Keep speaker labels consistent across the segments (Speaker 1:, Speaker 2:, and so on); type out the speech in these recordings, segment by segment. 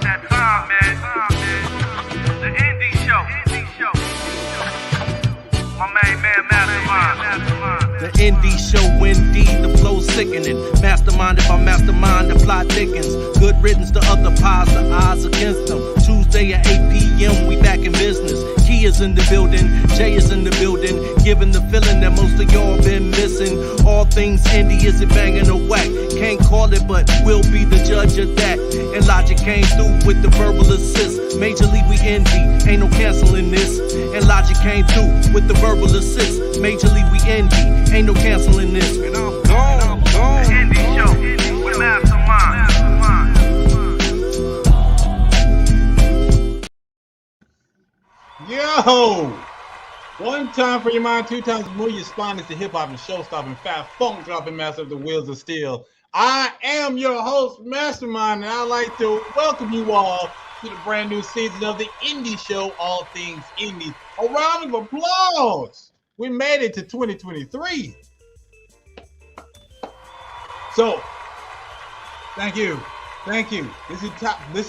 Speaker 1: that time, man. The indie show. My main man, Mastermind.
Speaker 2: The indie show, indeed, the flow's sickening. Mastermind, if I mastermind, the plot thickens. Good riddance to other pies, the odds against them. Tuesday at 8 p.m., we back in business. Key is in the building, Jay is in the building. Giving the feeling that most of y'all been missing. All things indie, is it banging or whack? Can't call it, but we'll be the judge of that. And Logic came through with the verbal assist. Major League, we indie, ain't no canceling this. And Logic came through with the verbal assist. Major League, we indie, ain't no canceling this. And I'm gone.
Speaker 1: The indie show with Mastermind.
Speaker 3: Yo! One time for your mind, two times more your spine. Is the hip hop and show stopping, fat funk dropping master of the wheels of steel. I am your host, Mastermind, and I'd like to welcome you all to the brand new season of the Indie Show, All Things Indie. A round of applause. We made it to 2023. So, thank you. This is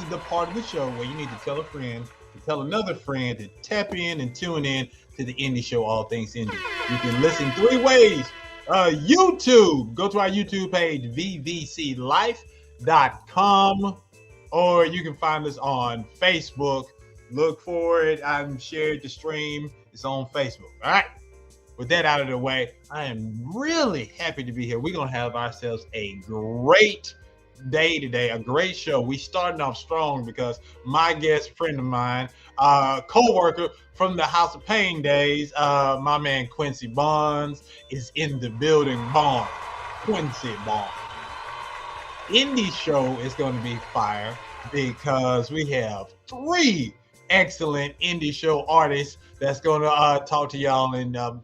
Speaker 3: the part of the show where you need to tell a friend, to tell another friend to tap in and tune in to the Indie Show, All Things Indie. You can listen three ways. YouTube, go to our YouTube page, vvclife.com, or you can find us on Facebook. Look for it. I've shared the stream. It's on Facebook. All right. With that out of the way, I am really happy to be here. We're going to have ourselves a great day today, a great show. We starting off strong because my guest friend of mine, co-worker from the House of Pain days, my man Quincy Bonds is in the building. Quincy Bonds. Indie show is going to be fire because we have three excellent indie show artists that's going to talk to y'all and gonna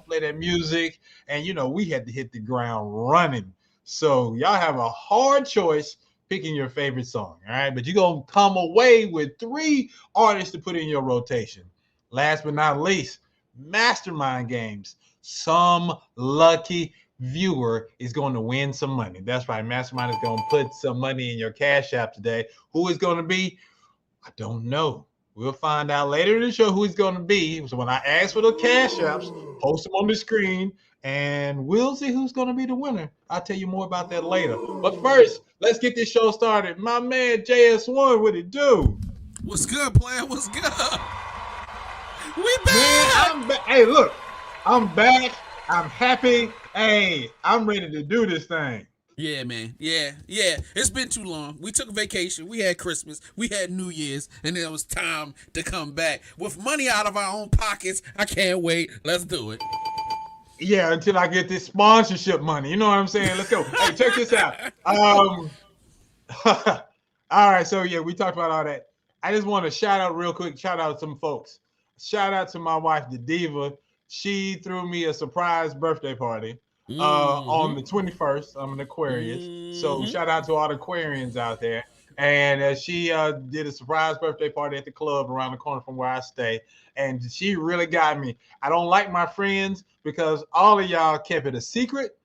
Speaker 3: play that music. And we had to hit the ground running. So y'all have a hard choice picking your favorite song, all right? But you're going to come away with three artists to put in your rotation. Last but not least, Mastermind Games. Some lucky viewer is going to win some money. That's right. Mastermind is going to put some money in your Cash App today. Who is going to be? I don't know. We'll find out later in the show who he's going to be. So when I ask for the Cash Apps, post them on the screen, and we'll see who's going to be the winner. I'll tell you more about that later. But first, let's get this show started. My man JS1, what it do?
Speaker 4: What's good, player? What's good? We back!
Speaker 3: Man, I'm back. Hey, look, I'm back. I'm happy. Hey, I'm ready to do this thing.
Speaker 4: Yeah, man. Yeah. It's been too long. We took a vacation. We had Christmas. We had New Year's. And then it was time to come back. With money out of our own pockets. I can't wait. Let's do it.
Speaker 3: Yeah, until I get this sponsorship money. You know what I'm saying? Let's go. Hey, check this out. All right, so yeah, we talked about all that. I just want to shout out real quick. Shout out some folks. Shout out to my wife, the Diva. She threw me a surprise birthday party on the 21st. I'm an Aquarius. So shout out to all the Aquarians out there. And she did a surprise birthday party at the club around the corner from where I stay. And she really got me. I don't like my friends because all of y'all kept it a secret.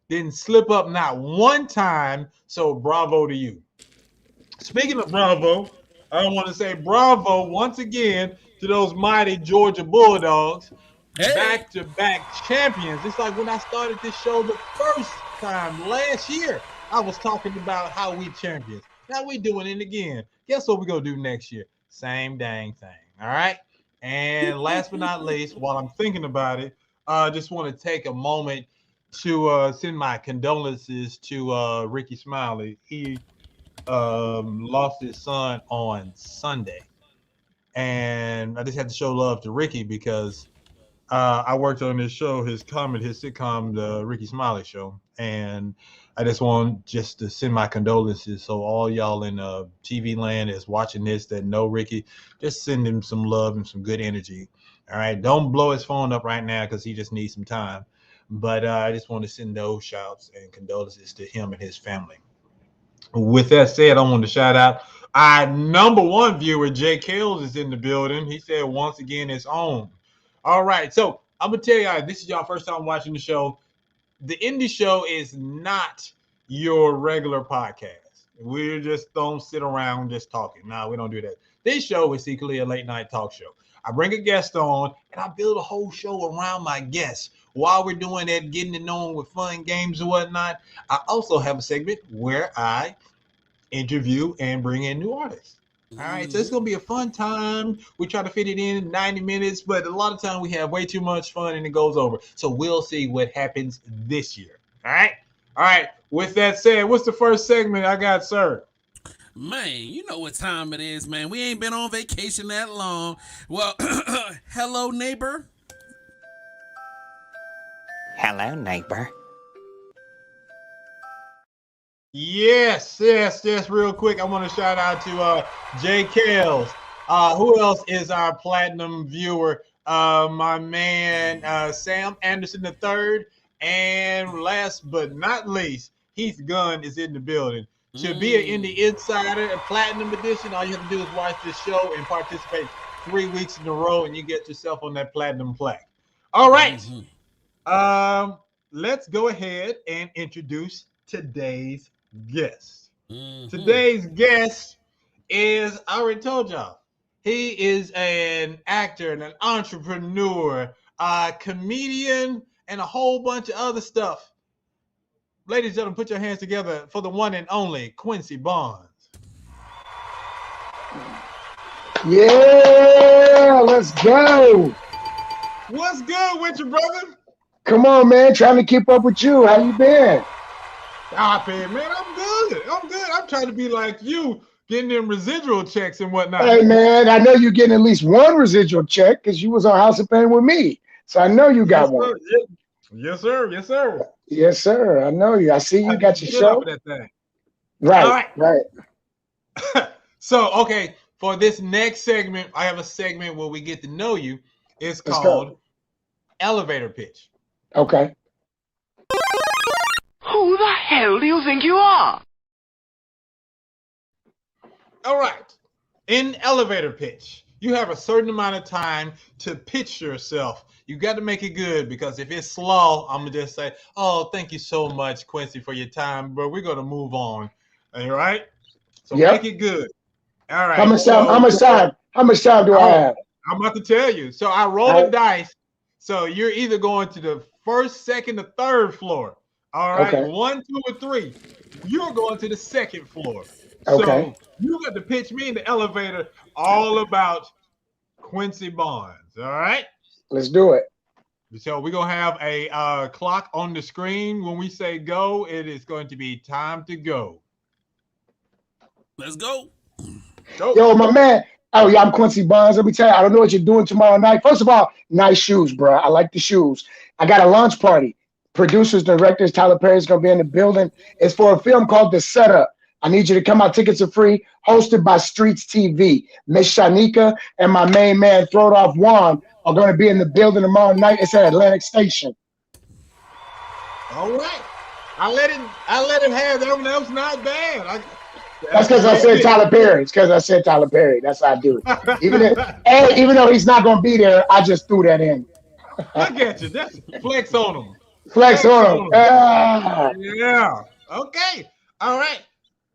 Speaker 3: Didn't slip up not one time. So bravo to you. Speaking of bravo, I want to say bravo once again to those mighty Georgia Bulldogs.
Speaker 4: Hey.
Speaker 3: Back-to-back champions. It's like when I started this show the first time last year, I was talking about how we champions. Now we doing it again. Guess what we're going to do next year? Same dang thing. All right? And last but not least, while I'm thinking about it, I just want to take a moment to send my condolences to Ricky Smiley. He lost his son on Sunday. And I just had to show love to Ricky because I worked on this show, his sitcom, the Ricky Smiley Show. And I just want to send my condolences. So all y'all in TV land is watching this that know Ricky, just send him some love and some good energy. All right. Don't blow his phone up right now because he just needs some time. But I just want to send those shouts and condolences to him and his family. With that said, I want to shout out our number one viewer, Jay Kells, is in the building. He said once again it's on. All right. So I'm going to tell y'all, this is y'all first time watching the show. The Indie Show is not your regular podcast. We just don't sit around just talking. No, we don't do that. This show is secretly a late night talk show. I bring a guest on and I build a whole show around my guests. While we're doing that, getting to know them with fun games and whatnot, I also have a segment where I interview and bring in new artists. All right, so it's gonna be a fun time. We try to fit it in 90 minutes, but a lot of time we have way too much fun and it goes over. So we'll see what happens this year. All right. All right. With that said, what's the first segment I got, sir?
Speaker 4: Man, you know what time it is, man. We ain't been on vacation that long. Well, hello, neighbor.
Speaker 5: Hello, neighbor.
Speaker 3: Yes. Real quick, I want to shout out to Jay Kales. Who else is our platinum viewer? My man Sam Anderson III. And last but not least, Heath Gunn is in the building. To be an Indie Insider, a platinum edition, all you have to do is watch this show and participate 3 weeks in a row, and you get yourself on that platinum plaque. All right. Let's go ahead and introduce today's guest. Today's guest is, I already told y'all, he is an actor and an entrepreneur, a comedian, and a whole bunch of other stuff. Ladies and gentlemen, put your hands together for the one and only Quincy Bonds.
Speaker 6: Yeah, let's go.
Speaker 3: What's good with you, brother?
Speaker 6: Come on, man. Trying to keep up with you. How you been?
Speaker 3: Tappin, man, I'm good. I'm trying to be like you, getting them residual checks and whatnot.
Speaker 6: Hey, man, I know you're getting at least one residual check because you was on House of Pain with me. So I know you got one.
Speaker 3: Yes, sir.
Speaker 6: Yes, sir. I know you. I see you got your show.
Speaker 3: That thing.
Speaker 6: Right.
Speaker 3: So, okay, for this next segment, I have a segment where we get to know you. It's called Elevator Pitch.
Speaker 6: Okay.
Speaker 7: Who the hell do you think you are?
Speaker 3: All right. In Elevator Pitch, you have a certain amount of time to pitch yourself. You got to make it good, because if it's slow, I'm going to just say, oh, thank you so much, Quincy, for your time, but we're going to move on. All right? So make it good. All right. How much
Speaker 6: time do I have?
Speaker 3: I'm about to tell you. So I roll the dice. So you're either going to the first, second, or third floor. All right. Okay. 1, 2, or 3. You're going to the second floor.
Speaker 6: Okay.
Speaker 3: So you got to pitch me in the elevator all about Quincy Bonds. All right.
Speaker 6: Let's do it.
Speaker 3: So we're going to have a clock on the screen. When we say go, it is going to be time to go.
Speaker 4: Let's go.
Speaker 6: Yo, my man. Oh, yeah, I'm Quincy Bonds. Let me tell you, I don't know what you're doing tomorrow night. First of all, nice shoes, bro. I like the shoes. I got a launch party. Producers, directors, Tyler Perry's going to be in the building. It's for a film called The Setup. I need you to come out. Tickets are free. Hosted by Streets TV. Miss Shanika and my main man, Throw It Off Juan, are going to be in the building tomorrow night. It's at Atlantic Station.
Speaker 3: All right. I let him have that one. That was not bad.
Speaker 6: That's because I said Tyler Perry. It's because I said Tyler Perry. That's how I do it. Even though he's not going to be there, I just threw that in.
Speaker 3: Look at you. That's flex on him.
Speaker 6: Flex on him.
Speaker 3: Yeah. Okay. All right.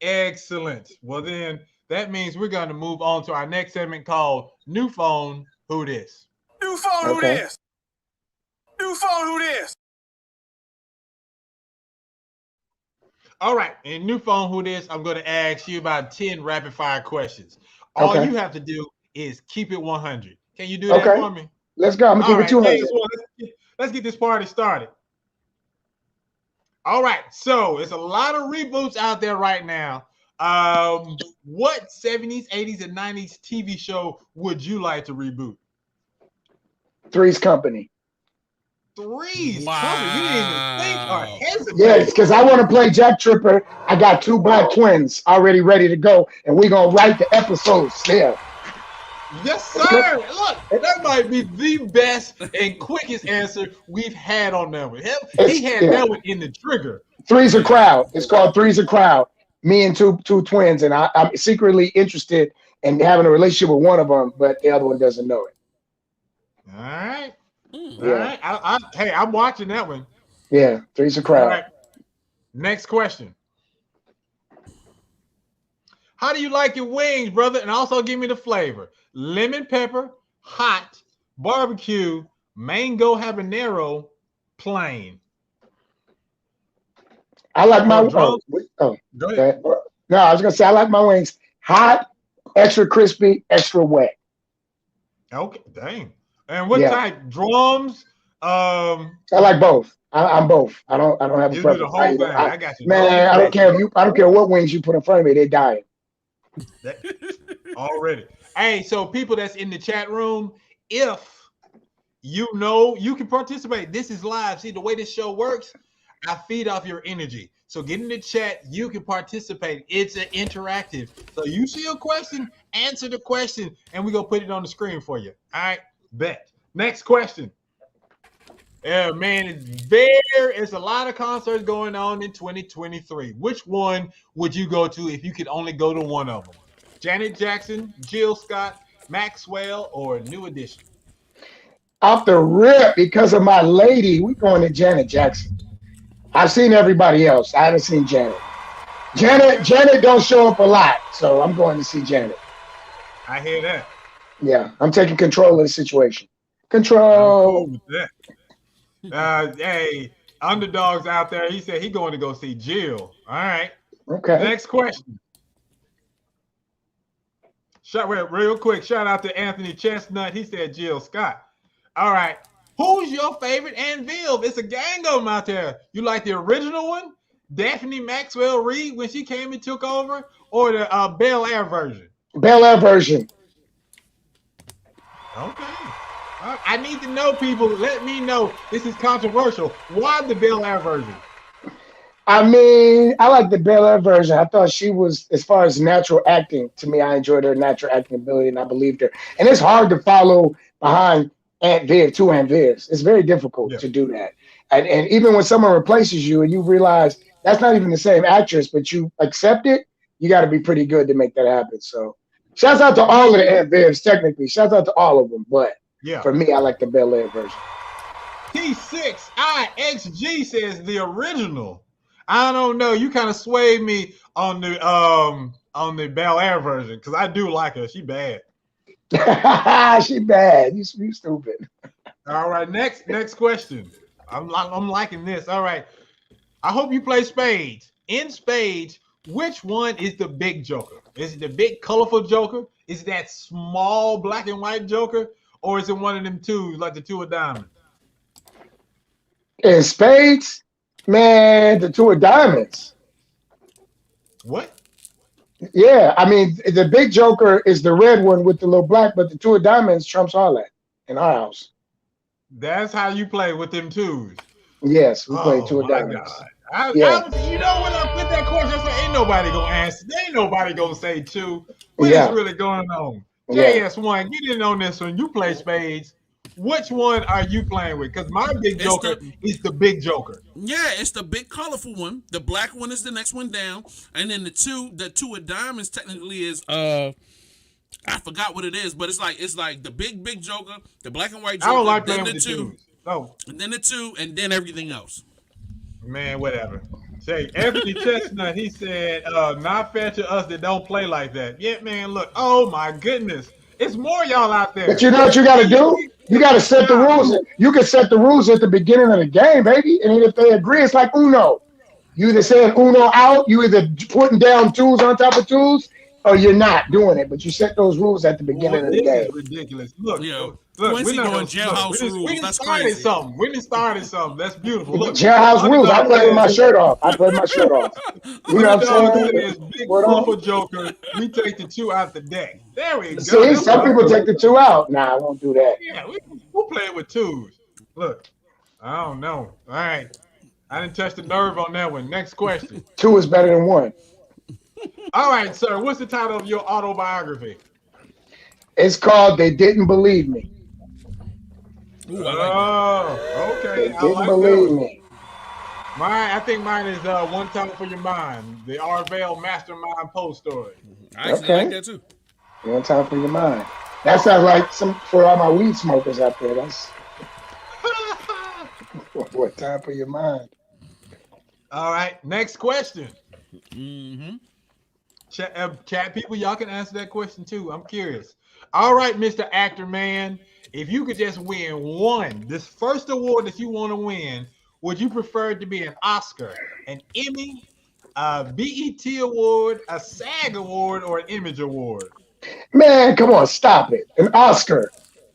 Speaker 3: Excellent. Well, then that means we're going to move on to our next segment called New Phone, Who This?
Speaker 1: New phone, who this? New phone, who this?
Speaker 3: All right. In New Phone, Who This? I'm going to ask you about 10 rapid fire questions. All you have to do is keep it 100. Can you do that for me?
Speaker 6: Let's go. I'm going to keep it 200.
Speaker 3: Let's get this party started. All right. So there's a lot of reboots out there right now. What 70s, 80s, and 90s TV show would you like to reboot?
Speaker 6: Three's Company.
Speaker 3: Three's Company? You didn't even think or hesitate.
Speaker 6: Yes, because I want to play Jack Tripper. I got 2 black twins already ready to go, and we're going to write the episodes there.
Speaker 3: Yes, sir. Look, that might be the best and quickest answer we've had on that one. He had that one in the trigger.
Speaker 6: Three's a Crowd. It's called Three's a Crowd. Me and two twins, and I'm secretly interested in having a relationship with one of them, but the other one doesn't know it.
Speaker 3: All right. All right. Hey, I'm watching that one.
Speaker 6: Yeah, Three's a Crowd.
Speaker 3: All right. Next question. How do you like your wings, brother? And also give me the flavor. Lemon pepper, hot, barbecue, mango habanero, plain.
Speaker 6: I like my
Speaker 3: Go ahead.
Speaker 6: okay. No, I was gonna say I like my wings hot, extra crispy, extra wet.
Speaker 3: Okay, dang. And what
Speaker 6: Yeah,
Speaker 3: type? Drums?
Speaker 6: I like both. I'm both. I don't have a
Speaker 3: You do the
Speaker 6: preference.
Speaker 3: whole thing. I got you.
Speaker 6: Man, I don't care if you. I don't care what wings you put in front of me. They're dying.
Speaker 3: That, already. Hey, so people that's in the chat room, if you know you can participate. This is live. See the way this show works. I feed off your energy. So get in the chat. You can participate. It's an interactive. So you see a question, answer the question, and we're gonna put it on the screen for you. All right, bet. Next question. Yeah, man, it's a lot of concerts going on in 2023. Which one would you go to if you could only go to one of them? Janet Jackson, Jill Scott, Maxwell, or New Edition?
Speaker 6: Off the rip, because of my lady, we going to Janet Jackson. I've seen everybody else. I haven't seen Janet. Janet don't show up a lot, so I'm going to see Janet.
Speaker 3: I hear that.
Speaker 6: Yeah, I'm taking control of the situation.
Speaker 3: I'm
Speaker 6: Control.
Speaker 3: cool with that. Hey, underdogs out there. He said he's going to go see Jill. All right.
Speaker 6: Okay.
Speaker 3: Next question. Real quick. Shout out to Anthony Chestnut. He said Jill Scott. All right. Who's your favorite Aunt Viv? It's a gang of them out there. You like the original one, Daphne Maxwell Reid when she came and took over, or the Bel Air version?
Speaker 6: Bel Air version.
Speaker 3: Okay. I need to know, people. Let me know. This is controversial. Why the Bel Air version?
Speaker 6: I mean, I like the Bel Air version. I thought she was, as far as natural acting, to me, I enjoyed her natural acting ability and I believed her. And it's hard to follow behind Aunt Viv, two Aunt Vivs. It's very difficult to do that. And even when someone replaces you and you realize that's not even the same actress, but you accept it, you got to be pretty good to make that happen. So shouts out to all of the Aunt Vivs, technically. Shouts out to all of them. But for me, I like the Bel Air version.
Speaker 3: T6IXG says the original. I don't know. You kind of swayed me on the Bel Air version because I do like her. She bad.
Speaker 6: She bad. You stupid.
Speaker 3: All right. Next question. I'm liking this. All right. I hope you play spades. In spades, which one is the big joker? Is it the big colorful joker? Is it that small black and white joker? Or is it one of them twos, like the two of diamonds?
Speaker 6: In spades, man, the two of diamonds.
Speaker 3: What?
Speaker 6: Yeah, I mean, the big joker is the red one with the little black, but the two of diamonds trumps all that in our house.
Speaker 3: That's how you play with them twos.
Speaker 6: Yes, we play two of diamonds.
Speaker 3: You know when I put that question, I said, ain't nobody gonna answer. There ain't nobody gonna say two. What is really going on? JS1, get in on this one. You play spades. Which one are you playing with? Because my big joker is the big joker.
Speaker 4: Yeah, it's the big colorful one. The black one is the next one down, and then the two of diamonds technically is I forgot what it is, but it's like the big joker, the black and white joker.
Speaker 3: I don't like
Speaker 4: then
Speaker 3: playing with the two. No.
Speaker 4: And then the two, and then everything else.
Speaker 3: Man, whatever. Say Anthony Chestnut, he said, not fair to us that don't play like that. Yeah, man, look. Oh my goodness. It's more y'all out there.
Speaker 6: But you know what you gotta do? You gotta set the rules. You can set the rules at the beginning of the game, baby. And if they agree, it's like Uno. You either saying Uno out, you either putting down tools on top of tools, or you're not doing it. But you set those rules at the beginning of the game.
Speaker 3: This is ridiculous. Look,
Speaker 4: Quincy going jailhouse rules.
Speaker 3: We done started something. That's beautiful. Look,
Speaker 6: jailhouse rules. I play with my shirt off. You know what I'm saying?
Speaker 3: This big colorful joker. We take the two out the deck. There we go.
Speaker 6: See, some people take the two out. Nah, I won't do that.
Speaker 3: Yeah, we'll play with twos. Look, I don't know. All right. I didn't touch the nerve on that one. Next question.
Speaker 6: Two is better than one.
Speaker 3: All right, sir. What's the title of your autobiography?
Speaker 6: It's called They Didn't Believe Me.
Speaker 4: Ooh, I
Speaker 3: like okay.
Speaker 6: They didn't believe me.
Speaker 3: I think mine is One Time for Your Mind, the Arvell Mastermind Post story.
Speaker 4: I actually like that too.
Speaker 6: One Time for Your Mind. That sounds like some for all my weed smokers out there. That's One Time for Your Mind.
Speaker 3: All right, next question. Chat people, y'all can answer that question too. I'm curious. All right, Mr. Actor Man, if you could just win one, this first award that you want to win, would you prefer it to be an Oscar, an Emmy, a BET award, a SAG award, or an Image award?
Speaker 6: Man, come on, stop it. An Oscar.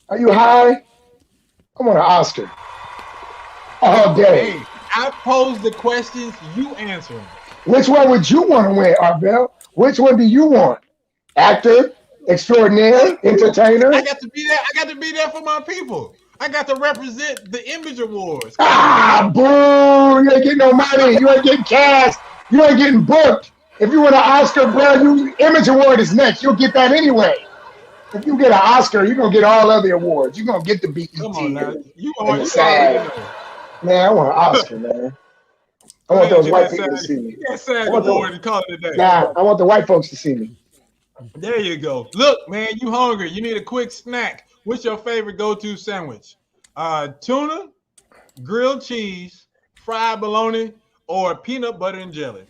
Speaker 6: Are you high? I want an Oscar. All day.
Speaker 3: Hey, I pose the questions, you answer them.
Speaker 6: Which one would you want to win, Arbel? Which one do you want? Actor, extraordinary, entertainer?
Speaker 3: I got to be there. I got to be there for my people. I got to represent the Image Awards.
Speaker 6: Ah, boo! You ain't getting no money. You ain't getting cast. You ain't getting booked. If you want an Oscar, bro, Image Award is next. You'll get that anyway. If you get an Oscar, you're gonna get all other awards. You're gonna get the BET.
Speaker 3: Come on now. You
Speaker 6: and
Speaker 3: are
Speaker 6: the
Speaker 3: you
Speaker 6: SAG.
Speaker 3: already know.
Speaker 6: Man, I want an Oscar, man. I want those white people to see me.
Speaker 3: That SAG award and call it a day.
Speaker 6: Nah, I want the white folks to see me.
Speaker 3: There you go. Look, man, you hungry. You need a quick snack. What's your favorite go-to sandwich? Tuna, grilled cheese, fried bologna, or peanut butter and jelly?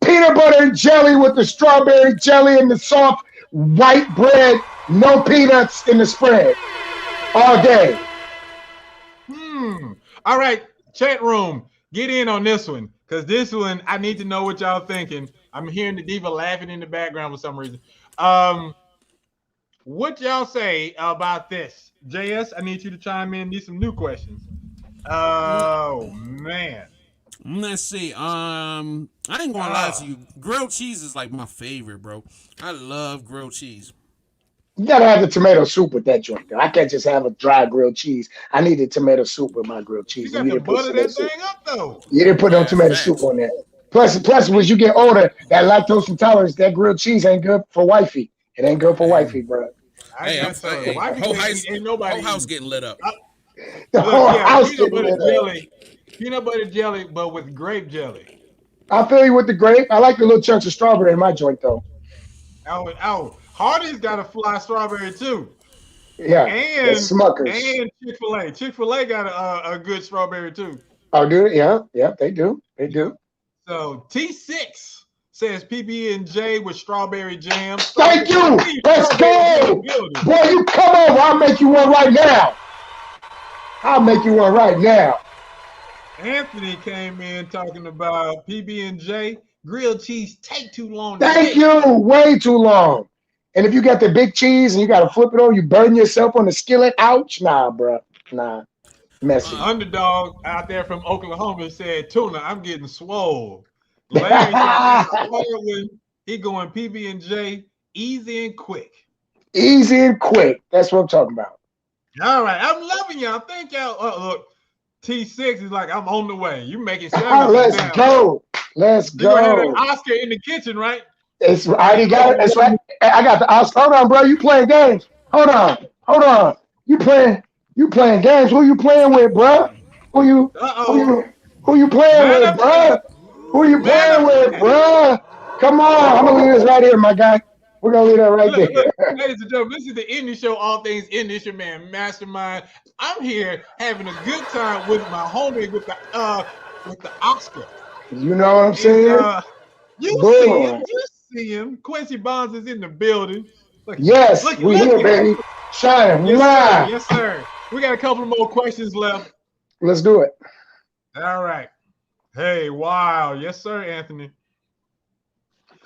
Speaker 6: Peanut butter and jelly with the strawberry jelly and the soft white bread. No peanuts in the spread. All day.
Speaker 3: All right, chat room, get in on this one. Because this one, I need to know what y'all thinking. I'm hearing the diva laughing in the background for some reason. What y'all say about this? JS, I need you to chime in. Need some new questions. Oh, man.
Speaker 4: Let's see. I ain't gonna lie to you. Grilled cheese is like my favorite, bro. I love grilled cheese.
Speaker 6: You gotta have the tomato soup with that joint, though. I can't just have a dry grilled cheese. I need the tomato soup with my grilled cheese.
Speaker 3: You got to butter that thing up, though.
Speaker 6: You didn't put no tomato soup on that. Plus, as you get older, that lactose intolerance, that grilled cheese ain't good for wifey. It ain't good for wifey, bro.
Speaker 4: Hey, whole house getting lit up.
Speaker 6: The whole house
Speaker 3: peanut
Speaker 6: getting
Speaker 3: butter
Speaker 6: lit up.
Speaker 3: jelly. Peanut butter jelly, but with grape jelly.
Speaker 6: I feel you with the grape. I like the little chunks of strawberry in my joint, though.
Speaker 3: Oh, Hardy's got a fly strawberry too.
Speaker 6: Yeah,
Speaker 3: and
Speaker 6: Smuckers
Speaker 3: and Chick-fil-A. Chick-fil-A got a good strawberry too.
Speaker 6: Oh, dude, yeah, they do.
Speaker 3: So T6 says PB&J with strawberry jam.
Speaker 6: Thank you. Let's go, boy. You come over. I'll make you one right now.
Speaker 3: Anthony came in talking about PB&J grilled cheese take too long.
Speaker 6: Thank you. Way too long. And if you got the big cheese and you got to flip it over, you burn yourself on the skillet. Ouch. Nah, bro. Nah. Messy.
Speaker 3: Underdog out there from Oklahoma said, Tuna, I'm getting swole. Larry said, he going PB&J easy and quick.
Speaker 6: Easy and quick. That's what I'm talking about.
Speaker 3: All right. I'm loving y'all. Thank y'all. Look, T6 is like, I'm on the way. You making
Speaker 6: Let's go. Let's
Speaker 3: go. You have an
Speaker 6: go.
Speaker 3: Oscar in the kitchen, right?
Speaker 6: I already got it. That's right. I got the Oscar. Hold on, bro. You playing games. Hold on. You playing games. Who you playing with, bro? Who you playing with, bro? Who you playing with, bro? Come on. I'm going to leave this right here, my guy. We're going to leave that right there.
Speaker 3: Look, ladies and gentlemen, this is the Indie Show, all things Indie. It's your man, Mastermind. I'm here having a good time with my homie with the Oscar.
Speaker 6: You know what I'm saying?
Speaker 3: You see him. Quincy Bonds is in the building.
Speaker 6: Yes, we here, baby. Shine.
Speaker 3: Yes, sir. We got a couple more questions left.
Speaker 6: Let's do it.
Speaker 3: All right. Hey, wow. Yes, sir, Anthony.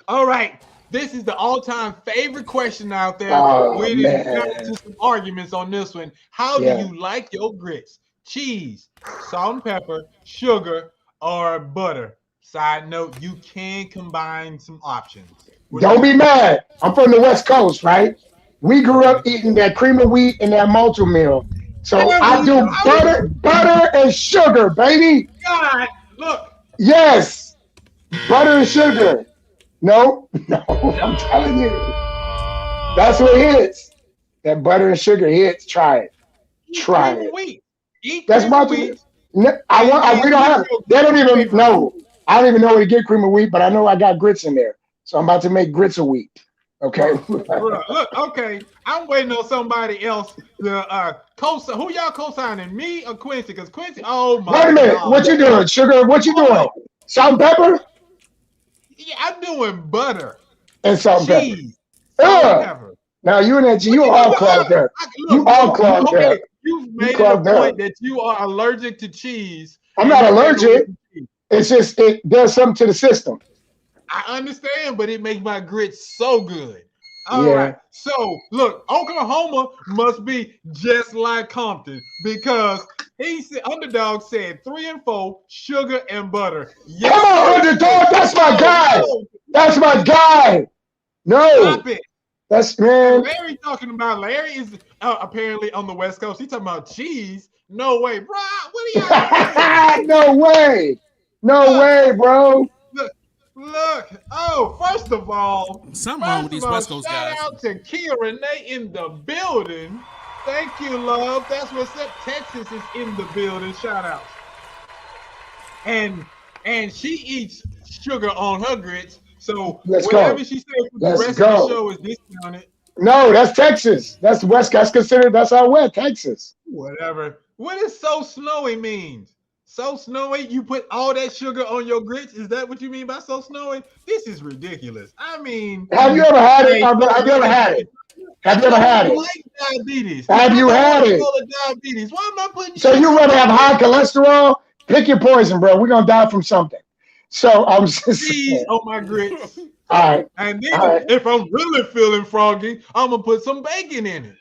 Speaker 3: All right. This is the all-time favorite question out there. We got into some arguments on this one. How do you like your grits? Cheese, salt and pepper, sugar, or butter? Side note, you can combine some options.
Speaker 6: Don't be mad. I'm from the West Coast, right? We grew up eating that cream of wheat and that multi-meal. So I do butter and sugar, baby.
Speaker 3: God, look.
Speaker 6: Yes. Butter and sugar. No, I'm telling you. That's what hits. That butter and sugar hits. Try it. Try it. That's my wheat. We don't have. They don't even know. I don't even know where to get cream of wheat, but I know I got grits in there. So I'm about to make grits of wheat. Okay.
Speaker 3: Look, okay. I'm waiting on somebody else to co-sign. Who y'all co-signing? Me or Quincy? Because Quincy, oh my God.
Speaker 6: Wait a minute. What you doing? Sugar, what you doing? Salt and pepper?
Speaker 3: Yeah, I'm doing butter.
Speaker 6: and salt and pepper.
Speaker 3: cheese, salt and pepper.
Speaker 6: Now you and that you all clogged up. You all clogged up.
Speaker 3: You've made it a point that you are allergic to cheese.
Speaker 6: I'm not allergic. It's just it does something to the system.
Speaker 3: I understand, but it makes my grits so good. All right. So look, Oklahoma must be just like Compton because he said Underdog said 3 and 4, sugar and butter.
Speaker 6: Yes. Come on, Underdog. That's my guy. That's my guy. No. Stop it. That's man.
Speaker 3: Larry talking about Larry is apparently on the West Coast. He talking about cheese. No way, bro. What are y'all doing?
Speaker 6: No way. No way, bro.
Speaker 3: Look. Oh, first of all,
Speaker 4: something wrong with these West Coast guys.
Speaker 3: Shout out to Kia Renee in the building. Thank you, love. That's what's up. Texas is in the building. Shout out. And she eats sugar on her grits. So whatever she says for the rest of the show is discounted.
Speaker 6: No, that's Texas. That's West. That's considered. That's our West Texas.
Speaker 3: Whatever. What does so snowy means? So snowy? You put all that sugar on your grits? Is that what you mean by so snowy? This is ridiculous. I mean,
Speaker 6: have you ever had it? Have you ever had it? Have you ever had it?
Speaker 3: Like diabetes.
Speaker 6: Have you had it?
Speaker 3: Diabetes. Why am I putting?
Speaker 6: So you rather have high cholesterol? Pick your poison, bro. We're gonna die from something. So I'm just
Speaker 3: cheese on my grits.
Speaker 6: All right.
Speaker 3: And then if I'm really feeling froggy, I'm gonna put some bacon in it.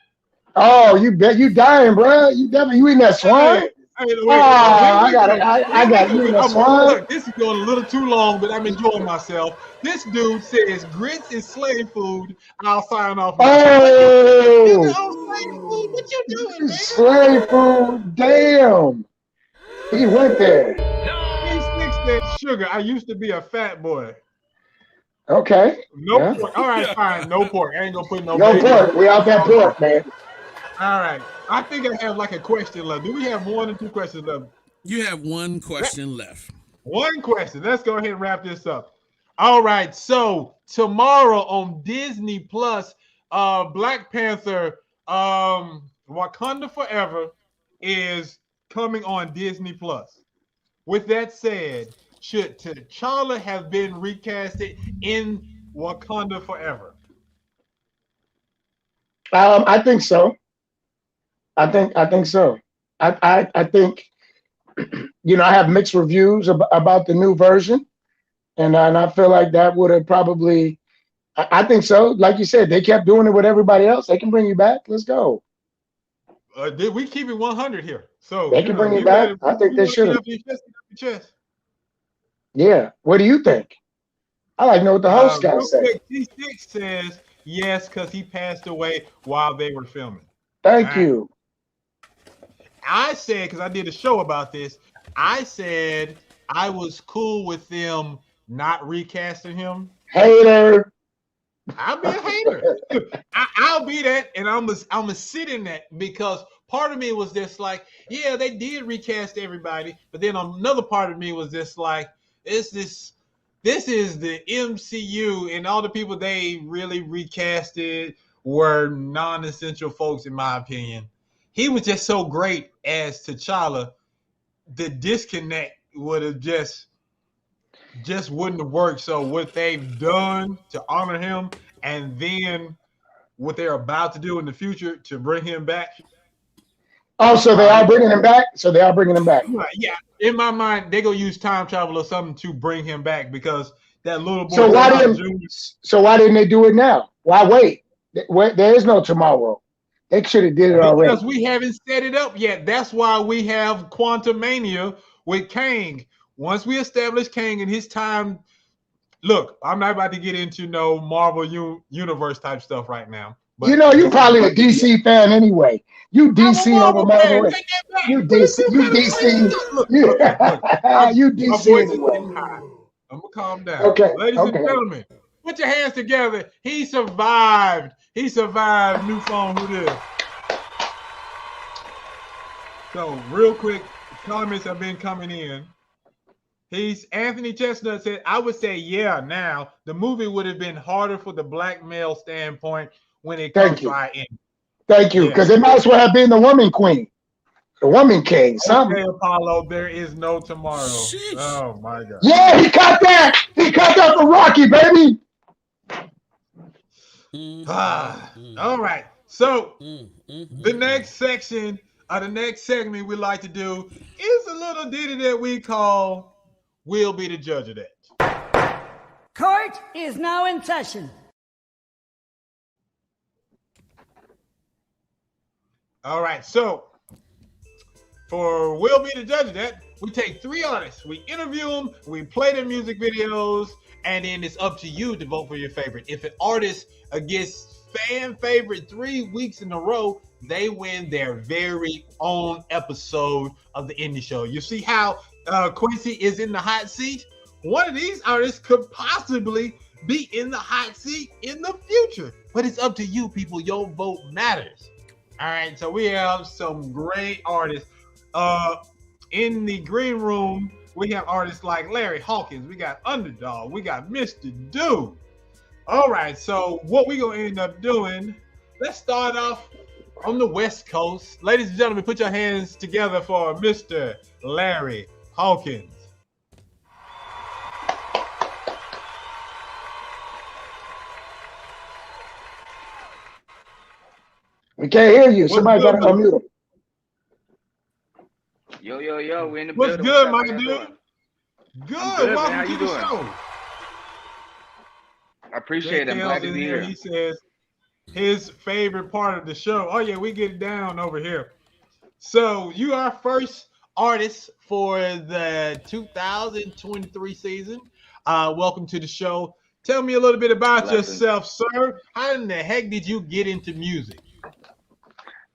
Speaker 6: Oh, you bet you dying, bro. You eating that swine? I got you in that swine.
Speaker 3: Look, this is going a little too long, but I'm enjoying myself. This dude says grits is slave food. I'll sign off.
Speaker 6: Oh,
Speaker 3: slave food. What you doing, man?
Speaker 6: Slave food. Damn. He went there.
Speaker 3: He sticks that sugar. I used to be a fat boy.
Speaker 6: Okay.
Speaker 3: No pork. All right, fine. No pork. I ain't gonna put no
Speaker 6: pork. We out that pork, man.
Speaker 3: All right. I think I have like a question left. Do we have 1 or 2 questions left?
Speaker 4: You have 1 question left.
Speaker 3: 1 question. Let's go ahead and wrap this up. All right. So tomorrow on Disney Plus, Black Panther, Wakanda Forever is coming on Disney Plus. With that said, should T'Challa have been recasted in Wakanda Forever?
Speaker 6: I think so. I think so. I think, I have mixed reviews about the new version, and I feel like that would have probably. I think so. Like you said, they kept doing it with everybody else. They can bring you back. Let's go.
Speaker 3: We keep it 100 here, so
Speaker 6: they can bring you back. I think they should have. Yeah. What do you think? I like to know what the host guy said.
Speaker 3: T6 says yes because he passed away while they were filming.
Speaker 6: Thank you.
Speaker 3: I said, because I did a show about this, I said I was cool with them not recasting him.
Speaker 6: Hater.
Speaker 3: I'll be a hater. I'll be that, and I'm a sit in that because part of me was just like, yeah, they did recast everybody, but then another part of me was just like, this is the MCU, and all the people they really recasted were non-essential folks, in my opinion. He was just so great as T'Challa. The disconnect would have just wouldn't have worked. So what they've done to honor him, and then what they're about to do in the future to bring him back.
Speaker 6: Oh, so they are bringing him back? So they are bringing him back.
Speaker 3: Yeah. In my mind, they're going to use time travel or something to bring him back because that little boy.
Speaker 6: So why didn't they do it now? Why wait? There is no tomorrow. They should have did it already.
Speaker 3: Because we haven't set it up yet. That's why we have Quantumania with Kang. Once we establish Kang and his time, look, I'm not about to get into no Marvel Universe type stuff right now.
Speaker 6: But you're probably a DC fan anyway. You DC over Marvel. You DC. You DC. You DC anyway.
Speaker 3: I'm gonna calm down.
Speaker 6: Okay.
Speaker 3: Ladies and gentlemen, put your hands together. He survived. New phone. Who this? So real quick, comments have been coming in. Anthony Chestnut said, I would say, yeah, now the movie would have been harder for the black male standpoint when it comes to our end.
Speaker 6: Thank you, because it might as well have been the woman queen, the woman king. Something.
Speaker 3: Okay, Apollo, there is no tomorrow. Sheesh. Oh my God.
Speaker 6: Yeah, he caught that. He caught that from Rocky, baby.
Speaker 3: All right. So the next section the next segment we like to do is a little ditty that we call "We'll Be the Judge of That."
Speaker 8: Court is now in session.
Speaker 3: All right. So for "We'll Be the Judge of That," we take 3 artists, we interview them, we play their music videos, and then it's up to you to vote for your favorite. If an artist gets fan favorite 3 weeks in a row, they win their very own episode of the Indie Show. You see how Quincy is in the hot seat? One of these artists could possibly be in the hot seat in the future, but it's up to you, people. Your vote matters. All right, so we have some great artists. In the green room, we have artists like Larry Hawkins. We got Underdog. We got Mr. Dude. All right, so what we're going to end up doing, let's start off on the West Coast. Ladies and gentlemen, put your hands together for Mr. Larry Hawkins.
Speaker 6: We can't hear you. Somebody got to unmute him.
Speaker 9: Yo, we in the
Speaker 3: What's
Speaker 9: building.
Speaker 3: good,
Speaker 9: What's
Speaker 3: my
Speaker 9: up?
Speaker 3: dude? Good.
Speaker 9: How
Speaker 3: Welcome
Speaker 9: you
Speaker 3: to the
Speaker 9: doing?
Speaker 3: show.
Speaker 9: I appreciate it. I'm glad to be here.
Speaker 3: He says his favorite part of the show. Oh, yeah, we get it down over here. So you are first artist for the 2023 season. Welcome to the show. Tell me a little bit about yourself, sir. How in the heck did you get into music?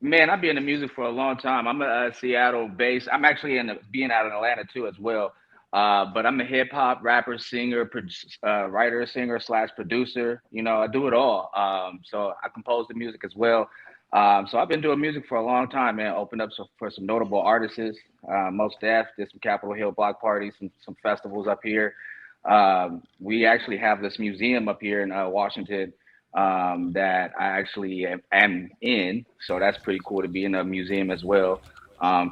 Speaker 9: Man, I've been in music for a long time. I'm a Seattle-based. I'm actually being out in Atlanta too as well. But I'm a hip hop rapper, singer, writer, singer / producer. You know, I do it all. So I compose the music as well. So I've been doing music for a long time, man. Opened up for some notable artists. Most Def, did some Capitol Hill block parties, some festivals up here. We actually have this museum up here in Washington that I actually am in. So that's pretty cool to be in a museum as well.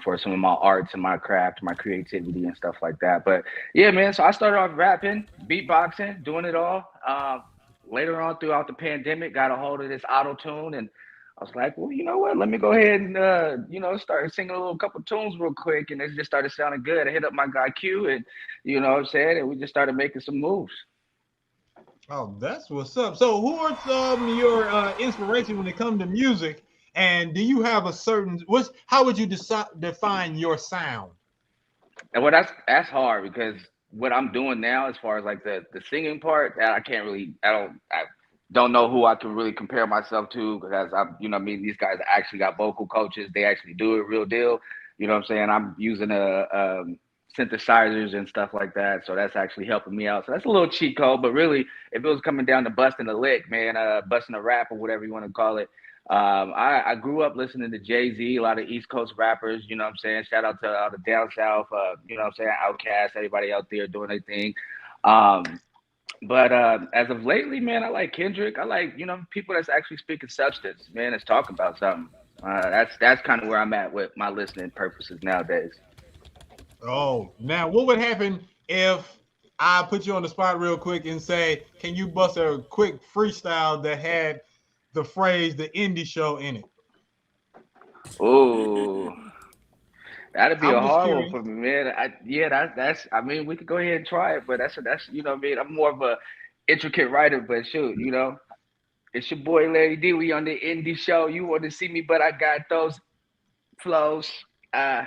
Speaker 9: For some of my arts and my craft, my creativity and stuff like that. But yeah, man, so I started off rapping, beatboxing, doing it all. Later on throughout the pandemic, got a hold of this auto-tune, and I was like, well, you know what? Let me go ahead and, start singing a little couple tunes real quick, and it just started sounding good. I hit up my guy Q, and you know what I'm saying? And we just started making some moves.
Speaker 3: Oh, that's what's up. So who are some of your inspiration when it comes to music? And do you have a certain how would you define your sound?
Speaker 9: And well, that's hard because what I'm doing now, as far as like the singing part, that I don't know who I can really compare myself to, because these guys actually got vocal coaches. They actually do it real deal. You know what I'm saying? I'm using synthesizers and stuff like that, so that's actually helping me out. So that's a little cheat code, but really, if it was coming down to busting a lick, man, busting a rap or whatever you want to call it. I grew up listening to Jay-Z, a lot of East Coast rappers, you know what I'm saying? Shout out to all the down south, you know what I'm saying? Outkast, everybody out there doing their thing. But as of lately, man, I like Kendrick. I like, people that's actually speaking substance, man, that's talking about something. That's kind of where I'm at with my listening purposes nowadays.
Speaker 3: Oh, now what would happen if I put you on the spot real quick and say, can you bust a quick freestyle that had the phrase "the Indie Show" in it?
Speaker 9: Oh, that'd be a hard one
Speaker 3: curious.
Speaker 9: for me, man. That's. I mean, we could go ahead and try it, but that's you know what I mean. I'm more of a intricate writer, but shoot, it's your boy Larry D. We on the Indie Show. You want to see me, but I got those flows.
Speaker 3: I'll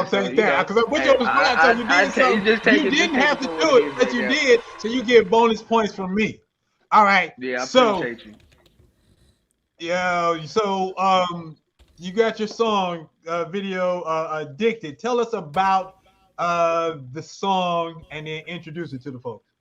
Speaker 3: take that because I put you on the spot, so you did something. You didn't have to do it, but you did, so you get bonus points from me. All right.
Speaker 9: Yeah, I appreciate you.
Speaker 3: Yeah. So you got your song video "Addicted." Tell us about the song and then introduce it to the folks.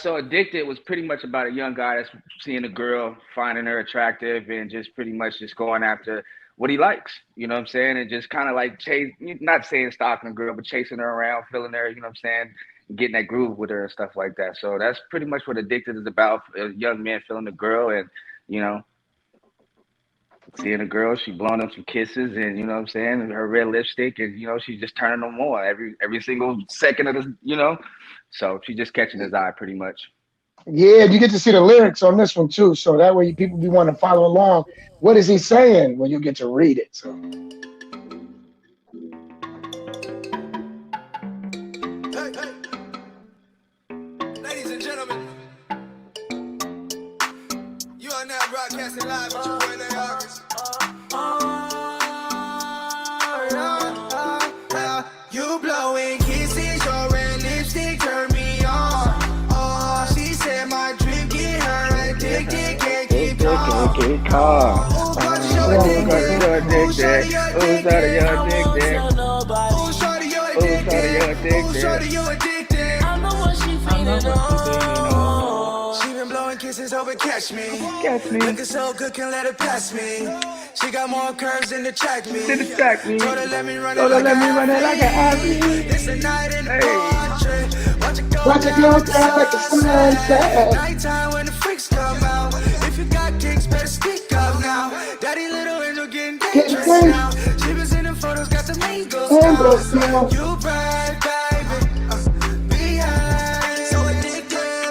Speaker 9: So "Addicted" was pretty much about a young guy that's seeing a girl, finding her attractive, and just pretty much just going after what he likes. You know what I'm saying? And just kind of like not saying stalking a girl, but chasing her around, feeling her. You know what I'm saying? Getting that groove with her and stuff like that. So that's pretty much what "Addicted" is about. A young man feeling a girl and, seeing a girl, she blowing up some kisses and, you know what I'm saying, and her red lipstick, and, she's just turning them on every single second of this, so she's just catching his eye pretty much.
Speaker 6: Yeah, you get to see the lyrics on this one too, so that way people be want to follow along. What is he saying? Well, you get to read it. So
Speaker 1: Ladies and gentlemen, you are now broadcasting live with your boy Larry August. You blowing kisses, your red lipstick turn me on. Oh, she said my drink get her addicted, can't keep calm. Oh, cause you're addicted. Oh, shawty, you're addicted. Oh, shawty, you're addicted. Oh, shawty, you're addicted.
Speaker 10: I know what she feeling on.
Speaker 1: She been blowing kisses, hope it catch me. Looking so good, can't let it pass me. She got more curves than to track me. Told her let me run it like an athlete. It's a night in the country. Watch it go down like the sunset. Nighttime when the freaks come out. If you got kicks, better speak up now. Daddy little angel getting dangerous now. She been sending photos, got the angles now. You bad, baby. Behind. So addicted,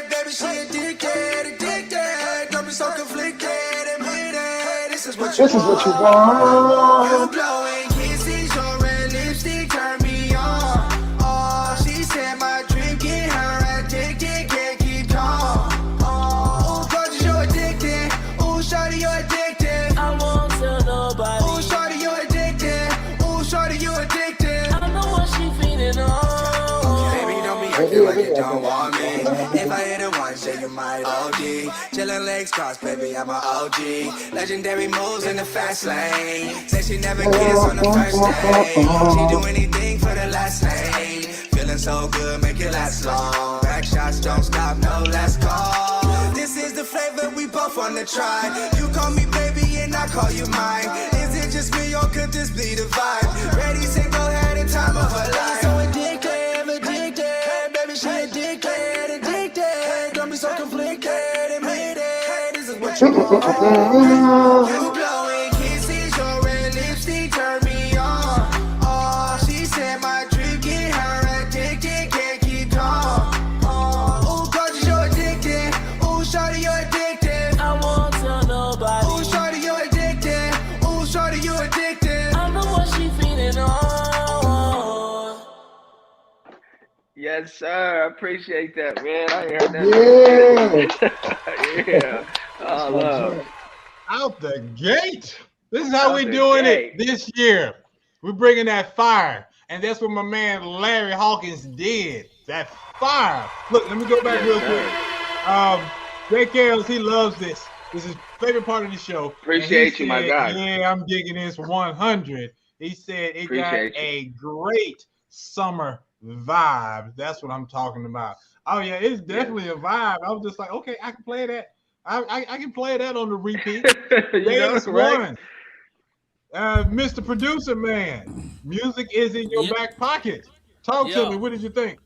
Speaker 1: baby, she addicted. Don't be so conflicted, admit it. This is what you want. You blowing kisses, your red lipstick turn me on. Oh, she said my drink get her addicted, can't keep calm. Oh, cause you're addicted. Oh, shawty, you're addicted.
Speaker 10: I won't tell nobody.
Speaker 1: Oh, shawty, you're addicted. Oh, shawty, you're addicted.
Speaker 10: I know what she feeling on.
Speaker 1: Baby, don't be acting like you don't want me. If I hit it once, yeah, you might OD. Chillin' legs crossed, baby, I'm a OG. Legendary moves in the fast lane. Say she never kiss on the first day. She do anything for the last name. Feeling so good, make it last long. Back shots don't stop, no last call. This is the flavor we both wanna try. You call me baby and I call you mine. Is it just me or could this be the vibe? Ready, say go ahead in time of her life. So addicted, baby, she addicted. Don't be so conflicted, admit it. This is what you want. You blowing kisses, your red lipstick turn me on. Oh, she said my drink get her addicted, can't keep calm. Oh, cause you're addicted. Oh, shawty, you're addicted.
Speaker 10: I won't tell nobody.
Speaker 1: Oh, shawty, you're addicted. Oh, shawty, you're addicted.
Speaker 10: I know what she feeling on.
Speaker 9: Yes, sir. I appreciate that, man. I heard that. Yeah. Oh, love.
Speaker 3: Out the gate. This is how
Speaker 9: Out
Speaker 3: we
Speaker 9: the
Speaker 3: doing
Speaker 9: gate.
Speaker 3: it this year. We're bringing that fire. And that's what my man Larry Hawkins did. That fire. Look, let me go back real quick. JKLs, he loves this. This is his favorite part of the show.
Speaker 9: Appreciate you, my guy.
Speaker 3: Yeah, I'm digging this 100. He said it got a great summer vibe. That's what I'm talking about. Oh, yeah, it's definitely a vibe. I was just like, okay, I can play that. I can play that on the repeat.
Speaker 9: You know, right?
Speaker 3: Mr. Producer Man, music is in your back pocket. Talk to me. What did you think?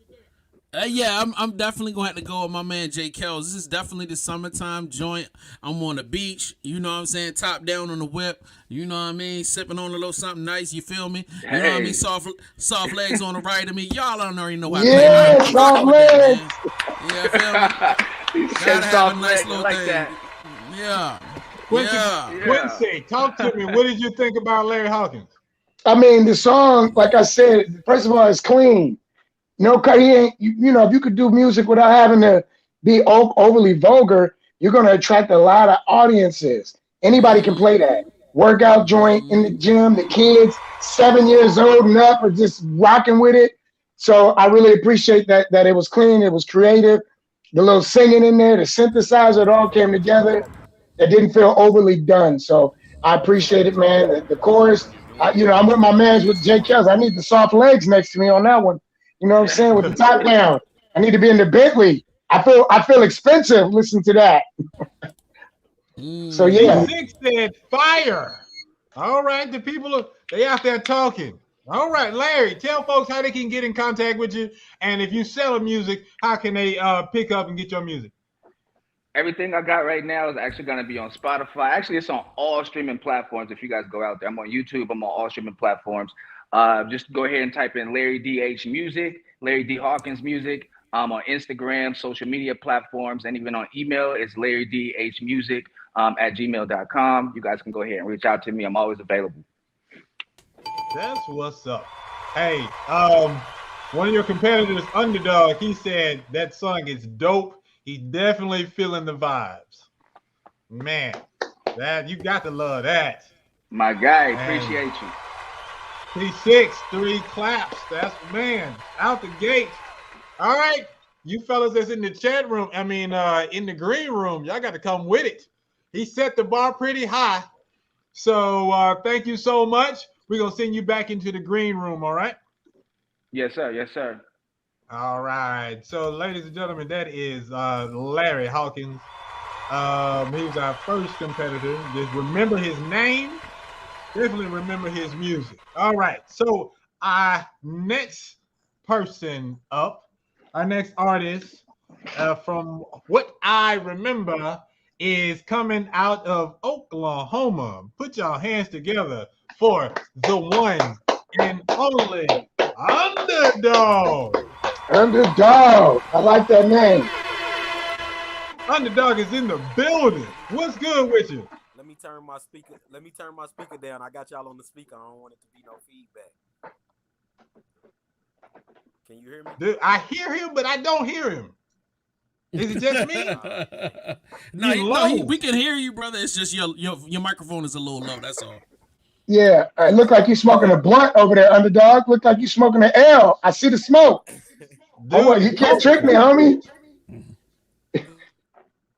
Speaker 4: Yeah, I'm definitely gonna have to go with my man Jay Kells. This is definitely the summertime joint. I'm on the beach, you know what I'm saying, top down on the whip, you know what I mean, sipping on a little something nice, you feel me? You know what I mean, soft legs on the right of me. Y'all don't already know how to
Speaker 6: yeah,
Speaker 4: play.
Speaker 6: soft legs.
Speaker 4: Yeah, feel me? Gotta have a nice little
Speaker 9: like
Speaker 4: thing.
Speaker 9: that.
Speaker 4: Yeah.
Speaker 3: Quincy, talk to me. What did you think about Larry Hawkins?
Speaker 6: I mean, the song, like I said, first of all, it's clean. No, he ain't. You know, if you could do music without having to be overly vulgar, you're gonna attract a lot of audiences. Anybody can play that. Workout joint in the gym. The kids 7 years old and up are just rocking with it. So I really appreciate that it was clean. It was creative. The little singing in there, the synthesizer, it all came together. It didn't feel overly done. So I appreciate it, man. The chorus. I'm with my mans with Jay Kells. I need the soft legs next to me on that one. You know what I'm saying? With the top down. I need to be in the Bentley. I feel expensive listening to that. So yeah.
Speaker 3: Six said fire. All right, the people they out there talking. All right, Larry, tell folks how they can get in contact with you, and if you sell music, how can they pick up and get your music?
Speaker 9: Everything I got right now is actually going to be on Spotify. Actually, it's on all streaming platforms. If you guys go out there, I'm on YouTube. I'm on all streaming platforms. Just go ahead and type in Larry DH Music, Larry D Hawkins Music. On Instagram, social media platforms, and even on email. It's LarryDHmusic at gmail.com. You guys can go ahead and reach out to me. I'm always available.
Speaker 3: That's what's up. Hey, one of your competitors, Underdog, he said that song is dope. He's definitely feeling the vibes. Man, that you got to love that.
Speaker 9: My guy,
Speaker 3: Man.
Speaker 9: appreciate you.
Speaker 3: 3 claps. That's man out the gate. All right, you fellas that's in the chat room, in the green room, y'all got to come with it. He set the bar pretty high. So thank you so much. We're going to send you back into the green room, all right?
Speaker 9: Yes, sir. Yes, sir.
Speaker 3: All right. So, ladies and gentlemen, that is Larry Hawkins. He was our first competitor. Just remember his name. Definitely remember his music. All right. So, our next person up, our next artist, from what I remember, is coming out of Oklahoma. Put your hands together for the one and only Underdog.
Speaker 6: Underdog. I like that name.
Speaker 3: Underdog is in the building. What's good with you?
Speaker 10: Let me turn my speaker down. I got y'all on the speaker. I don't want it to be no feedback. Can you hear me?
Speaker 3: Dude, I hear him, but I don't hear him. Is it just me?
Speaker 4: No, we can hear you, brother. It's just your microphone is a little low. That's all.
Speaker 6: Yeah, it look like you smoking a blunt over there, Underdog. Look like you smoking an L. I see the smoke.
Speaker 3: Dude,
Speaker 6: you can't trick me, homie.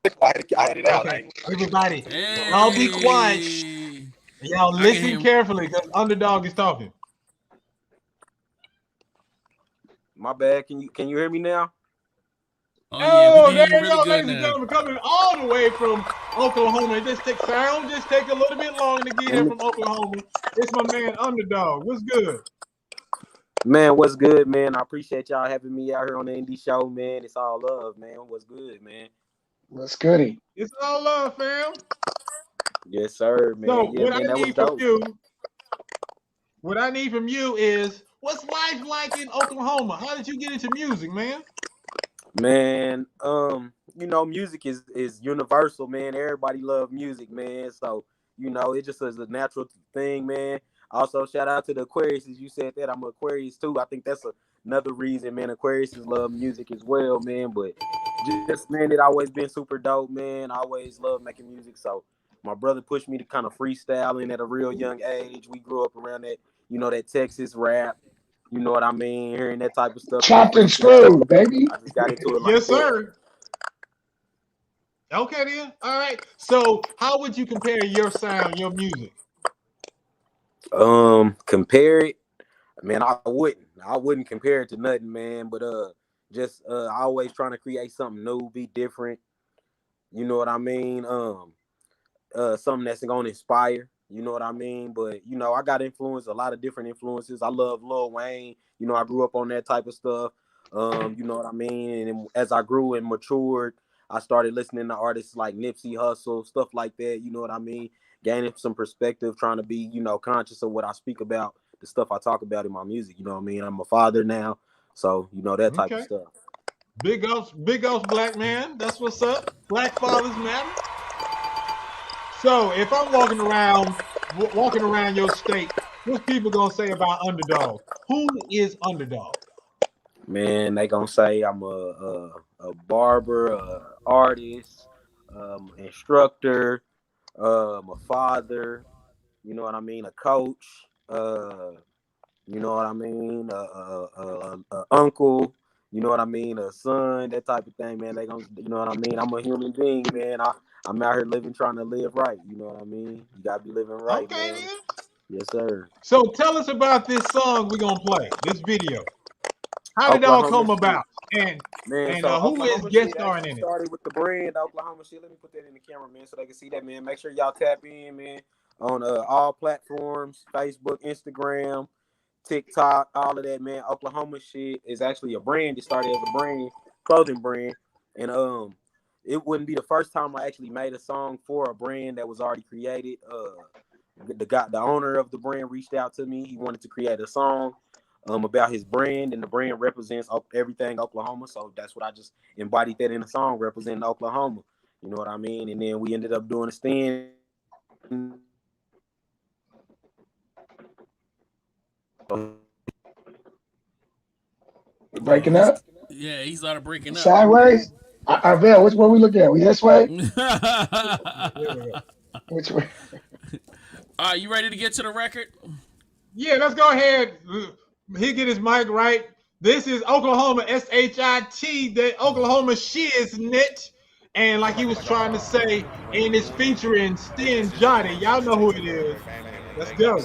Speaker 3: Okay, everybody, y'all be quiet. Y'all listen carefully because Underdog is talking.
Speaker 10: My bad. Can you hear me now?
Speaker 3: Oh, there you go, ladies and gentlemen, coming all the way from Oklahoma. It just takes a little bit longer to get here from Oklahoma. It's my man Underdog. What's good?
Speaker 10: Man, what's good, man? I appreciate y'all having me out here on the indie show, man. It's all love, man. What's good, man?
Speaker 6: What's goody?
Speaker 3: It's all love, fam.
Speaker 10: Yes, sir, man.
Speaker 3: So
Speaker 10: yeah, man,
Speaker 3: what I need from you is what's life like in Oklahoma? How did you get into music, man?
Speaker 10: Man, music is universal, man. Everybody love music, man. So, it just is a natural thing, man. Also, shout out to the Aquariuses. You said that I'm an Aquarius too. I think that's another reason, man. Aquariuses love music as well, man. But just, man, it always been super dope, man. I always loved making music. So my brother pushed me to kind of freestyling at a real young age. We grew up around that, that Texas rap. You know what I mean? Hearing that type of stuff.
Speaker 6: Chopped and screwed, baby.
Speaker 10: I just got into it like
Speaker 3: yes,
Speaker 10: that.
Speaker 3: sir. Okay, then. All right. So how would you compare your sound, your music?
Speaker 10: Compare it, man. I wouldn't compare it to nothing, man. But just always trying to create something new, be different. You know what I mean? Something that's gonna inspire. You know what I mean? But I got a lot of different influences. I love Lil Wayne. I grew up on that type of stuff. You know what I mean? And as I grew and matured, I started listening to artists like Nipsey Hussle, stuff like that. You know what I mean? Gaining some perspective, trying to be, conscious of what I speak about, the stuff I talk about in my music. You know what I mean? I'm a father now, so that type of stuff.
Speaker 3: Big ups, black man. That's what's up. Black fathers matter. So if I'm walking around your state, what's people gonna say about Underdog? Who is Underdog?
Speaker 10: Man, they gonna say I'm a barber, a artist, instructor. A father, you know what I mean, a coach, you know what I mean, a uncle, you know what I mean, a son, that type of thing, man. They gonna, you know what I mean. I'm a human being, man. I'm out here trying to live right. You know what I mean. You gotta be living right,
Speaker 3: okay,
Speaker 10: man.
Speaker 3: Then.
Speaker 10: Yes, sir.
Speaker 3: So tell us about this song we're gonna play, this video. How did it all come about? And who is guest starring in it?
Speaker 10: Started with the brand Oklahoma shit. Let me put that in the camera, man, so they can see that, man. Make sure y'all tap in, man, on all platforms: Facebook, Instagram, TikTok, all of that, man. Oklahoma shit is actually a brand. It started as a brand, clothing brand, and it wouldn't be the first time I actually made a song for a brand that was already created. The owner of the brand reached out to me. He wanted to create a song. about his brand, and the brand represents everything Oklahoma. So that's what I just embodied that in the song, representing Oklahoma. You know what I mean? And then we ended up doing a stand.
Speaker 6: Breaking up?
Speaker 4: Yeah, he started breaking up.
Speaker 6: Sideways? Arvell, which way we looking at? We this way? Which way?
Speaker 4: All right, you ready to get to the record?
Speaker 3: Yeah, let's go ahead. He get his mic right. This is Oklahoma SHIT, the Oklahoma shiznit. And like he was trying to say, and it's featuring Stin Johnny. Y'all know who it is. Let's go.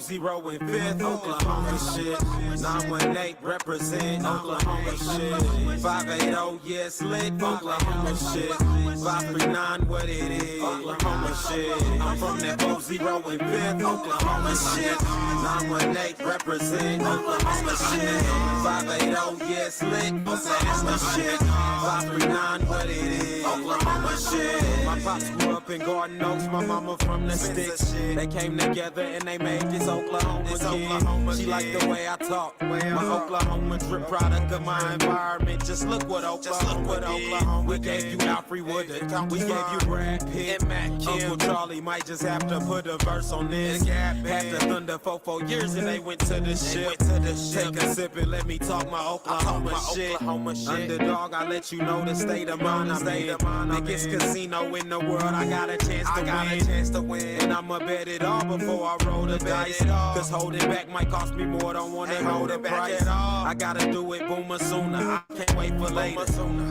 Speaker 10: Zero and fifth, Oklahoma shit. 918 represent Oklahoma shit. 580, yes, lit, Oklahoma shit. 539, what it is, Oklahoma shit. I'm from that 40 and fifth, Oklahoma shit. 918 represent Oklahoma shit. 580, yes, lit, Oklahoma shit. 539, what it is, Oklahoma shit. My pops grew up in Garden Oaks, my mama from the sticks. They came together and they made this Oklahoma kid. She liked the way I talk. My Oklahoma drip product of my environment. Just look what Oklahoma did. We gave you Alfred Wood, we gave you Brad Pitt. Uncle Charlie might just have to put a verse on this. Had the Thunder for 4 years and they went to the ship. Take a sip and let me talk my Oklahoma shit. Underdog, I let you know the state of mind I'm in. Biggest casino in the world, I got a chance to win. And I'ma bet it all before I roll the dice. Cause holding back might cost me more, don't wanna know the price. I gotta do it boomer sooner, I can't wait for later.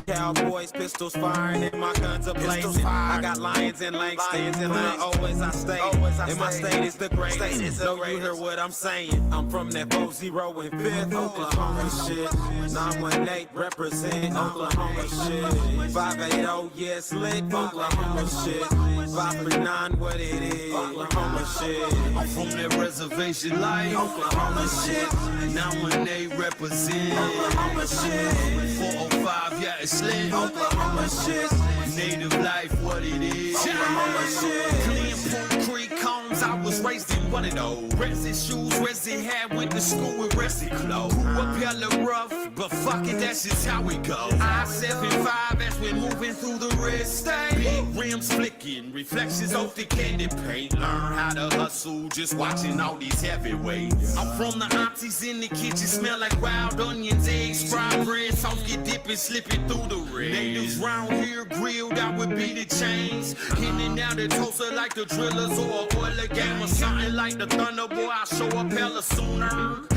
Speaker 10: Cowboys, pistols firing, and my guns are blazing. I got lions and Langston, and always I stay. And my state is the greatest. Know you hear what I'm saying? I'm from that 40 and 5th, Oklahoma shit. 918 represent Oklahoma shit. 580, yes, lit, Oklahoma shit. 539, what it is, Oklahoma shit.
Speaker 11: I'm from that reservation life, Oklahoma shit. 918 represent Oklahoma shit. 405, yeah, it's lit, Oklahoma shit. Native life, what it is, Oklahoma shit. Clean Pool Creek combs, I was raised in one of those. Resi shoes, Resi hat, went to school with Resi clothes. Grew up hella rough, but fuck it, that's just how we go. I-75 as we're moving through the red state. Big rims flicking, reflections off the candy paint. Learn how to hustle, just watching all these heavyweights. I'm from the aunties in the kitchen, smell like wild onions, eggs, fried bread, sauce get dipping, slipping through the red. Natives round here grilled out with beaded chains. In and out the toaster like the drillers or a oil game or something like the Thunder Boy. I show up hella sooner.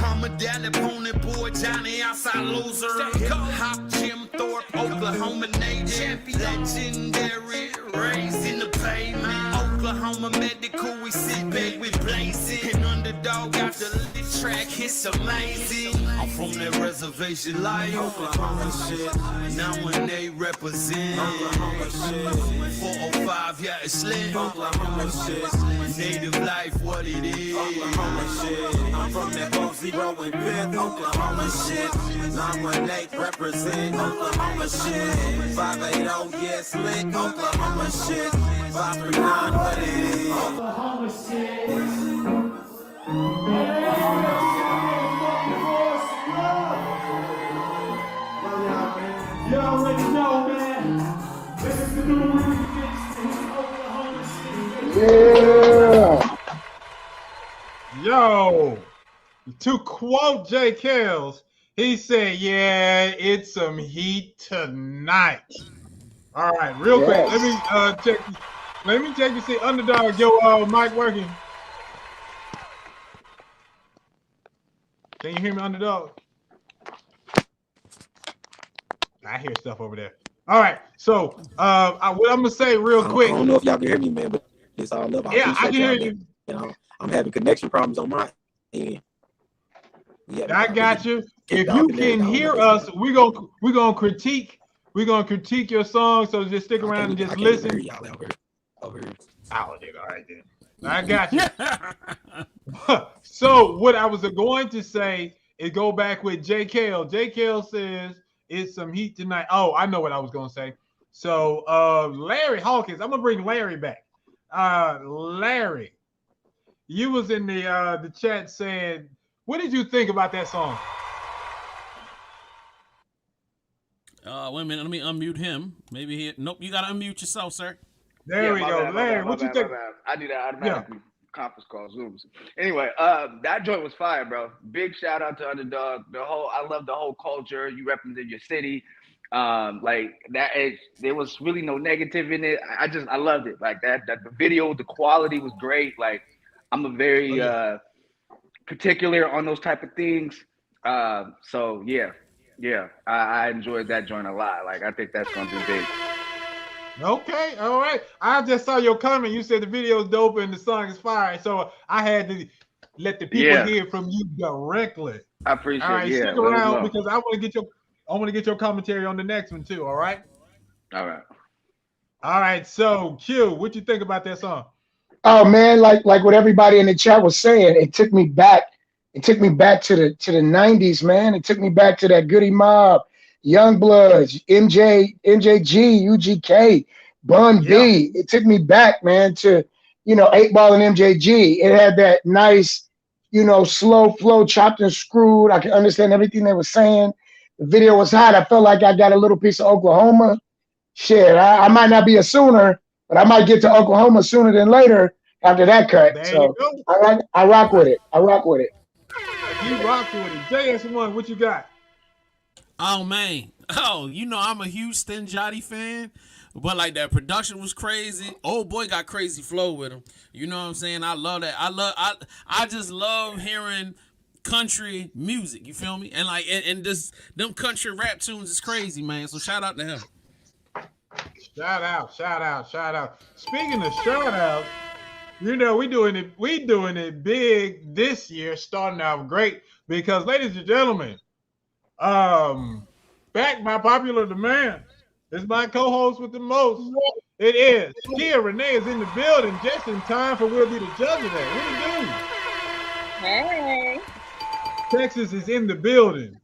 Speaker 11: I'm a daddy pony boy, Johnny outside loser. Hop Jim Thorpe, Oklahoma native, legendary, raised in the pavement. Oklahoma medical, we sit back with blazing. And underdog after the track, it's amazing. I'm from that reservation life, Oklahoma shit. 918 represent Oklahoma shit. 405, yeah, it's lit, Oklahoma shit. Native life, what it is, Oklahoma shit. I'm from that 40 and 5th, Oklahoma shit. 918 represent Oklahoma shit. 580, yes, lit, Oklahoma shit. 539, what it is, Oklahoma shit.
Speaker 12: You already know, man. This is the new remix to Oklahoma City.
Speaker 6: Yeah.
Speaker 3: Yo, to quote Jay Kells, he said, yeah, it's some heat tonight. All right, real quick, let me check. Let me check to see underdog. Yo, mic working. Can you hear me, underdog? I hear stuff over there. All right, so what I'm gonna say real quick.
Speaker 10: I don't know if y'all can hear me, man, but it's all up.
Speaker 3: Yeah, I can hear you.
Speaker 10: You know, I'm having connection problems on my end.
Speaker 3: I got you. If you can hear us, we're gonna critique your song. So just stick around and just listen. All right then. I got you. So what I was going to say is go back with JKL. JKL says it's some heat tonight. Oh, I know what I was gonna say. So Larry Hawkins, I'm gonna bring Larry back. Larry, you was in the chat saying, what did you think about that song?
Speaker 4: Wait a minute, let me unmute him. Maybe he. Nope, you gotta unmute yourself, sir.
Speaker 3: There we go, Larry. What you think?
Speaker 9: I do that automatically. Conference call, Zooms. Anyway, that joint was fire, bro. Big shout out to Underdog. I love the whole culture. You represent your city. Like that. There was really no negative in it. I loved it. Like that. The video, the quality was great. Like I'm a very particular on those type of things. So yeah, I enjoyed that joint a lot. Like I think that's gonna be big.
Speaker 3: Okay, all right. I just saw your comment. You said the video is dope and the song is fire. So I had to let the people hear from you directly.
Speaker 9: I appreciate it.
Speaker 3: All right, stick around because I want to get your commentary on the next one too. All right.
Speaker 9: All right.
Speaker 3: All right. So Q, what you think about that song?
Speaker 6: Oh man, like what everybody in the chat was saying, it took me back. It took me back to the 90s, man. It took me back to that Goody Mob, Young Bloods, MJG, UGK, Bun B. It took me back, man, to 8 Ball and MJG. It had that nice, slow flow, chopped and screwed. I could understand everything they were saying. The video was hot. I felt like I got a little piece of Oklahoma. Shit, I might not be a Sooner, but I might get to Oklahoma sooner than later after that cut.
Speaker 3: There
Speaker 6: so
Speaker 3: you go.
Speaker 6: I rock with it. I rock with it.
Speaker 3: You rock with it. JS1, what you got?
Speaker 4: Oh man. Oh, I'm a huge Stinjati fan. But like that production was crazy. Old boy got crazy flow with him. You know what I'm saying? I love that. I just love hearing country music. You feel me? And like and this them country rap tunes is crazy, man. So shout out to him.
Speaker 3: Shout out. Speaking of shout outs, we doing it big this year, starting out great because, ladies and gentlemen, back by popular demand, is my co-host with the most. It is Kia Renee is in the building just in time for we'll be the judge of that. What it do?
Speaker 13: Hey,
Speaker 3: Texas is in the building.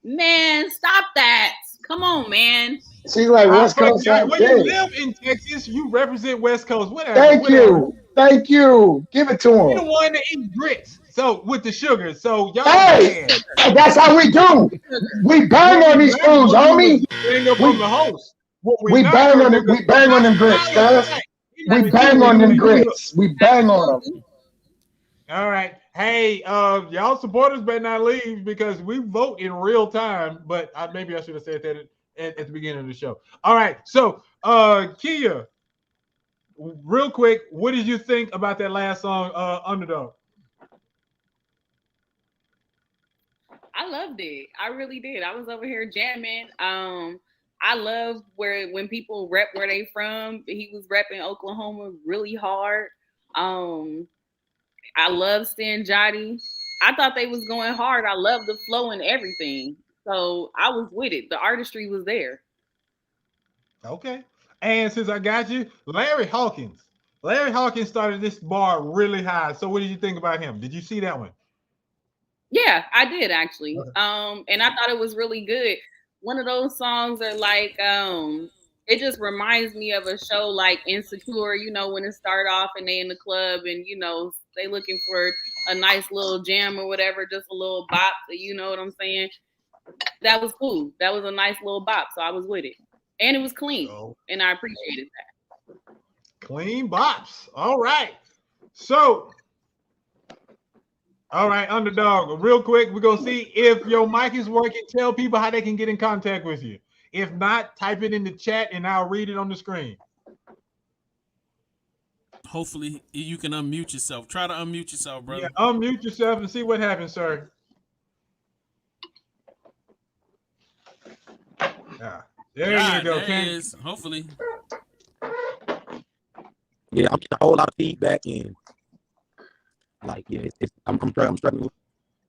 Speaker 13: man, stop that! Come on, man.
Speaker 6: She's like West Coast.
Speaker 3: When you live in Texas, you represent West Coast. Whatever.
Speaker 6: Thank you. Give it to him.
Speaker 3: You're the one that eats grits. So with the sugar. So y'all.
Speaker 6: Hey, that's how we do. We bang on these foods, homie. We bang on them. We bang on them grits, guys. We bang on them grits. We bang on them.
Speaker 3: All right. Hey, y'all supporters better not leave because we vote in real time. But maybe I should have said that at the beginning of the show. All right. So, Kia, real quick, what did you think about that last song, Underdog?
Speaker 13: I loved it. I really did. I was over here jamming. I love when people rep where they from. He was repping Oklahoma really hard. I love Stinjati. I thought they was going hard. I love the flow and everything. So I was with it. The artistry was there.
Speaker 3: Okay. And since I got you, Larry Hawkins. Larry Hawkins started this bar really high. So what did you think about him? Did you see that one?
Speaker 13: Yeah, I did actually. Okay. And I thought it was really good. One of those songs are like, it just reminds me of a show like Insecure, when it started off and they in the club and, they looking for a nice little jam or whatever, just a little bop. You know what I'm saying? That was cool. That was a nice little bop. So I was with it. And it was clean. And I appreciated that.
Speaker 3: Clean bops. All right. So, all right, Underdog, real quick, we're going to see if your mic is working. Tell people how they can get in contact with you. If not, type it in the chat and I'll read it on the screen.
Speaker 4: Hopefully you can unmute yourself. Try to unmute yourself, brother.
Speaker 3: Yeah, unmute yourself and see what happens, sir. Yeah. There you go.
Speaker 4: There it is. Hopefully.
Speaker 10: Yeah, I'm getting a whole lot of feedback and I'm struggling with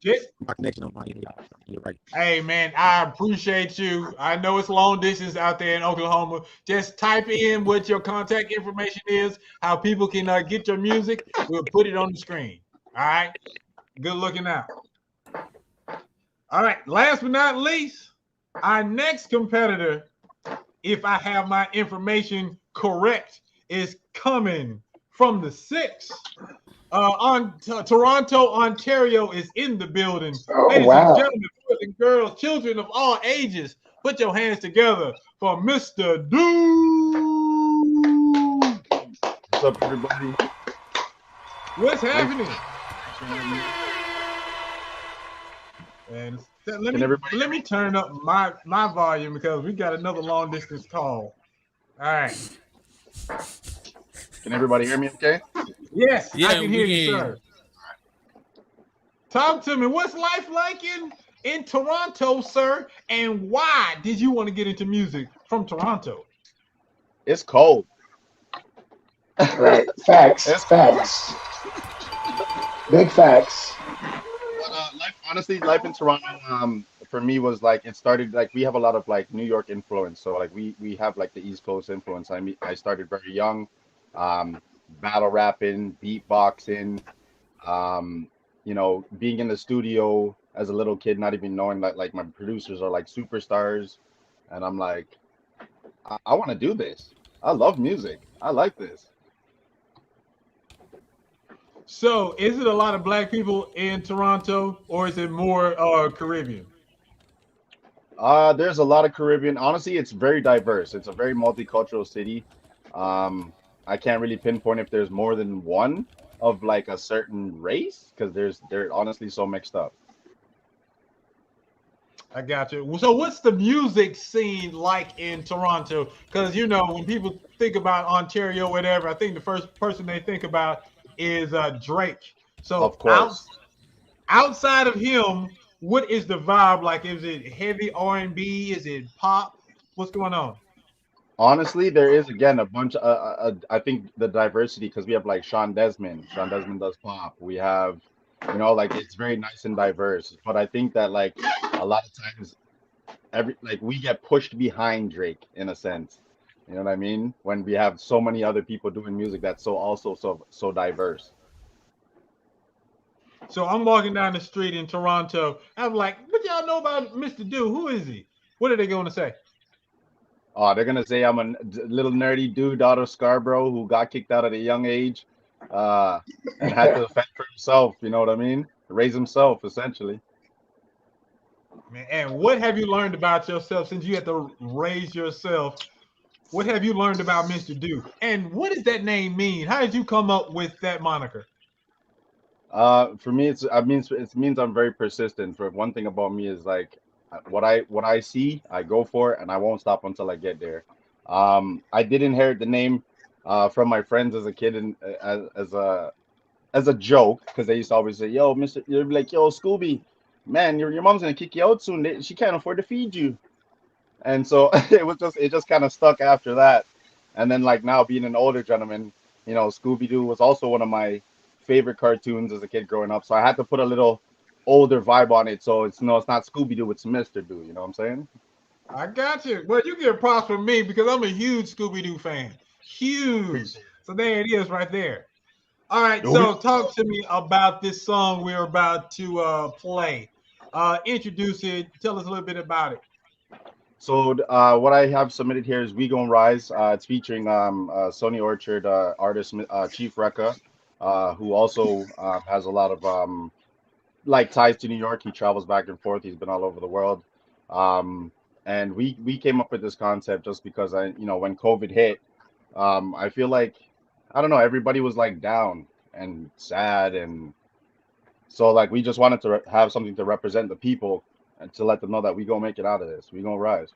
Speaker 3: Just,
Speaker 10: My connection on my end, y'all. You're right.
Speaker 3: hey man, I appreciate you. I know it's long distance out there in Oklahoma. Just type in what your contact information is, how people can get your music. We'll put it on the screen. All right. Good looking out. All right. Last but not least, our next competitor, if I have my information correct, is coming from the 6th. Toronto, Ontario is in the building.
Speaker 6: Oh,
Speaker 3: Ladies and
Speaker 6: wow.
Speaker 3: gentlemen, boys and girls, children of all ages, put your hands together for Mr. Dude.
Speaker 14: What's up, everybody?
Speaker 3: What's happening? And let me turn up my volume because we got another long distance call. All right.
Speaker 14: Can everybody hear me okay?
Speaker 3: Yes,
Speaker 4: Yeah,
Speaker 3: I can hear
Speaker 4: we
Speaker 3: you,
Speaker 4: can.
Speaker 3: sir. Talk to me. What's life like in Toronto, sir? And why did you want to get into music from Toronto?
Speaker 14: It's cold.
Speaker 6: Right. Facts.
Speaker 14: It's
Speaker 6: Facts. Big facts.
Speaker 14: honestly, life in Toronto, for me was like it started like we have a lot of like New York influence. So like we have like the East Coast influence. I started very young, battle rapping, beatboxing, you know, being in the studio as a little kid, not even knowing that like my producers are like superstars, and I'm like, I want to do this. I love music. I like this.
Speaker 3: So, is it a lot of black people in Toronto, or is it more Caribbean?
Speaker 14: There's a lot of Caribbean. Honestly, it's very diverse. It's a very multicultural city. Um, I can't really pinpoint if there's more than one of like a certain race because they're honestly so mixed up.
Speaker 3: I got you. So, what's the music scene like in Toronto? Because you know, when people think about Ontario, or whatever, I think the first person they think about is Drake. So,
Speaker 14: Of course.
Speaker 3: outside of him, what is the vibe like? Is it heavy R&B? Is it pop? What's going on?
Speaker 14: Honestly, there is again a bunch. I think the diversity because we have like Sean Desmond. Sean Desmond does pop. We have, you know, like it's very nice and diverse. But I think that like a lot of times, every like we get pushed behind Drake in a sense. You know what I mean? When we have so many other people doing music that's so also so diverse.
Speaker 3: So I'm walking down the street in Toronto. I'm like, what y'all know about Mr. Do? Who is he? What are they going to say?
Speaker 14: Oh, they're gonna say I'm a little nerdy dude out of Scarborough who got kicked out at a young age, uh, and had to fend for himself. You know what I mean? Raise himself essentially.
Speaker 3: Man, and what have you learned about yourself since you had to raise yourself? What have you learned about Mr. Do? And what does that name mean? How did you come up with that moniker?
Speaker 14: For me, it means I'm very persistent. For one thing about me is like what I see, I go for it, and I won't stop until I get there. I did inherit the name from my friends as a kid and as a joke because they used to always say, "Yo, Mister," you'd be like, "Yo, Scooby, man, your mom's gonna kick you out soon. She can't afford to feed you." And so it just kind of stuck after that. And then like now being an older gentleman, you know, Scooby Doo was also one of my favorite cartoons as a kid growing up. So I had to put a little older vibe on it. So it's no, it's not Scooby Doo, it's Mr. Doo. You know what I'm saying?
Speaker 3: I got you. Well, you get props from me because I'm a huge Scooby Doo fan. Huge. So there it is right there. All right. So talk to me about this song we're about to play. Introduce it. Tell us a little bit about it.
Speaker 14: So what I have submitted here is We Gon' Rise. It's featuring Sony Orchard artist Chief Rekka, who also has a lot of like ties to New York. He travels back and forth. He's been all over the world. Um, and we came up with this concept just because when COVID hit, I feel like I don't know, everybody was like down and sad, and so like we just wanted to have something to represent the people and to let them know that we gonna make it out of this. We gonna rise.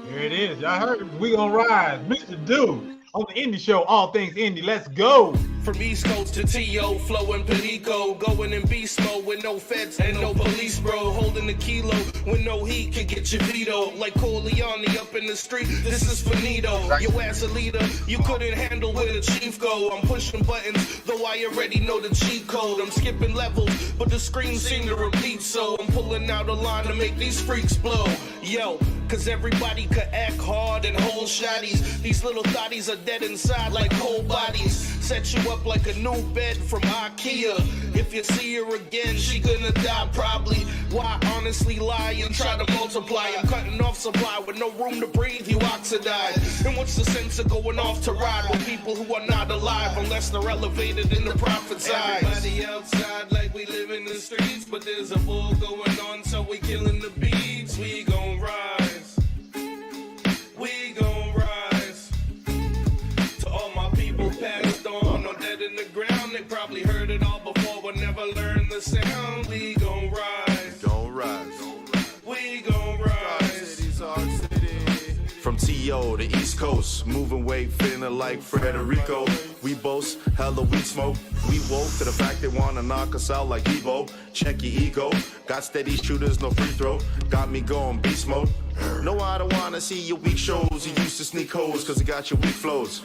Speaker 3: Here it is. Y'all heard it. We gonna rise. Mr. Do on the Indie Show. All things indie. Let's go.
Speaker 2: From East Coast to T.O., flowing Perico, going in beast mode with no feds and no police, bro. Holding the kilo with no heat can get your veto. Like Corleone up in the street, this is finito. Your ass a leader, you couldn't handle where the chief go. I'm pushing buttons, though I already know the cheat code. I'm skipping levels, but the screen seem to repeat, so I'm pulling out a line to make these freaks blow. Yo, cause everybody could act hard and hold shotties. These little thotties are dead inside like cold bodies. Set you up like a new bed from Ikea. If you see her again, she gonna die probably. Why honestly lie and try to multiply? I'm cutting off supply with no room to breathe, you oxidize. And what's the sense of going off to ride with people who are not alive unless they're elevated in the prophet's eyes? Everybody outside like we live in the streets, but there's a bull going on, so we killing the beats. We gon' rise. We gon' rise. To all my people passed on or dead in the ground, they probably heard it all before but never learned the sound. We gon' rise. Gon' rise. We gon' rise. From T.O. to East Coast, moving weight, feeling like Frederico. We boast, hella weed smoke. We woke to the fact they wanna knock us out like Evo. Check your ego. Got steady shooters, no free throw. Got me going beast mode. No, I don't wanna see your weak shows. You used to sneak hoes cause you got your weak flows.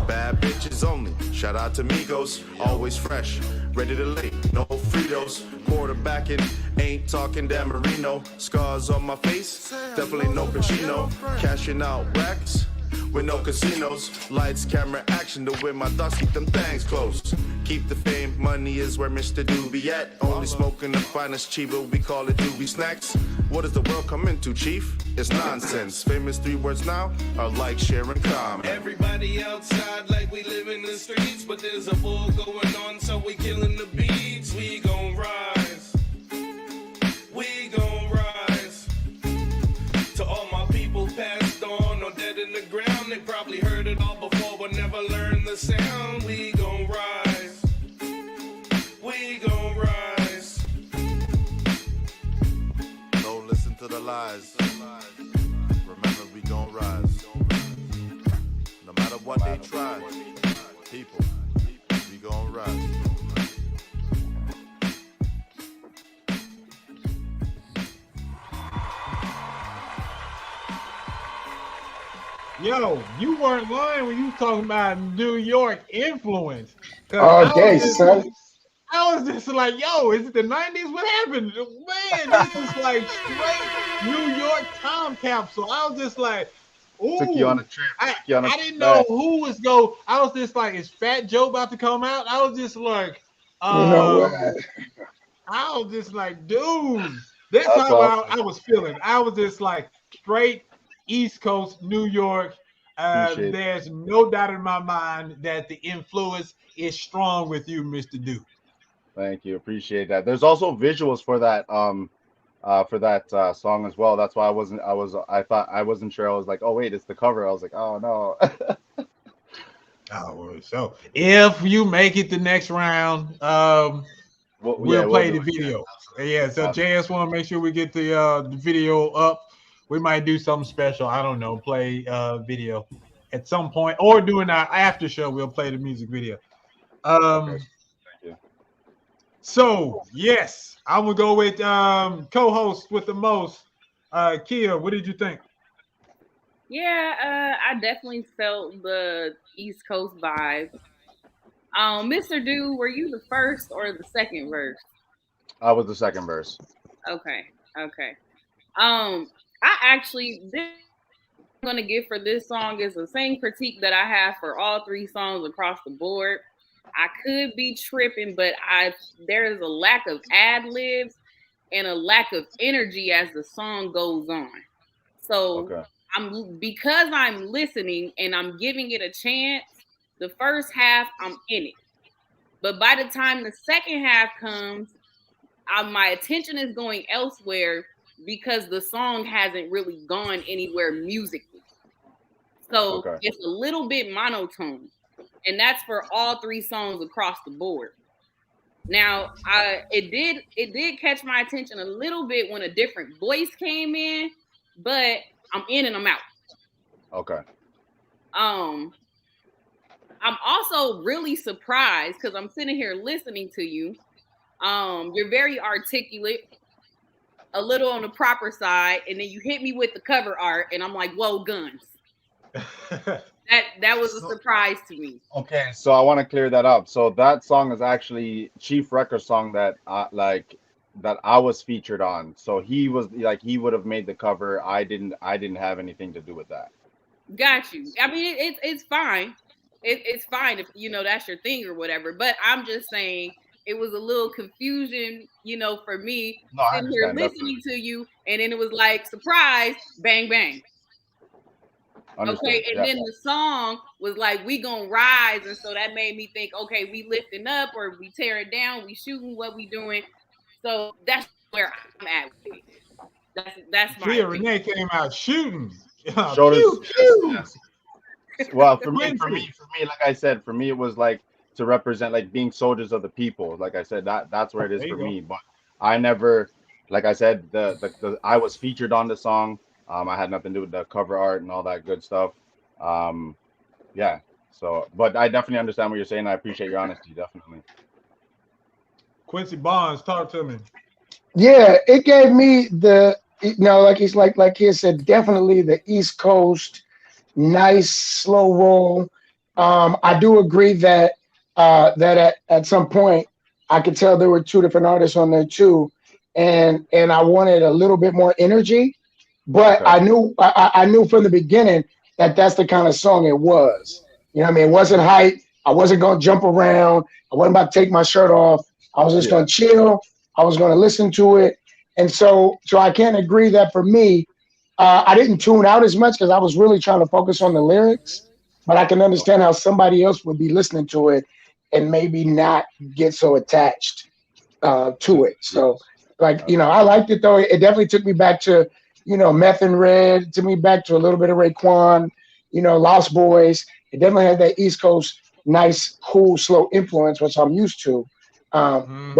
Speaker 2: Bad bitches only. Shout out to Migos. Always fresh. Ready to lay. No Fritos. Quarterbacking. Ain't talking Dan Marino. Scars on my face. Definitely no Pacino. Cashing out racks. With no casinos, lights, camera, action. To win my thoughts, keep them things close. Keep the fame, money is where Mr. Doobie at. Only smoking the finest cheaper, we call it Doobie Snacks. What does the world come into, chief? It's nonsense. Famous 3 words now are like, share, and comment. Everybody outside like we live in the streets, but there's a bull going on, so we killing the beats. We gon' rise. We gon' rise. To all my people passed on or dead in the ground, they probably heard it all before but never learned the sound. We gon' rise. We gon' rise. Don't listen to the lies. Remember, we gon' rise. No matter what they try, people, we gon' rise.
Speaker 3: Yo, you weren't lying when you talking about New York influence.
Speaker 6: Okay, son.
Speaker 3: I was just like, yo, is it the 90s? What happened? Man, this is like straight New York time capsule. I was just like, ooh.
Speaker 14: Took you on a trip.
Speaker 3: I didn't know who was I was just like, is Fat Joe about to come out? I was just like,
Speaker 6: You know what?
Speaker 3: I was just like, dude, that's how I was feeling. I was just like straight East Coast, New York. There's no doubt in my mind that the influence is strong with you, Mr. Duke.
Speaker 14: Thank you, appreciate that. There's also visuals for that song as well. That's why I wasn't sure. I was like, oh wait, it's the cover. I was like, oh no.
Speaker 3: So if you make it the next round, we'll play the video. Yeah, so JS want to make sure we get the video up. We might do something special. I don't know, play video at some point, or during our after show, we'll play the music video.
Speaker 14: Okay. Thank you.
Speaker 3: So yes, I will go with co-host with the most. Kia, what did you think?
Speaker 13: Yeah, I definitely felt the East Coast vibe. Mr. Do, were you the first or the second verse?
Speaker 14: I was the second verse.
Speaker 13: Okay. I actually, this I'm going to give for this song is the same critique that I have for all 3 songs across the board. I could be tripping, but there is a lack of ad-libs and a lack of energy as the song goes on. So because I'm listening and I'm giving it a chance, the first half, I'm in it. But by the time the second half comes, my attention is going elsewhere because the song hasn't really gone anywhere musically. So it's a little bit monotone. And that's for all 3 songs across the board. Now, it did catch my attention a little bit when a different voice came in, but I'm in and I'm out.
Speaker 14: Okay.
Speaker 13: I'm also really surprised because I'm sitting here listening to you. You're very articulate, a little on the proper side, and then you hit me with the cover art, and I'm like, whoa, guns. That was a surprise to me.
Speaker 14: Okay, so I want to clear that up. So that song is actually Chief Wrecker's song that I was featured on. So he was like he would have made the cover. I didn't have anything to do with that.
Speaker 13: Got you. I mean, it's fine. It's fine if that's your thing or whatever. But I'm just saying it was a little confusion, for me
Speaker 14: No, I
Speaker 13: sitting here
Speaker 14: understand
Speaker 13: listening
Speaker 14: definitely.
Speaker 13: to you, and then it was like surprise, bang bang.
Speaker 14: Understood.
Speaker 13: Okay, and
Speaker 14: Yeah.
Speaker 13: then the song was like we gonna rise, and so that made me think, okay, we lifting up or we tearing down, we shooting, what we doing. So that's where I'm at with it. That's my
Speaker 3: Kia
Speaker 13: opinion.
Speaker 3: Renee came out shooting.
Speaker 14: Showed us.
Speaker 3: Pew
Speaker 14: Yes,
Speaker 3: pew.
Speaker 14: yes. Well,
Speaker 3: Quincy.
Speaker 14: for me, like I said, for me, it was like to represent like being soldiers of the people. Like I said, that's where it is
Speaker 3: There
Speaker 14: for
Speaker 3: you go.
Speaker 14: me. But I never, like I said, the I was featured on the song. I had nothing to do with the cover art and all that good stuff. Um, yeah. So, but I definitely understand what you're saying. I appreciate your honesty, definitely.
Speaker 3: Quincy Bonds, talk to me.
Speaker 6: Yeah, it gave me like he's like he said, definitely the East Coast, nice slow roll. I do agree that that at some point I could tell there were two different artists on there too, and I wanted a little bit more energy, but
Speaker 14: Okay.
Speaker 6: I knew from the beginning that that's the kind of song it was. You know what I mean? It wasn't hype. I wasn't gonna jump around. I wasn't about to take my shirt off. I was just
Speaker 14: Yeah.
Speaker 6: gonna chill. I was gonna listen to it, and so I can't agree that for me, I didn't tune out as much because I was really trying to focus on the lyrics. But I can understand how somebody else would be listening to it and maybe not get so attached to it. So,
Speaker 14: Yes.
Speaker 6: like, I
Speaker 14: Absolutely.
Speaker 6: liked it though. It definitely took me back to, Meth and Red, took me back to a little bit of Raekwon, Lost Boys. It definitely had that East Coast nice, cool, slow influence, which I'm used to. But
Speaker 3: Hmm.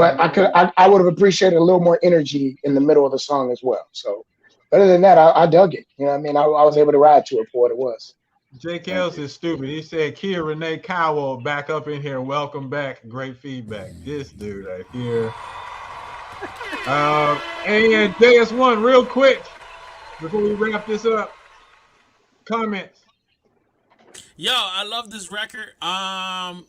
Speaker 6: I would have appreciated a little more energy in the middle of the song as well. So, other than that, I dug it. You know what I mean? I was able to ride to it for what it was.
Speaker 3: Jake
Speaker 14: Thank
Speaker 3: Ells
Speaker 14: you.
Speaker 3: is stupid. He said Kia Renee Cowell back up in here. Welcome back. Great feedback. This dude right here. And JS1, real quick, before we wrap this up, comments.
Speaker 4: Yo, I love this record. I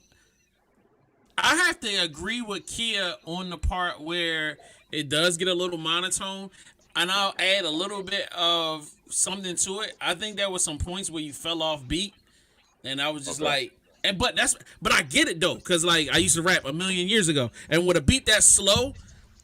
Speaker 4: have to agree with Kia on the part where it does get a little monotone, and I'll add a little bit of something to it. I think there was some points where you fell off beat, and I was just
Speaker 14: Okay.
Speaker 4: like, but I get it though, cause like I used to rap a million years ago, and with a beat that slow,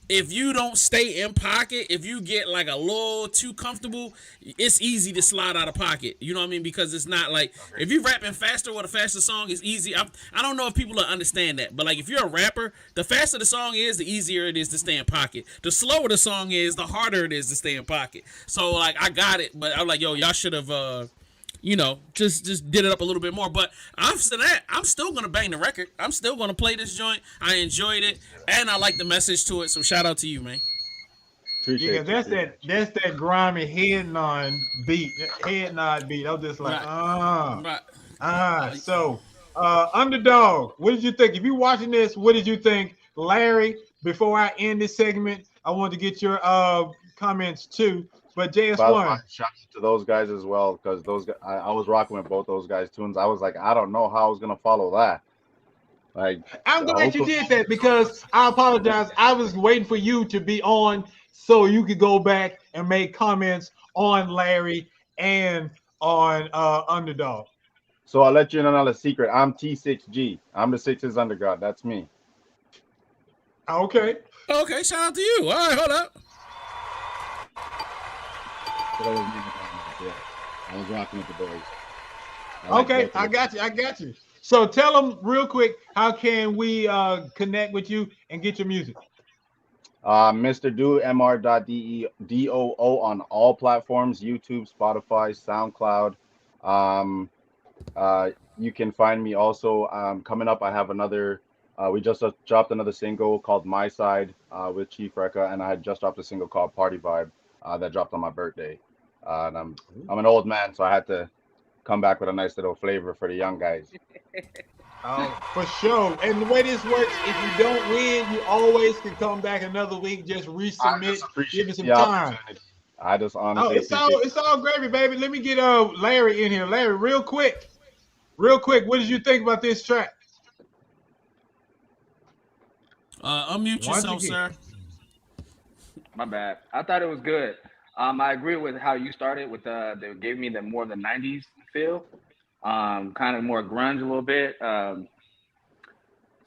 Speaker 4: if you don't stay in pocket, if you get like a little too comfortable, it's easy to slide out of pocket. You know what I mean? Because it's not like if you're rapping faster with a faster song, it's easy. I don't know if people understand that, but like if you're a rapper, the faster the song is, the easier it is to stay in pocket. The slower the song is, the harder it is to stay in pocket. So like I got it, but I'm like, yo, y'all should have just did it up a little bit more. But after that, I'm still gonna bang the record. I'm still gonna play this joint. I enjoyed it, and I like the message to it. So shout out to you, man.
Speaker 3: Yeah,
Speaker 14: Appreciate you. Appreciate you.
Speaker 3: that's that grimy head nod beat. Head nod beat. I was just like,
Speaker 4: Right, right.
Speaker 3: So, underdog, what did you think? If you're watching this, what did you think, Larry? Before I end this segment, I want to get your comments too. But
Speaker 14: By the way,
Speaker 3: JS1,
Speaker 14: shout out to those guys as well because I was rocking with both those guys' tunes. I was like, I don't know how I was gonna follow that. Like,
Speaker 3: I'm glad you
Speaker 14: hopefully,
Speaker 3: did that because I apologize. I was waiting for you to be on so you could go back and make comments on Larry and on underdog.
Speaker 14: so I'll let you in another secret. I'm T6G. I'm the Sixes undergrad. That's me.
Speaker 3: Okay.
Speaker 4: Okay, shout out to you. All right, hold up.
Speaker 14: So that was me in the comments, yeah. I was rocking with the boys. I like
Speaker 3: Okay,
Speaker 14: both of
Speaker 3: I
Speaker 14: them.
Speaker 3: got you. I got you. So tell them real quick, how can we connect with you and get your music?
Speaker 14: Mr. Do mr.doo on all platforms: YouTube, Spotify, SoundCloud. Um, you can find me also coming up. I have another. We just dropped another single called "My Side" with Chief Rekka, and I had just dropped a single called "Party Vibe" that dropped on my birthday. And I'm an old man, so I had to come back with a nice little flavor for the young guys.
Speaker 3: For sure. And the way this works, if you don't win, you always can come back another week. Just resubmit. Give it some time.
Speaker 14: I just honestly
Speaker 3: it's all gravy, baby. Let me get Larry in here. Larry, real quick. What did you think about this track?
Speaker 4: Unmute yourself, sir.
Speaker 9: My bad. I thought it was good. I agree with how you started with they gave me the more of the '90s feel, kind of more grunge a little bit.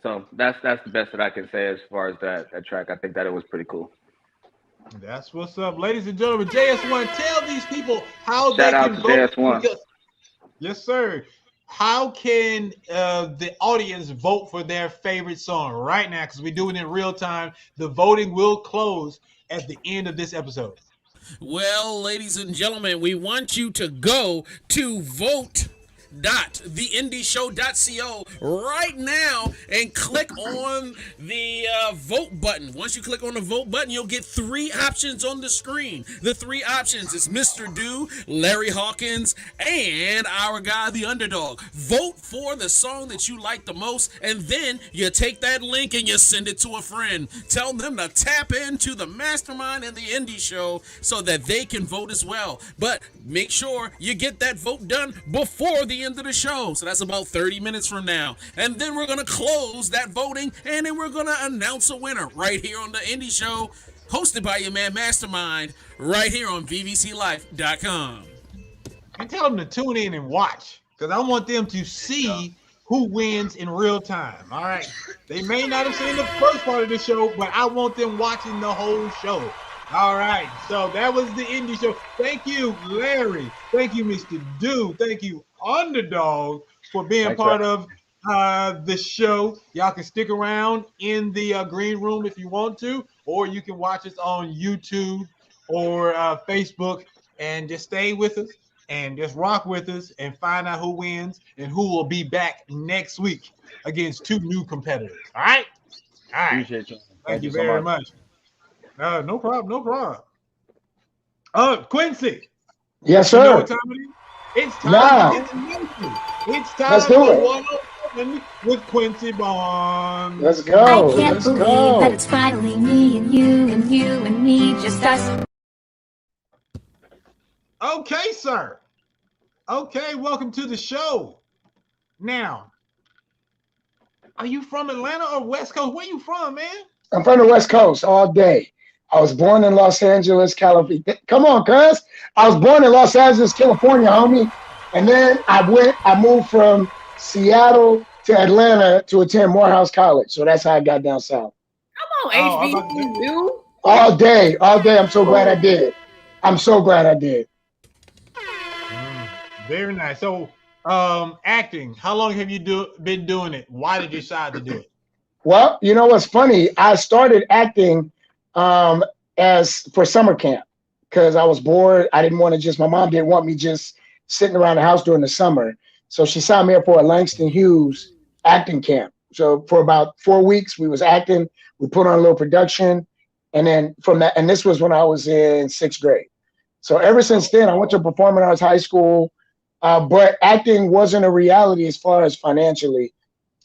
Speaker 9: So that's the best that I can say as far as that track. I think that it was pretty cool.
Speaker 3: That's what's up, ladies and gentlemen. JS1, tell these people how
Speaker 9: Shout
Speaker 3: they
Speaker 9: out
Speaker 3: can
Speaker 9: to
Speaker 3: vote.
Speaker 9: JS1.
Speaker 3: Yes, sir. How can the audience vote for their favorite song right now? Because we're doing it in real time. The voting will close at the end of this episode.
Speaker 4: Well, ladies and gentlemen, we want you to go to vote.theindieshow.co right now and click on the vote button. Once you click on the vote button, you'll get 3 options on the screen. The 3 options is Mr. Do, Larry Hawkins, and our guy, the Underdog. Vote for the song that you like the most, and then you take that link and you send it to a friend. Tell them to tap into the Mastermind and the Indie Show so that they can vote as well. But make sure you get that vote done before the end of the show. So that's about 30 minutes from now. And then we're going to close that voting, and then we're going to announce a winner right here on the Indie Show, hosted by your man Mastermind, right here on vvclife.com.
Speaker 3: And tell them to tune in and watch, because I want them to see who wins in real time. All right. They may not have seen the first part of the show, but I want them watching the whole show. All right, so that was the Indie Show. Thank you, Larry. Thank you, Mr. Do. Thank you, Underdog, for being part of the show. Y'all can stick around in the green room if you want to, or you can watch us on YouTube or Facebook and just stay with us and just rock with us and find out who wins and who will be back next week against 2 new competitors. All right? All right.
Speaker 14: Appreciate you.
Speaker 3: Thank you very much. No problem. Quincy.
Speaker 6: Yes, sir.
Speaker 3: You know what time it is? It's time to get to know you. It's time for one-on-one with Quincy Bonds.
Speaker 6: Let's go.
Speaker 15: I can't believe that it's finally me and you and you and me, just us.
Speaker 3: Okay, sir. Okay, welcome to the show. Now, are you from Atlanta or West Coast? Where you from, man?
Speaker 6: I'm from the West Coast all day. I was born in Los Angeles, California. Come on, cuz. I was born in Los Angeles, California, homie. And then I moved from Seattle to Atlanta to attend Morehouse College. So that's how I got down south.
Speaker 13: Come on, HBCU.
Speaker 6: All day. I'm so glad I did.
Speaker 3: Very nice. So, acting, how long have you been doing it? Why did you decide to do it?
Speaker 6: Well, you know what's funny? I started acting as for summer camp because I was bored. I didn't want to my mom didn't want me just sitting around the house during the summer. So she signed me up for a Langston Hughes acting camp. So for about 4 weeks, we was acting. We put on a little production. And then from that, and this was when I was in 6th grade. So ever since then, I went to performing arts high school, but acting wasn't a reality as far as financially.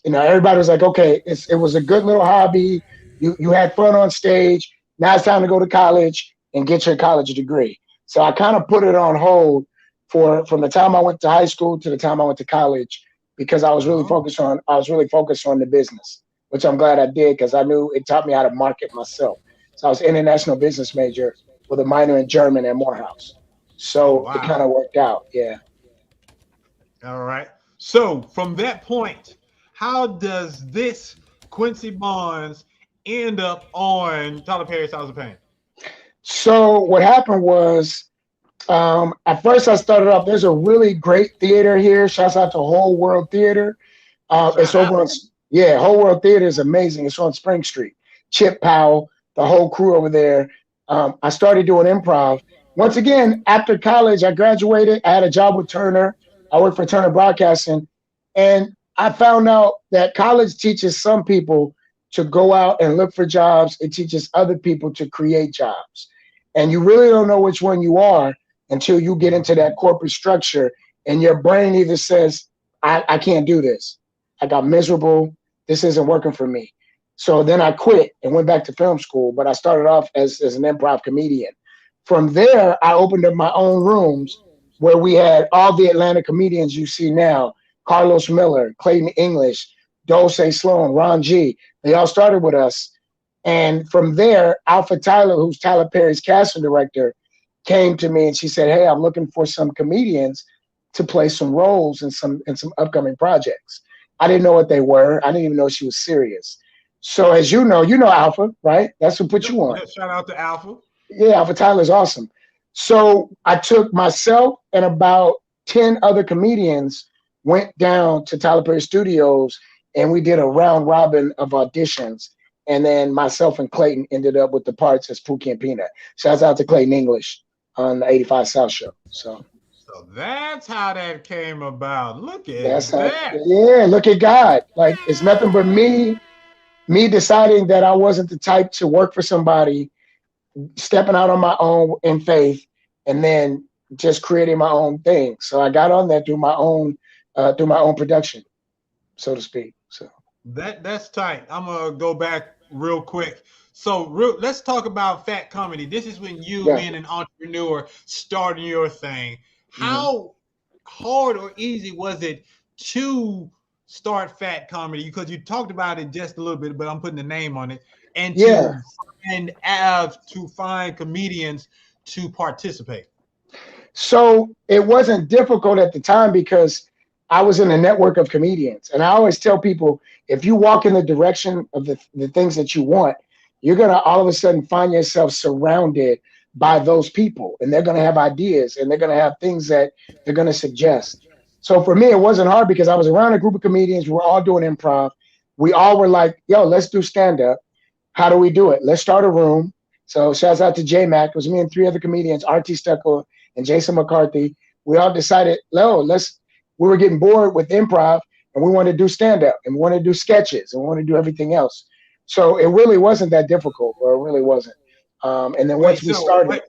Speaker 6: You know, everybody was like, okay, it was a good little hobby. You had fun on stage. Now it's time to go to college and get your college degree. So I kind of put it on hold from the time I went to high school to the time I went to college because I was really focused on the business, which I'm glad I did because I knew it taught me how to market myself. So I was an international business major with a minor in German at Morehouse. So it kind of worked out. Yeah.
Speaker 3: All right. So from that point, how does this Quincy Bonds end up on Tyler Perry's House of Pain?
Speaker 6: So what happened was, at first I started off, there's a really great theater here. Shouts out to Whole World Theater. It's over on, Whole World Theater is amazing. It's on Spring Street. Chip Powell, the whole crew over there. I started doing improv. Once again, after college, I graduated. I had a job with Turner. I worked for Turner Broadcasting. And I found out that college teaches some people to go out and look for jobs. It teaches other people to create jobs. And you really don't know which one you are until you get into that corporate structure and your brain either says, I can't do this. I got miserable. This isn't working for me. So then I quit and went back to film school, but I started off as an improv comedian. From there, I opened up my own rooms where we had all the Atlanta comedians you see now, Carlos Miller, Clayton English, Dulce Sloan, Ron G. They all started with us. And from there, Alpha Tyler, who's Tyler Perry's casting director, came to me and she said, hey, I'm looking for some comedians to play some roles in some upcoming projects. I didn't know what they were. I didn't even know she was serious. So as you know Alpha, right? That's who put you on.
Speaker 3: Shout out to Alpha.
Speaker 6: Yeah, Alpha Tyler's awesome. So I took myself and about 10 other comedians, went down to Tyler Perry Studios, and we did a round robin of auditions. And then myself and Clayton ended up with the parts as Pookie and Peanut. Shouts out to Clayton English on the 85 South show. So
Speaker 3: that's how that came about. Look at
Speaker 6: that. Yeah, look at God. Like, it's nothing but me deciding that I wasn't the type to work for somebody, stepping out on my own in faith, and then just creating my own thing. So I got on there through my own production, so to speak. So
Speaker 3: that's tight. I'm gonna go back real quick. So let's talk about Fat Comedy. This is when you, being an entrepreneur, starting your thing. How hard or easy was it to start Fat Comedy? Because you talked about it just a little bit, but I'm putting the name on it. And to find comedians to participate. So it wasn't difficult at the time because I was in a network of comedians. And I always tell people, if you walk in the direction of the things that you want, you're going to all of a sudden find yourself surrounded by those people. And they're going to have ideas and they're going to have things that they're going to suggest. So for me, it wasn't hard because I was around a group of comedians. We were all doing improv. We all were like, yo, let's do stand-up. How do we do it? Let's start a room. So shouts out to J-Mac. It was me and 3 other comedians, R.T. Stucco and Jason McCarthy. We all decided, we were getting bored with improv and we wanted to do stand-up and we wanted to do sketches and we wanted to do everything else. So it really wasn't that difficult, or it really wasn't. And then once we started.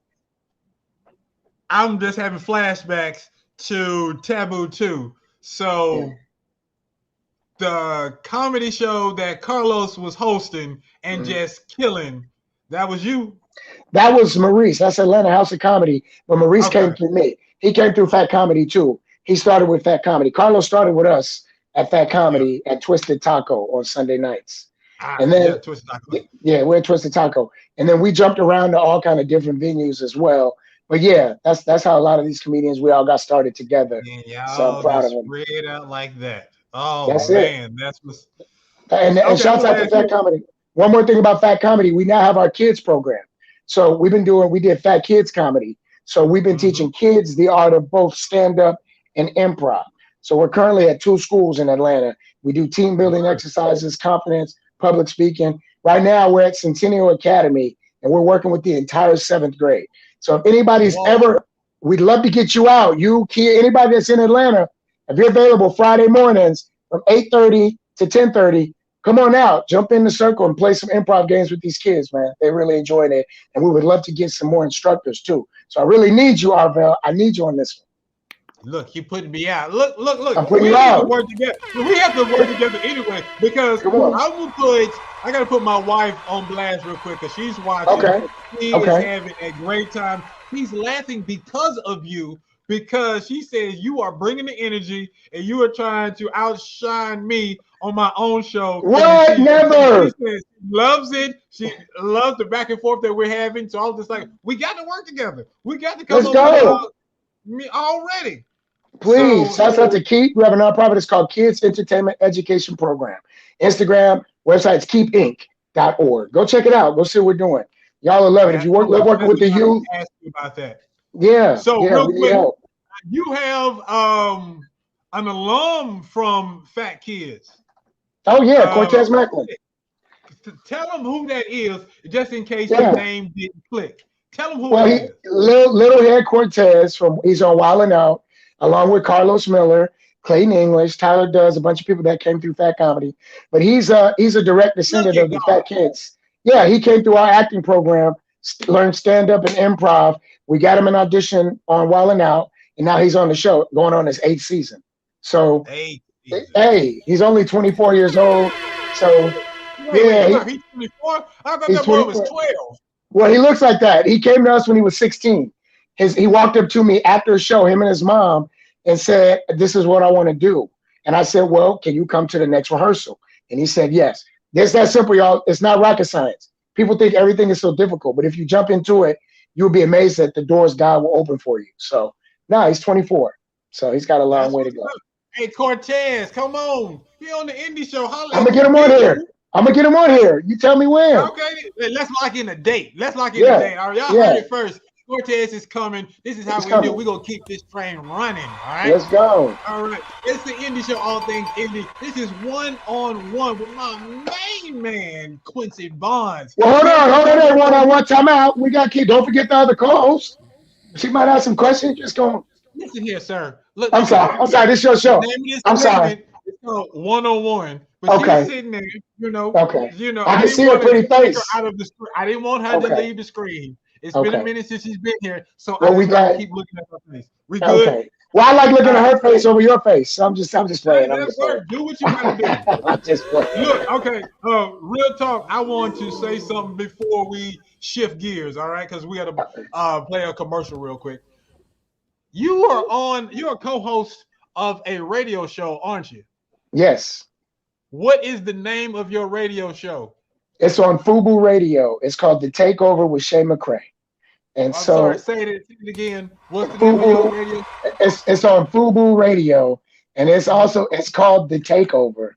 Speaker 3: I'm just having flashbacks to Taboo 2. So the comedy show that Carlos was hosting and just killing, that was you?
Speaker 6: That was Maurice. That's Atlanta House of Comedy. But Maurice came through me. He came through Fat Comedy too. He started with Fat Comedy. Carlos started with us at Fat Comedy at Twisted Taco on Sunday nights. And then we're at Twisted Taco. And then we jumped around to all kind of different venues as well. But yeah, that's how a lot of these comedians, we all got started together. So I'm proud of them.
Speaker 3: Spread out like that. Oh,
Speaker 6: that's
Speaker 3: man.
Speaker 6: That's what's. And shouts out to Fat Comedy. One more thing about Fat Comedy, we now have our kids program. So we did Fat Kids Comedy. So we've been teaching kids the art of both stand-up and improv. So we're currently at 2 schools in Atlanta. We do team building exercises, confidence, public speaking. Right now we're at Centennial Academy and we're working with the entire 7th grade. So if anybody's we'd love to get you out. You kid, anybody that's in Atlanta, if you're available Friday mornings from 8:30 to 10:30, come on out, jump in the circle and play some improv games with these kids, man. They really enjoyed it. And we would love to get some more instructors too. So I really need you, Arvel. I need you on this one.
Speaker 3: Look, you putting me out. Look.
Speaker 6: I'm putting you out.
Speaker 3: Work together. We have to work together anyway because I got to put my wife on blast real quick because she's watching.
Speaker 6: Okay.
Speaker 3: She is having a great time. She's laughing because of you, because she says you are bringing the energy and you are trying to outshine me on my own show.
Speaker 6: What? Never.
Speaker 3: She says she loves it. She loves the back and forth that we're having. So I was just like, we got to work together. We got to come.
Speaker 6: Let's go.
Speaker 3: Me already.
Speaker 6: Please, shouts out to Keep. We have a nonprofit. It's called Kids Entertainment Education Program. Instagram, website's keepinc.org. Go check it out. Go see what we're doing. Y'all will love it. If you love working with the youth.
Speaker 3: Ask you about that.
Speaker 6: Yeah.
Speaker 3: So real quick, you have an alum from Fat Kids.
Speaker 6: Oh yeah, Cortez Macklin.
Speaker 3: Tell them who that is, just in case the name didn't click. Tell them who
Speaker 6: that
Speaker 3: is.
Speaker 6: Little Head Cortez he's on Wild 'N Out, along with Carlos Miller, Clayton English, Tyler Does, a bunch of people that came through Fat Comedy. But he's a direct descendant of the Fat Kids. Yeah, he came through our acting program, learned stand-up and improv. We got him an audition on Wild 'N Out. and now he's on the show, going on his 8th season. So, hey, he's only 24 years old. So, yeah,
Speaker 3: he's 24. I thought
Speaker 6: he's
Speaker 3: that boy was
Speaker 6: 24.
Speaker 3: 12.
Speaker 6: Well, he looks like that. He came to us when he was 16. He walked up to me after a show, him and his mom, and said, "This is what I want to do." And I said, "Well, can you come to the next rehearsal?" And he said, "Yes." It's that simple, y'all. It's not rocket science. People think everything is so difficult, but if you jump into it, you'll be amazed at the doors God will open for you. So, now he's 24. So he's got a long way to go.
Speaker 3: Hey, Cortez, come on. Be on the indie show.
Speaker 6: I'm going to get him on here. I'm going to get him on here. You tell me when.
Speaker 3: Okay, let's lock in a date. Let's lock in a date. All right, y'all heard it first. Cortez is coming. This is how we do. We're going to keep this train running. All right?
Speaker 6: Let's go.
Speaker 3: All right. It's the indie show, all things indie. This is one-on-one with my main man, Quincy Bonds.
Speaker 6: Well, hold on. One-on-one. Time out. We got to keep. Don't forget the other co-host. She might have some questions. Just go.
Speaker 3: Listen here, sir. Look,
Speaker 6: I'm sorry. This is your show. I'm sorry.
Speaker 3: It's called one-on-one.
Speaker 6: But
Speaker 3: she's sitting there,
Speaker 6: Okay. I can see her pretty face.
Speaker 3: Out of the screen. I didn't want her to leave the screen. It's been a minute since she's been here, so
Speaker 6: we got to
Speaker 3: keep looking at her face. We good?
Speaker 6: Okay. Well, I like looking at her face over your face. So I'm just playing.
Speaker 3: Do what you gotta do.
Speaker 6: I'm just playing.
Speaker 3: Look, okay. Real talk. I want to say something before we shift gears. All right, because we got to play a commercial real quick. You're a co-host of a radio show, aren't you?
Speaker 6: Yes.
Speaker 3: What is the name of your radio show?
Speaker 6: It's on Fubu Radio. It's called The Takeover with Shay McCray. And
Speaker 3: sorry, say it again. What's the name of your radio?
Speaker 6: It's on Fubu Radio, and it's called The Takeover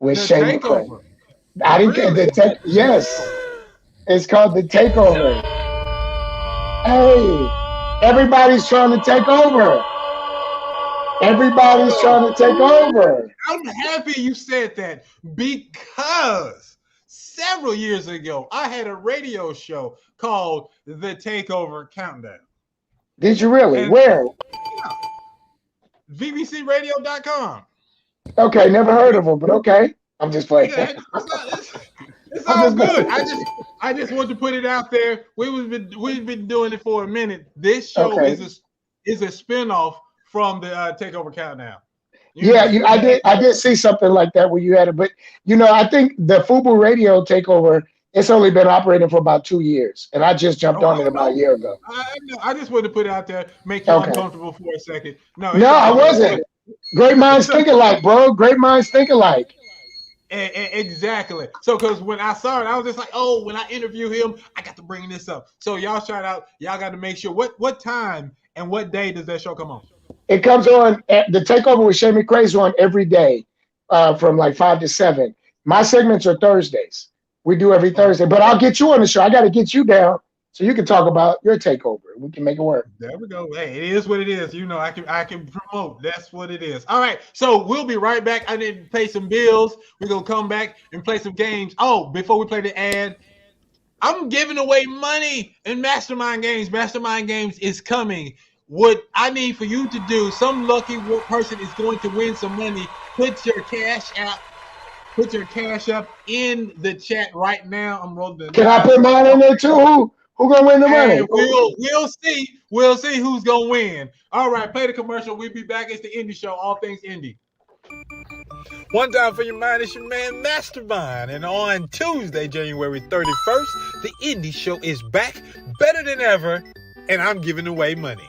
Speaker 6: with Shay McCray. I didn't get the yes. It's called The Takeover. Hey, everybody's trying to take over. Everybody's trying to take over.
Speaker 3: I'm happy you said that because several years ago, I had a radio show called The Takeover Countdown.
Speaker 6: Did you really? Where?
Speaker 3: VBCRadio.com.
Speaker 6: Okay, never heard of them, but okay. I'm just playing.
Speaker 3: Yeah, it's all good. I just want to put it out there. We've been doing it for a minute. This show is a spinoff from the Takeover Countdown.
Speaker 6: I did see something like that where you had it, but I think the Fubu Radio Takeover, it's only been operating for about 2 years, and I just jumped on it about a year ago.
Speaker 3: I just wanted to put it out there, make you uncomfortable for a second. No,
Speaker 6: I wasn't. Great minds think alike, bro. Great minds think alike.
Speaker 3: Exactly. So, because when I saw it, I was just like, oh, when I interview him, I got to bring this up. So, y'all shout out. Y'all got to make sure. What time and what day does that show come on?
Speaker 6: It comes on the Takeover with Shay McCray's on every day from like 5 to 7. My segments are Thursdays. We do every Thursday, but I'll get you on the show. I got to get you down so you can talk about your takeover. We can make it work.
Speaker 3: There we go. Hey, it is what it is. I can promote. That's what it is. All right. So we'll be right back. I need to pay some bills. We're going to come back and play some games. Oh, before we play the ad, I'm giving away money in Mastermind Games. Mastermind Games is coming. What I need for you to do, some lucky person is going to win some money. Put your cash up in the chat right now. I'm rolling.
Speaker 6: Can I put mine in there too? Who gonna win the money?
Speaker 3: We'll see. We'll see who's gonna win. All right, play the commercial. We'll be back. It's the Indie Show, all things indie.
Speaker 16: One time for your mind, it's your man Mastermind. And on Tuesday, January 31st, the Indie Show is back better than ever. And I'm giving away money.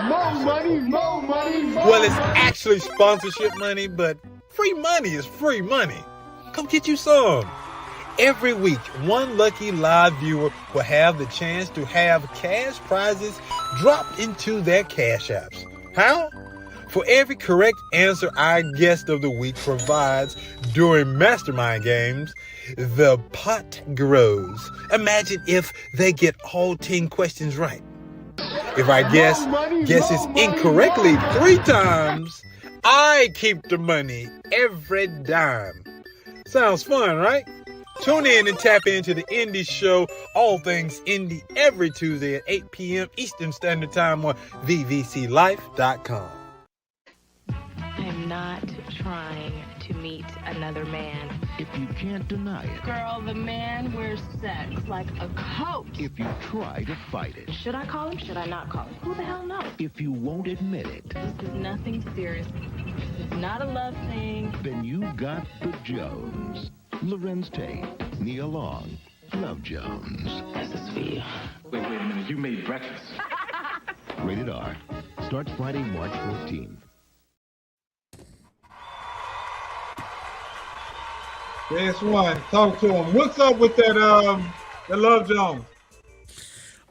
Speaker 12: More money, more money, more.
Speaker 16: Well, it's actually sponsorship money, but free money is free money. Come get you some. Every week, one lucky live viewer will have the chance to have cash prizes dropped into their cash apps. How? For every correct answer our guest of the week provides during Mastermind Games, the pot grows. Imagine if they get all 10 questions right. If our guest guesses incorrectly 3 times, I keep the money every dime. Sounds fun, right? Tune in and tap into the Indie Show, all things indie, every Tuesday at 8 p.m. Eastern Standard Time on VVCLife.com.
Speaker 17: I'm not trying to meet another man.
Speaker 18: If you can't deny it.
Speaker 17: Girl, the man wears sex like a coat.
Speaker 18: If you try to fight it.
Speaker 17: Should I call him? Should I not call him? Who the hell knows?
Speaker 18: If you won't admit it.
Speaker 17: This is nothing serious. It's not a love thing.
Speaker 18: Then you got the Jones. Lorenz Tate, Nia Long, Love Jones.
Speaker 19: That's this for you. Wait a minute. You made breakfast.
Speaker 18: Rated R. Starts Friday, March 14th.
Speaker 3: There's one. Talk to him. What's up with that? The Love Jones.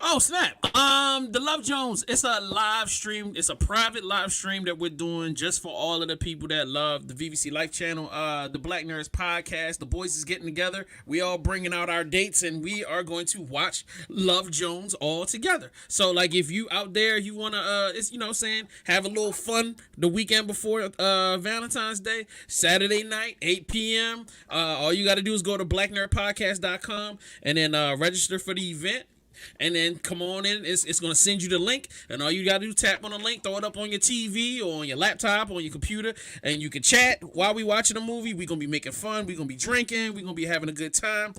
Speaker 4: Oh snap! The Love Jones. It's a live stream. It's a private live stream that we're doing just for all of the people that love the VVC Life channel, the Black Nerds podcast. The boys is getting together. We all bringing out our dates, and we are going to watch Love Jones all together. So, like, if you out there, you wanna, it's have a little fun the weekend before Valentine's Day, Saturday night, 8 p.m. All you got to do is go to blacknerdpodcast.com and then register for the event. And then come on in. It's going to send you the link. And all you got to do is tap on the link, throw it up on your TV or on your laptop or on your computer. And you can chat while we watching the movie. We're going to be making fun. We're going to be drinking. We're going to be having a good time.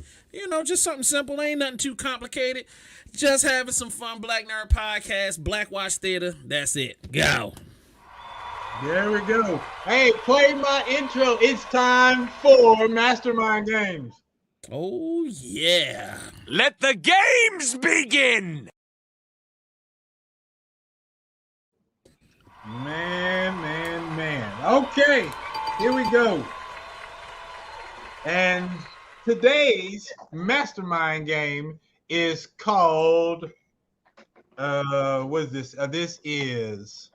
Speaker 4: Just something simple. Ain't nothing too complicated. Just having some fun. Black Nerd Podcast, Black Watch Theater. That's it. Go.
Speaker 3: There we go. Hey, play my intro. It's time for Mastermind Games.
Speaker 4: Oh, yeah.
Speaker 11: Let the games begin!
Speaker 3: Man. Okay, here we go. And today's Mastermind game is called, what is this? This is,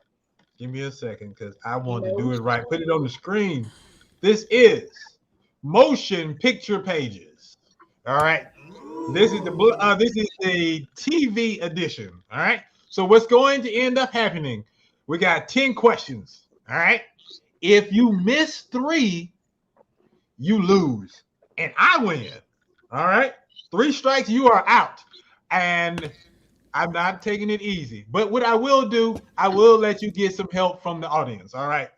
Speaker 3: give me a second because I want to do it right. Put it on the screen. This is Motion Picture Pages. All right, this is the TV edition. All right, so what's going to end up happening? We got 10 questions. All right, if you miss 3, you lose, and I win. All right, 3 strikes, you are out, and I'm not taking it easy. But what I will do, I will let you get some help from the audience. All right,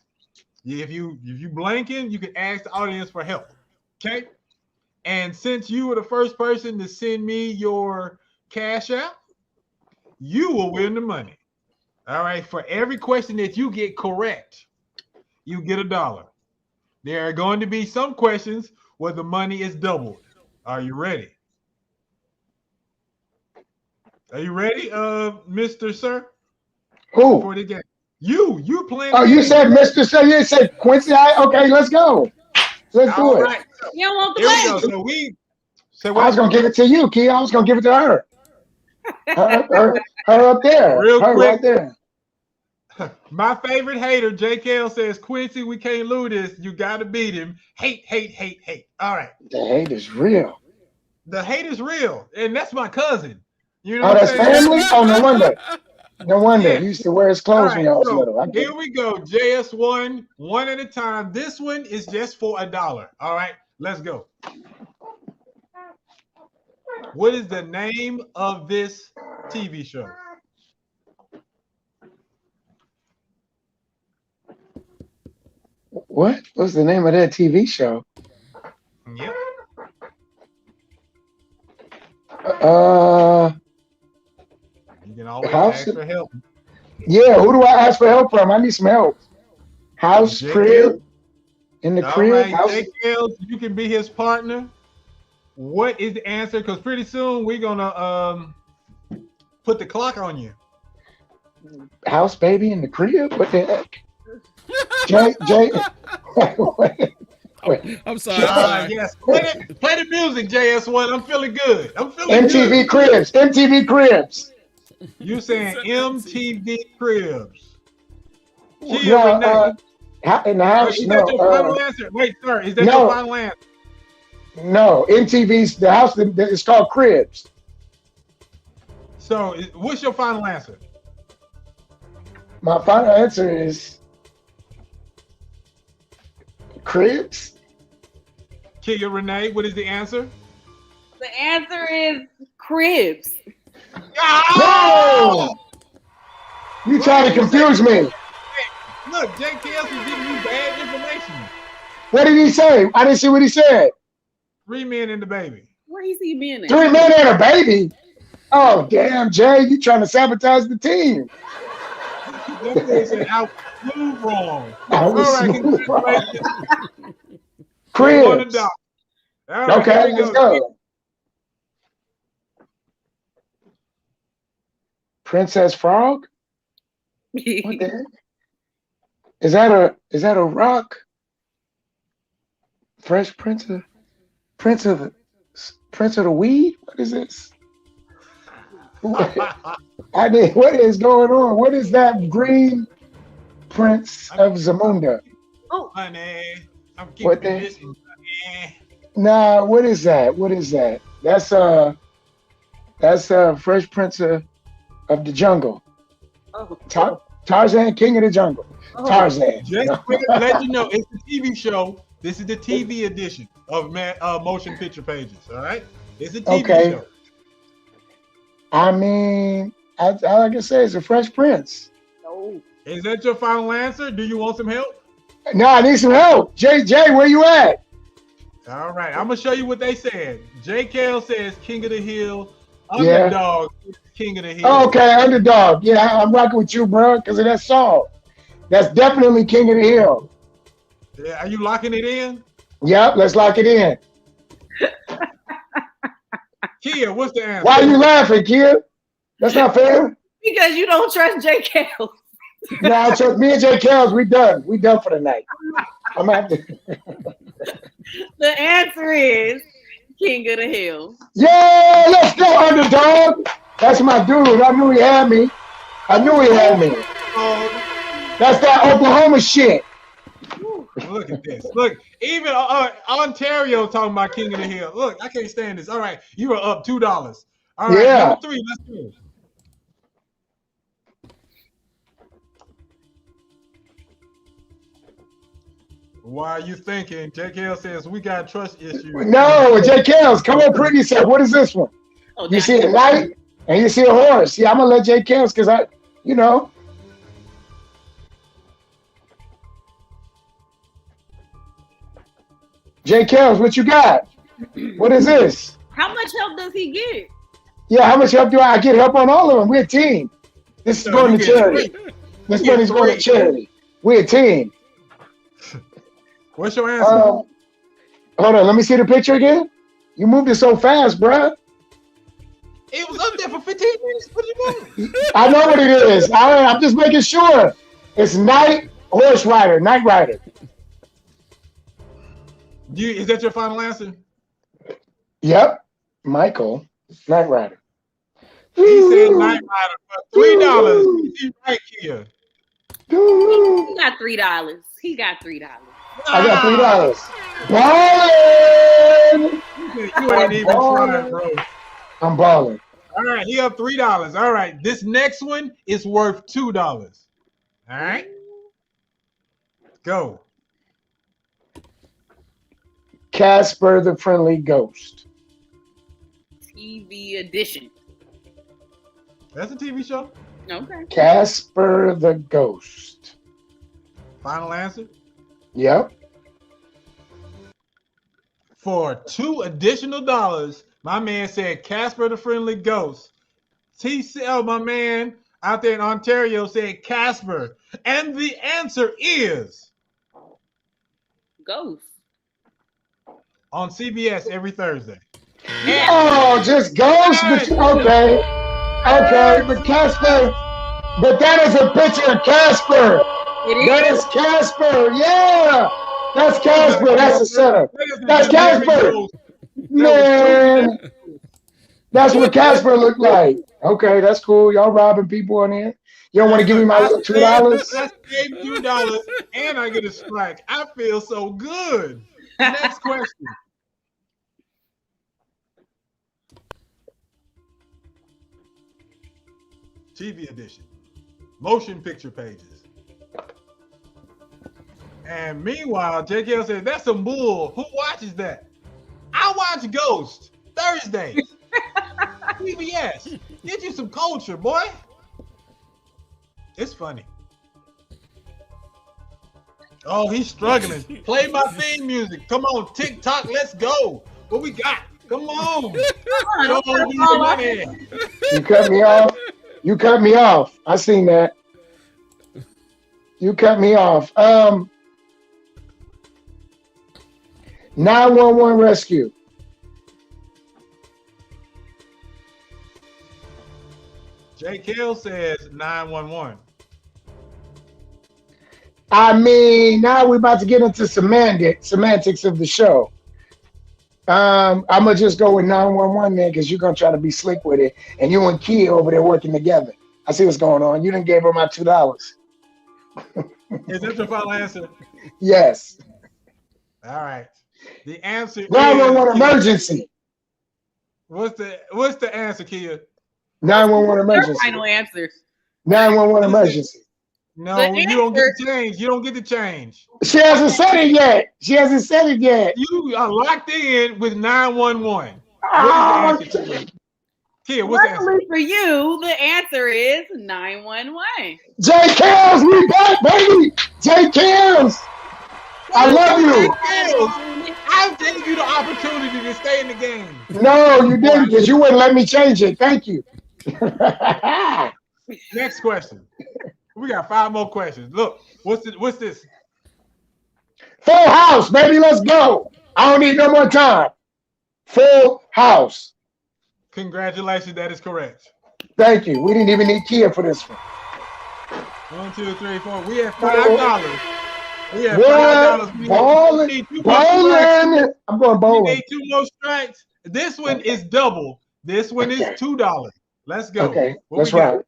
Speaker 3: if you blanking, you can ask the audience for help. Okay. And since you were the first person to send me your cash app, you will win the money. All right. For every question that you get correct, you get $1. There are going to be some questions where the money is doubled. Are you ready? Are you ready, Mr. Sir?
Speaker 6: Who?
Speaker 3: For the game. You playing.
Speaker 6: Oh, you said Mr. Sir. You said Quincy. Okay, let's go. Let's do it.
Speaker 3: Right.
Speaker 13: You don't want the
Speaker 3: money.
Speaker 6: I was gonna give it to you, Key. I was gonna give it to her. Her up there.
Speaker 3: Real
Speaker 6: her
Speaker 3: quick.
Speaker 6: right there.
Speaker 3: My favorite hater, JKL, says, Quincy, we can't lose this. You gotta beat him. Hate. All right.
Speaker 6: The hate is real.
Speaker 3: The hate is real, and that's my cousin. You know.
Speaker 6: Oh, that's family. Oh, no wonder. No wonder.
Speaker 3: Yeah.
Speaker 6: He used to wear his clothes when I was little.
Speaker 3: Here we go. JS1, one at a time. This one is just for $1. All right, let's go. What is the name of this TV show?
Speaker 6: What? What's the name of that TV show?
Speaker 3: Yep. You can always ask for help.
Speaker 6: Yeah, who do I ask for help from? I need some help. House, crib, in the crib.
Speaker 3: Right,
Speaker 6: House.
Speaker 3: JKL, you can be his partner. What is the answer? Because pretty soon we're gonna put the clock on you.
Speaker 6: House, baby, in the crib. What the heck? Jay. Wait.
Speaker 4: I'm sorry.
Speaker 3: Yes, play the music, JS1. I'm feeling good.
Speaker 6: MTV Cribs. MTV Cribs.
Speaker 3: You saying MTV Cribs?
Speaker 6: No, in the house.
Speaker 3: Is
Speaker 6: No.
Speaker 3: that your final answer? Wait, sir. Is that your final answer?
Speaker 6: No. MTV's the house. It's called Cribs.
Speaker 3: So, what's your final answer?
Speaker 6: My final answer is Cribs.
Speaker 3: Kia Renee, what is the answer?
Speaker 13: The answer is Cribs.
Speaker 6: Oh! You trying to confuse me?
Speaker 3: Look, JKS is giving you bad information.
Speaker 6: What did he say? I didn't see what he said.
Speaker 3: 3 men and the baby.
Speaker 13: Where he see being at?
Speaker 6: 3 men and a baby. Oh damn, Jay, you trying to sabotage the team?
Speaker 3: That man said I was smooth wrong.
Speaker 6: I
Speaker 3: All
Speaker 6: was
Speaker 3: right,
Speaker 6: smooth wrong.
Speaker 3: congratulations.
Speaker 6: Cribs.
Speaker 3: You won $1. All right,
Speaker 6: Okay,
Speaker 3: here we
Speaker 6: let's go. Princess Frog? What the heck? Is that a rock? Fresh Prince of the Weed? What is this? What is going on? What is that green Prince of Zamunda?
Speaker 13: Oh,
Speaker 3: honey, I'm
Speaker 6: What
Speaker 3: keeping
Speaker 6: the?
Speaker 3: this one, honey.
Speaker 6: Nah, what is that? What is that? That's Fresh Prince of the Jungle.
Speaker 13: oh,
Speaker 6: Tarzan, King of the Jungle. Tarzan.
Speaker 3: Just to let you know, it's the TV show. This is the TV edition of Motion Picture Pages. All right, it's a TV
Speaker 6: Okay.
Speaker 3: show.
Speaker 6: I mean, I like I say, it's a Fresh Prince.
Speaker 13: no.
Speaker 3: Is that your final answer? Do you want some help?
Speaker 6: No, I need some help. Jay, where you at?
Speaker 3: All right, I'm gonna show you what they said. J. Kell says King of the Hill.
Speaker 6: Yeah.
Speaker 3: Underdog is King of the Hill.
Speaker 6: Oh, okay, Underdog. Yeah, I'm rocking with you, bro, because of that song. That's definitely King of the Hill.
Speaker 3: Yeah, are you locking it in?
Speaker 6: Yep, let's lock it in.
Speaker 3: Kia, what's the answer?
Speaker 6: Why are you laughing, kid? That's not fair.
Speaker 13: Because you don't trust J. Kell.
Speaker 6: No, trust me and Jay Kells, we done. We done for the night. I'm out there.
Speaker 13: The answer is King of the Hill.
Speaker 6: Yeah, let's go, Underdog. That's my dude. I knew he had me. That's that Oklahoma shit.
Speaker 3: Look at this. Look, even Ontario talking about King of the Hill. Look, I can't stand this. All right, you are up $2. All right,
Speaker 6: Yeah.
Speaker 3: number 3, let's go. Why are you thinking? JKL says we got trust issues.
Speaker 6: No, Jay Kells, come on, prove yourself. What is this one?
Speaker 13: Oh,
Speaker 6: You see a knight and you see a horse. Yeah, I'm gonna let Jay Kells because you know. Jay Kells, what you got? What is this?
Speaker 13: How much help does he get?
Speaker 6: Yeah, how much help do I get? Help on all of them. We're a team. This is going to charity. This money's going to charity. We're a team.
Speaker 3: What's your answer?
Speaker 6: Hold on, let me see the picture again. You moved it so fast, bruh.
Speaker 3: It was up there for 15 minutes. What you mean?
Speaker 6: I know what it is. I'm just making sure. It's Knight Rider.
Speaker 3: Is that your final answer?
Speaker 6: Yep. Michael, Knight Rider.
Speaker 3: He said Knight Rider for $3. He's right here.
Speaker 13: He got $3. He got $3.
Speaker 6: I got $3. Ballin'!
Speaker 3: You ain't even trying, bro.
Speaker 6: I'm balling.
Speaker 3: All right, he up $3. All right, this next one is worth $2. All right, go.
Speaker 6: Casper the Friendly Ghost.
Speaker 13: TV edition.
Speaker 3: That's a TV show.
Speaker 13: Okay.
Speaker 6: Casper the Ghost.
Speaker 3: Final answer?
Speaker 6: Yep.
Speaker 3: For $2 additional, my man said Casper the Friendly Ghost. TCL, my man out there in Ontario, said Casper. And the answer is
Speaker 13: Ghost.
Speaker 3: on CBS every Thursday.
Speaker 6: Oh, just Ghost? Okay, but Casper, but that is a picture of Casper. That is Casper, yeah. That's Casper, that's the setup. That's Casper. Man, that's what Casper looked like. Okay, that's cool. Y'all robbing people on here. You don't want to give me my $2?
Speaker 3: I gave $2 and I get a strike. I feel so good. Next question. TV edition. Motion picture pages. And meanwhile, JKL said, that's some bull. Who watches that? I watch Ghost Thursdays. PBS. Get you some culture, boy. It's funny. Oh, he's struggling. Play my theme music. Come on, TikTok, let's go. What we got? Come on. Show me the money.
Speaker 6: You cut me off. You cut me off. I seen that. You cut me off. 911 rescue.
Speaker 3: J. Kill says 911.
Speaker 6: I mean, now we're about to get into semantics of the show. I'm gonna just go with 911 then, because you're gonna try to be slick with it, and you and Kia over there working together. I see what's going on. You didn't give her my $2.
Speaker 3: Is that your final answer?
Speaker 6: Yes.
Speaker 3: All right. The answer
Speaker 6: 911
Speaker 3: is
Speaker 6: emergency.
Speaker 3: What's the answer, Kia?
Speaker 6: 911 emergency.
Speaker 13: Final answer.
Speaker 6: 911 emergency.
Speaker 3: No, you don't get to change. You don't get to change.
Speaker 6: She hasn't said it yet. She hasn't said it yet.
Speaker 3: You are locked in with 911.
Speaker 6: Oh,
Speaker 3: what is the answer? Kia, what's the answer?
Speaker 13: Luckily for you, the answer is 911.
Speaker 6: J. Kills, we back, baby. J. Kills. I love you.
Speaker 3: I gave you the opportunity to stay in the game.
Speaker 6: No, you didn't, because you wouldn't let me change it. Thank you.
Speaker 3: Next question. We got 5 more questions. Look, what's this?
Speaker 6: Full House, baby. Let's go. I don't need no more time. Full House.
Speaker 3: Congratulations, that is correct.
Speaker 6: Thank you. We didn't even need Kia for this one.
Speaker 3: 1, 2, 3, 4. We have $5. We have $5.
Speaker 6: Bowling. Bowling. I'm going bowling.
Speaker 3: We need 2 more strikes. This one is double. This one is $2. Let's go.
Speaker 6: Okay, that's right.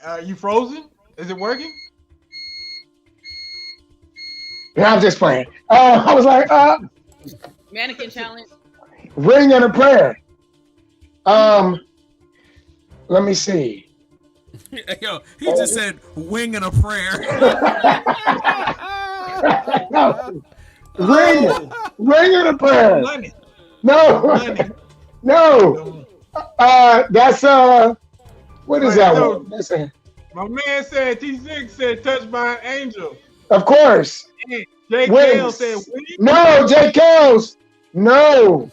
Speaker 3: Are you frozen? Is it working?
Speaker 6: Yeah, I'm just playing. I was like,
Speaker 13: Mannequin challenge.
Speaker 6: ring and a prayer. Let me see.
Speaker 4: Yo, he just said wing and a prayer.
Speaker 6: No. Ring and a prayer.
Speaker 3: Money.
Speaker 6: No.
Speaker 3: Money.
Speaker 6: No. That's what is that one? That's
Speaker 3: my man said T6 said touched by an angel.
Speaker 6: Of course.
Speaker 3: And J. Kale said wings.
Speaker 6: No, J. Kale's. No.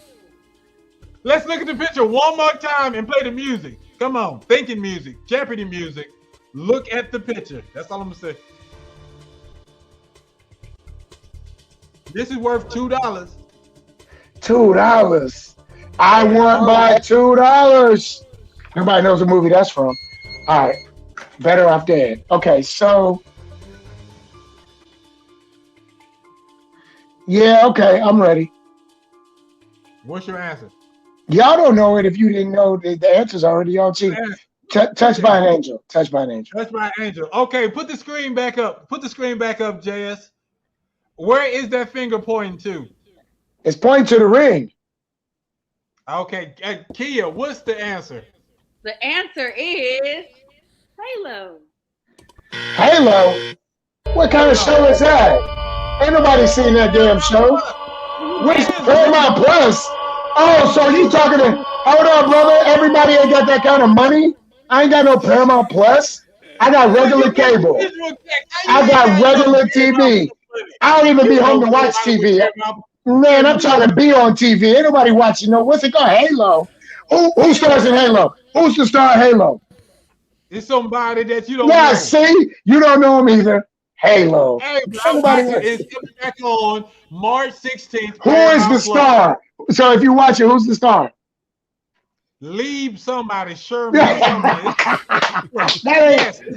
Speaker 3: Let's look at the picture one more time and play the music. Come on, thinking music, Jeopardy music. Look at the picture. That's all I'm gonna say. This is worth $2.
Speaker 6: $2. I won by $2. Nobody knows what movie that's from. All right. Better Off Dead. Okay, so yeah, okay, I'm ready.
Speaker 3: What's your answer?
Speaker 6: Y'all don't know it if you didn't know the answer's already on cheap. Touched by an angel. Touched by an angel.
Speaker 3: Touched by an angel. Okay, put the screen back up. Put the screen back up, JS. Where is that finger pointing to?
Speaker 6: It's pointing to the ring.
Speaker 3: Okay, Kia, what's the answer?
Speaker 13: The answer is Halo.
Speaker 6: Halo? What kind of show is that? Ain't nobody seen that damn show. Where's Paramount Plus? Oh, so you talking to, hold on, brother. Everybody ain't got that kind of money. I ain't got no Paramount Plus. I got regular cable. I got regular TV. I don't even be home to watch TV. Man, I'm trying to be on TV. Ain't nobody watching no, what's it called? Halo. Who stars in Halo? Who's the star of Halo?
Speaker 3: It's somebody that you don't know.
Speaker 6: Yeah, see? You don't know him either. Halo.
Speaker 3: Hey,
Speaker 6: Somebody
Speaker 3: is coming back on March 16th.
Speaker 6: Who is the star? So if you watch it, who's the star?
Speaker 3: Leave somebody, Sherman. Somebody.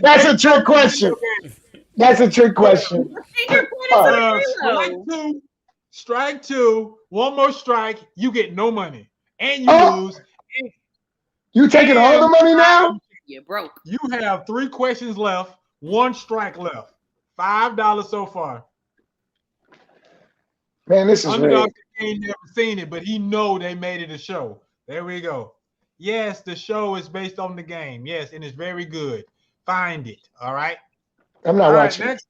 Speaker 6: That's a trick question. That's a trick question.
Speaker 3: Strike two. One more strike. You get no money, and you lose.
Speaker 6: You taking all the money now?
Speaker 13: You're broke.
Speaker 3: You have 3 questions left. 1 strike left. $5 so far.
Speaker 6: Man, this is
Speaker 3: Underdog
Speaker 6: rigged.
Speaker 3: ain't never seen it, but he know they made it a show. There we go. Yes, the show is based on the game. Yes, and it's very good. Find it. All right.
Speaker 6: I'm not watching.
Speaker 3: Next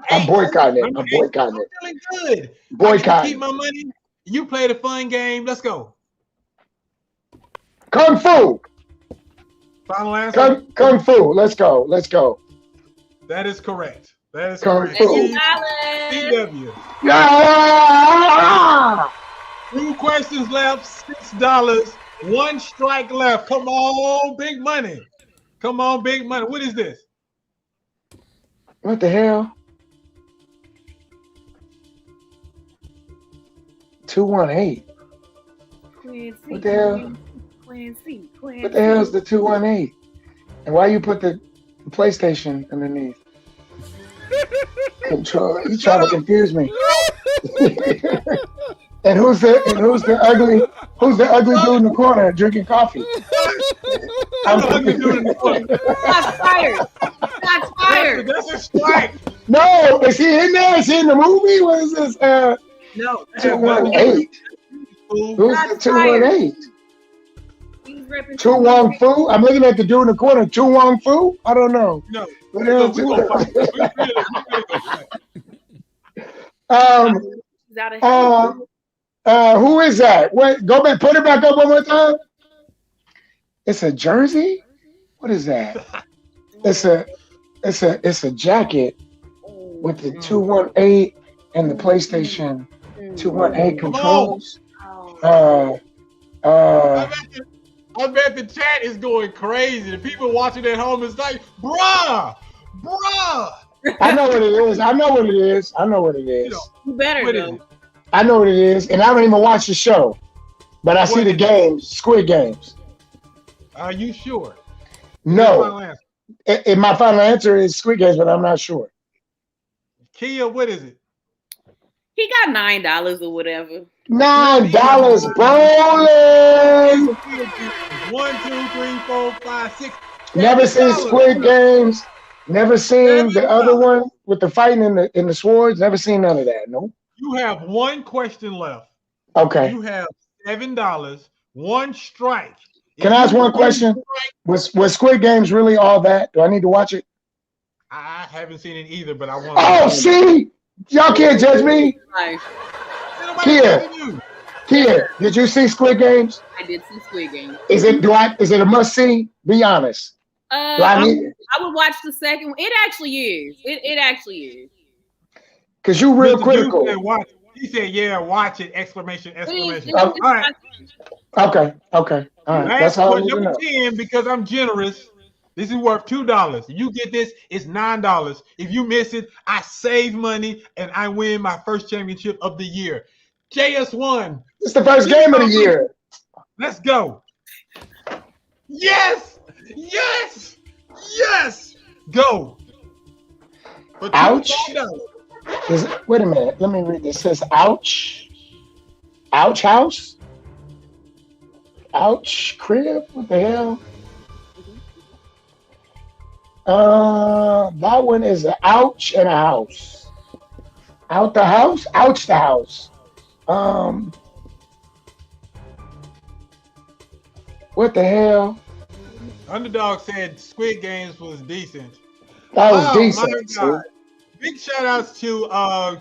Speaker 6: I'm boycotting it. I'm boycotting it.
Speaker 3: I'm feeling good.
Speaker 6: Boycott.
Speaker 3: Keep my money. You play the fun game. Let's go.
Speaker 6: Kung Fu.
Speaker 3: Final answer.
Speaker 6: Kung Fu. Let's go. Let's go.
Speaker 3: That is correct. That is
Speaker 6: Kung
Speaker 3: correct.
Speaker 6: Fu.
Speaker 3: CW.
Speaker 6: Yeah!
Speaker 3: 2 questions left. $6. 1 strike left. Come on, big money. Come on, big money. What is this?
Speaker 6: What the hell? 218. What the hell?
Speaker 13: Quincy.
Speaker 6: What the hell is the 218? And why you put the PlayStation underneath? Control. You trying to confuse me? And who's the ugly dude in the corner drinking coffee?
Speaker 3: I'm the ugly dude in the corner.
Speaker 13: Shots fired. Shots fired.
Speaker 3: That's a strike.
Speaker 6: No, is he in there? Is he in the movie? What is this?
Speaker 3: No.
Speaker 6: 218. Who's the 218?
Speaker 13: He's repping
Speaker 6: Tu Wong Fu? I'm looking at the dude in the corner. Tu Wong Fu? I don't know.
Speaker 3: No.
Speaker 6: What the hell?
Speaker 3: We gonna fight.
Speaker 6: Who is that? What? Go back. Put it back up one more time. It's a jersey. What is that? It's a jacket with the 218 and the PlayStation 218 controls.
Speaker 3: I bet the chat is going crazy. The people watching at home is like, bruh.
Speaker 6: I know what it is. I know what it is.
Speaker 13: You better know.
Speaker 6: I know what it is, and I don't even watch the show, but I see the games, Squid Games.
Speaker 3: Are you sure?
Speaker 6: No. And my final answer is Squid Games, but I'm not sure.
Speaker 3: Kia, what is it?
Speaker 13: He got $9 or whatever.
Speaker 6: $9 bowling.
Speaker 3: 1, 2, 3, 4, 5, 6.
Speaker 6: Never seen Squid Games. Never seen the other one with the fighting in the swords. Never seen none of that. No.
Speaker 3: You have 1 question left.
Speaker 6: Okay.
Speaker 3: You have $7. 1 strike.
Speaker 6: Can I ask one question? Was Squid Games really all that? Do I need to watch it?
Speaker 3: I haven't seen it either, but I want.
Speaker 6: Oh, see, y'all can't judge me. Kia, did you see Squid Games?
Speaker 13: I did see Squid Games.
Speaker 6: Is it a must see? Be honest.
Speaker 13: I would watch the second one. It actually is. It actually is.
Speaker 6: Cause you real critical.
Speaker 3: He said, "Yeah, watch it!" Exclamation!
Speaker 6: All right. Okay. All right. That's all I need to
Speaker 3: number
Speaker 6: know.
Speaker 3: 10, because I'm generous. This is worth $2. If you get this, it's $9. If you miss it, I save money and I win my first championship of the year. JS1.
Speaker 6: It's the first game of the year.
Speaker 3: Let's go. Yes. Go.
Speaker 6: Ouch. Wait a minute. Let me read this. It says ouch. Ouch house. Ouch crib. What the hell? That one is an ouch and a house. Out the house? Ouch the house. What the hell?
Speaker 3: Underdog said Squid Games was decent.
Speaker 6: That was decent.
Speaker 3: My God. Big shout outs to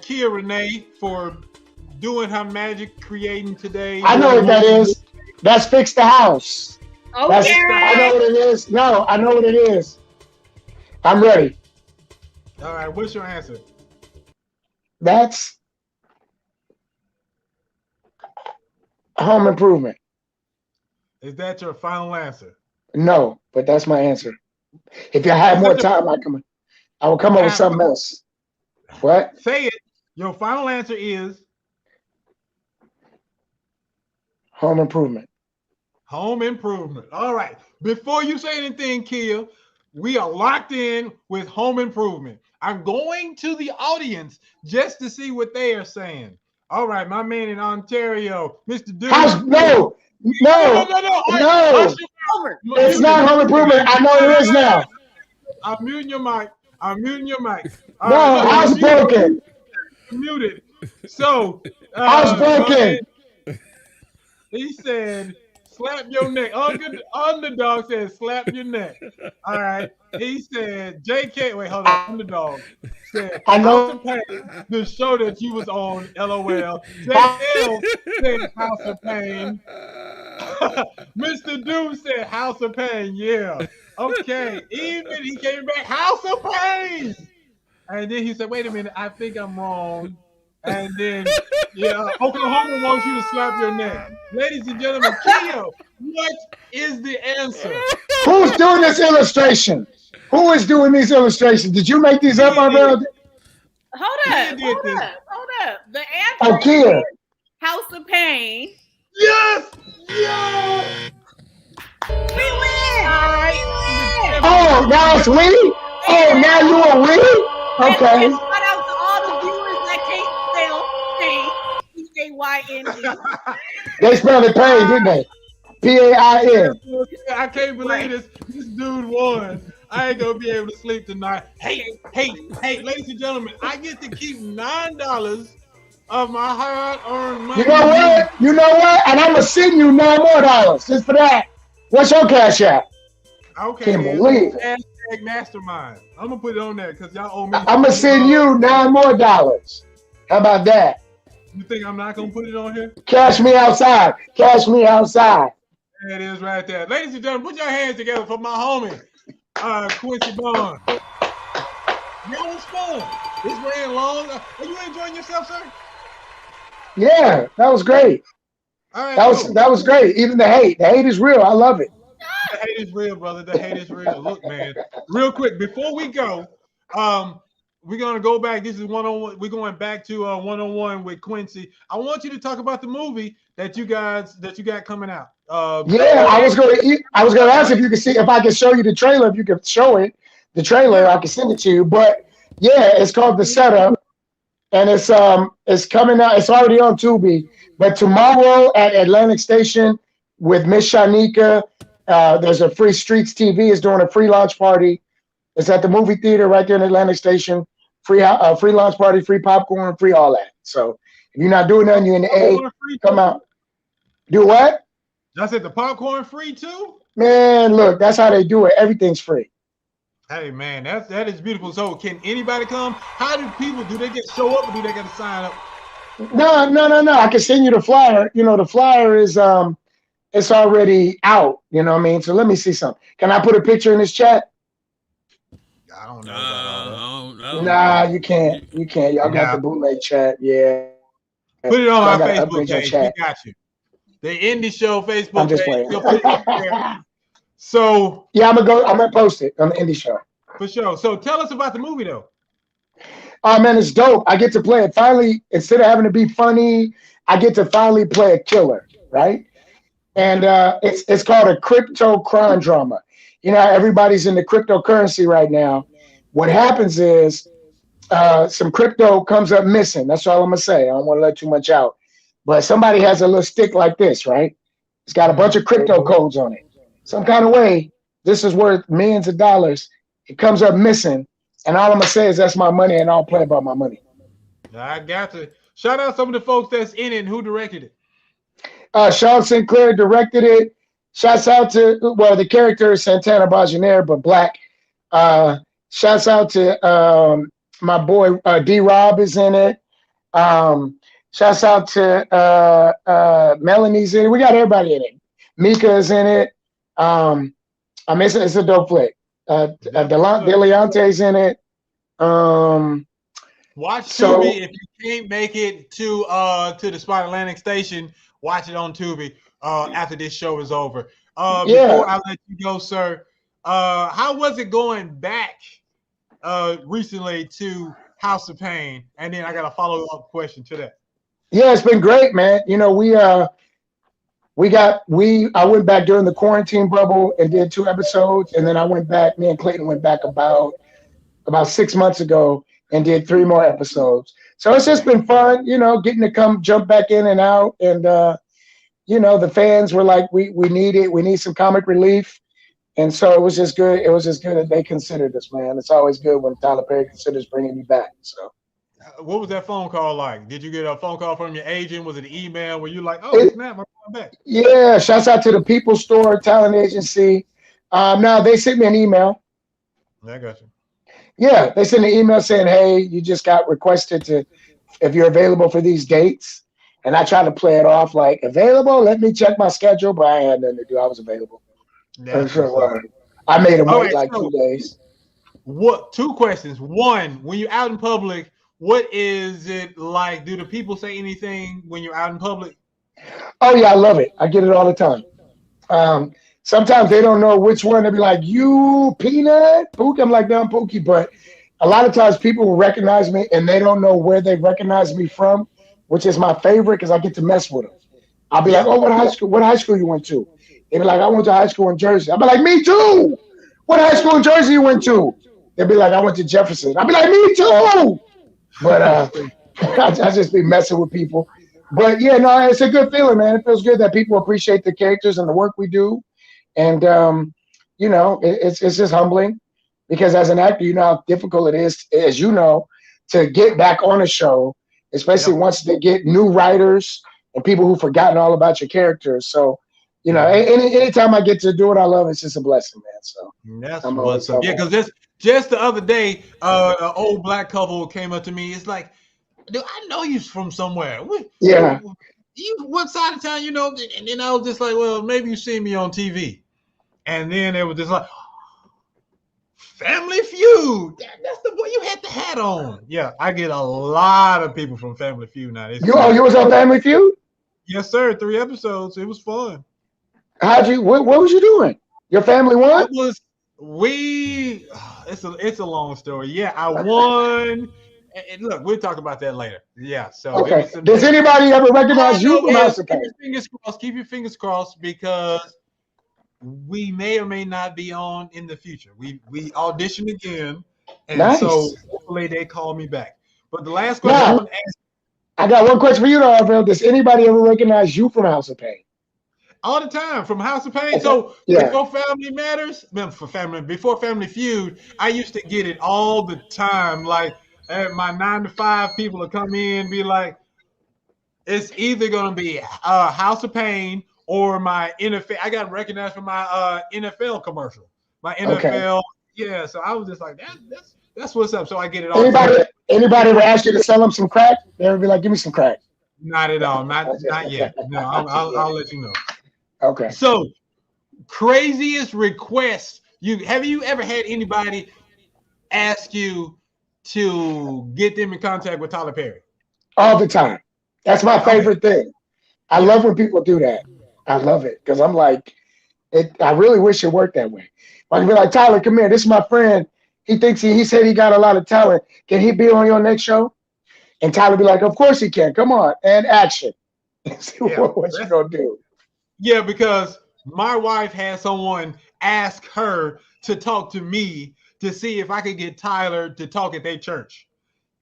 Speaker 3: Kia Renee for doing her magic creating today.
Speaker 6: I know what that is. That's Fix the House.
Speaker 13: Okay.
Speaker 6: I know what it is. No, I know what it is. I'm ready.
Speaker 3: All right, what's your answer?
Speaker 6: That's Home Improvement.
Speaker 3: Is that your final answer?
Speaker 6: No, but that's my answer. If I had more time, I will come up with something else. What?
Speaker 3: Say it. Your final answer is
Speaker 6: Home Improvement.
Speaker 3: Home Improvement. All right. Before you say anything, Kia, we are locked in with Home Improvement. I'm going to the audience just to see what they are saying. All right, my man in Ontario, Mr. Dude.
Speaker 6: No. It's not Home Improvement. I know it is now.
Speaker 3: I'm muting your mic.
Speaker 6: No, house broken.
Speaker 3: Muted. So,
Speaker 6: house broken.
Speaker 3: He said, slap your neck. Underdog said, slap your neck. All right. He said, JK, wait, hold on. Underdog said,
Speaker 6: I know.
Speaker 3: House of Pain, the show that you was on, LOL. JL said, House of Pain. Mr. Doom said House of Pain. Yeah. Okay. Even he came back, House of Pain. And then he said, wait a minute, I think I'm wrong. And then, yeah, Oklahoma wants you to slap your neck. Ladies and gentlemen, Keo, what is the answer?
Speaker 6: Who's doing this illustration? Who is doing these illustrations? Did you make these up, my brother?
Speaker 13: Hold up. The answer
Speaker 6: Oh, Kia.
Speaker 13: is House of Pain.
Speaker 3: Yes! Yes!
Speaker 13: We win!
Speaker 6: Oh, now it's we? Oh, now you are we? Okay.
Speaker 13: And shout out to all the viewers that can't spell pain. P-A-Y-N-E.
Speaker 6: They spelled it pain, didn't they? P-A-I-N.
Speaker 3: I can't believe this dude won. I ain't gonna be able to sleep tonight. Hey, ladies and gentlemen, I get to keep $9 of my hard-earned money.
Speaker 6: You know what? And I'm gonna send you $9 more just for that. What's your cash app?
Speaker 3: Okay,
Speaker 6: Can't believe it.
Speaker 3: Hashtag mastermind. I'm gonna put it on there because y'all owe me.
Speaker 6: I'm gonna send you $9 more. How about that?
Speaker 3: You think I'm not gonna put it on here?
Speaker 6: Cash me outside. Cash me outside.
Speaker 3: There it is right there. Ladies and gentlemen, put your hands together for my homie, Quincy Bonds. That was fun. This ran long. Are you enjoying yourself, sir?
Speaker 6: Yeah, that was great.
Speaker 3: All right,
Speaker 6: that was great. Even the hate. The hate is real. I love it.
Speaker 3: The hate is real, brother. The hate is real. Look, man, real quick, before we go, we're gonna go back. This is one-on-one. We're going back to one-on-one with Quincy. I want you to talk about the movie that you got coming out.
Speaker 6: Yeah, I was gonna ask if you could see if I could show you the trailer. If you could show it, the trailer, I can send it to you. But yeah, it's called The Setup, and it's coming out. It's already on Tubi. But tomorrow at Atlantic Station with Miss Shanika, there's a free Streets TV is doing a free launch party. It's at the movie theater right there in Atlantic Station. Free launch party, free popcorn, free all that. So if you're not doing nothing, you're in the A, come out. Do what?
Speaker 3: I said the popcorn free too?
Speaker 6: Man, look, that's how they do it. Everything's free.
Speaker 3: Hey man, that is beautiful. So can anybody come? How do people do they just show up or do they got to sign up?
Speaker 6: No. I can send you the flyer. You know, the flyer is it's already out. You know what I mean? So let me see something. Can I put a picture in this chat?
Speaker 3: I don't know.
Speaker 6: Nah, you can't. You can't. Y'all got the bootleg chat. Yeah.
Speaker 3: Put it on our Facebook page. We got you. The Indie Show Facebook
Speaker 6: I'm just
Speaker 3: page.
Speaker 6: playing.
Speaker 3: You'll put it up there. So
Speaker 6: yeah, I'm gonna post it on the Indie Show.
Speaker 3: For sure. So tell us about the movie though.
Speaker 6: Oh man, it's dope. I get to play it. Finally, instead of having to be funny, I get to finally play a killer, right? And it's called a crypto crime drama. You know, everybody's into cryptocurrency right now. What happens is some crypto comes up missing. That's all I'm gonna say. I don't want to let too much out. But somebody has a little stick like this, right? It's got a bunch of crypto codes on it. Some kind of way, this is worth millions of dollars. It comes up missing. And all I'm gonna say is that's my money, and I don't play about my money.
Speaker 3: I got to shout out some of the folks that's in it and who directed
Speaker 6: it. Sean Sinclair directed it. Shouts out to the character is Santana Bajaneer, but black. Shouts out to my boy D-Rob is in it. Shouts out to Melanie's in it. We got everybody in it. Mika is in it. It's a dope flick. Deleonte's in it.
Speaker 3: Watch Tubi if you can't make it to the Spot Atlantic Station. Watch it on Tubi after this show is over. Before I let you go, sir, how was it going back recently to House of Pain? And then I got a follow-up question to that.
Speaker 6: Yeah, it's been great, man. You know, I went back during the quarantine bubble and did 2 episodes, and then I went back. Me and Clayton went back about 6 months ago and did 3 more episodes. So it's just been fun, you know, getting to come jump back in and out. And you know, the fans were like, we need some comic relief. And so it was just good. It was just good that they considered us, man. It's always good when Tyler Perry considers bringing me back. So.
Speaker 3: What was that phone call like? Did you get a phone call from your agent? Was it an email? Were you like, oh, snap, I'm coming back?
Speaker 6: Yeah, shouts out to the People Store Talent Agency. No, they sent me an email.
Speaker 3: I got you.
Speaker 6: Yeah, they sent an email saying, hey, you just got requested if you're available for these dates. And I tried to play it off like available. Let me check my schedule, but I had nothing to do. I was available.
Speaker 3: That's
Speaker 6: So,
Speaker 3: what's up.
Speaker 6: I made him
Speaker 3: All
Speaker 6: wait
Speaker 3: right,
Speaker 6: like
Speaker 3: so
Speaker 6: 2 days.
Speaker 3: what? Two questions. One, when you're out in public, what is it like? Do the people say anything when you're out in public?
Speaker 6: Oh yeah, I love it. I get it all the time. Sometimes they don't know which one. They'll be like, "You peanut Pookie." I'm like, "No, I'm Pookie." But a lot of times people will recognize me and they don't know where they recognize me from, which is my favorite because I get to mess with them. I'll be like, "Oh, what high school? What high school you went to?" They'll be like, "I went to high school in Jersey." I'll be like, "Me too." What high school in Jersey you went to? They'll be like, "I went to Jefferson." I'll be like, "Me too." But I just be messing with people. But yeah, no, it's a good feeling, man. It feels good that people appreciate the characters and the work we do. And it's just humbling because as an actor, you know how difficult it is, as you know, to get back on a show, especially once they get new writers and people who've forgotten all about your characters. So, anytime I get to do what I love, it's just a blessing, man. So
Speaker 3: that's
Speaker 6: I'm
Speaker 3: what's
Speaker 6: always
Speaker 3: up. Yeah, because just the other day, an old black couple came up to me. It's like, dude, I know you from somewhere.
Speaker 6: Yeah.
Speaker 3: What side of town, And then I was just like, well, maybe you seen me on TV. And then it was just like, Family Feud. That's the boy. You had the hat on. Yeah, I get a lot of people from Family Feud now.
Speaker 6: You was on Family Feud?
Speaker 3: Yes, sir. 3 episodes. It was fun.
Speaker 6: What was you doing? Your family won?
Speaker 3: It's a long story. Yeah, I won. And look, we'll talk about that later. Yeah. So
Speaker 6: okay. Does anybody ever recognize you from House of Pain?
Speaker 3: Keep your fingers crossed because we may or may not be on in the future. We audition again, and so hopefully they call me back. But the last question
Speaker 6: I got one question for you, though, Alfred. Does anybody ever recognize you from House of Pain?
Speaker 3: All the time from House of Pain. So before Family Matters, before Family Feud, I used to get it all the time. Like my 9 to 5 people would come in and be like, it's either gonna be House of Pain or my NFL. I got recognized for my NFL commercial. My NFL, yeah. So I was just like, that's what's up. So I get it all.
Speaker 6: Anybody ever ask you to sell them some crack? They ever be like, "Give me some crack"?
Speaker 3: Not at all. Not yet. No, I'll let you know.
Speaker 6: Okay.
Speaker 3: So, craziest request. Have you ever had anybody ask you to get them in contact with Tyler Perry?
Speaker 6: All the time. That's my favorite thing. I love when people do that. I love it because I'm like, I really wish it worked that way. I can be like, Tyler, come here. This is my friend. He thinks he said he got a lot of talent. Can he be on your next show? And Tyler be like, of course he can. Come on. And action. See what you gonna do.
Speaker 3: Yeah, because my wife had someone ask her to talk to me to see if I could get Tyler to talk at their church.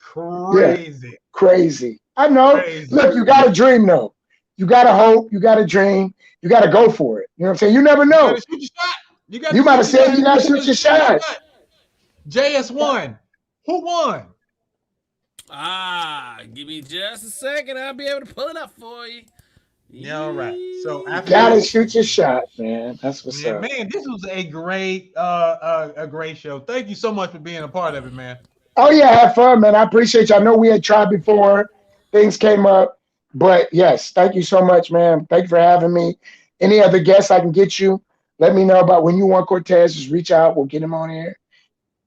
Speaker 3: Crazy.
Speaker 6: Yeah, crazy. I know. Crazy. Look, you got to dream, though. You got to hope. You got to dream. You got to go for it. You know what I'm saying? You never know.
Speaker 3: You got to shoot your shot.
Speaker 6: You might have said you got to shoot your shot.
Speaker 3: JS1. Who won?
Speaker 4: Give me just a second. I'll be able to pull it up for you.
Speaker 3: Yeah, all right. So
Speaker 6: you gotta shoot your shot, man. That's what's up.
Speaker 3: Man, this was a great show. Thank you so much for being a part of it, man.
Speaker 6: Oh yeah, have fun, man. I appreciate you. I know we had tried before, things came up, but yes, thank you so much, man. Thank you for having me. Any other guests I can get you? Let me know about when you want Cortez. Just reach out. We'll get him on here.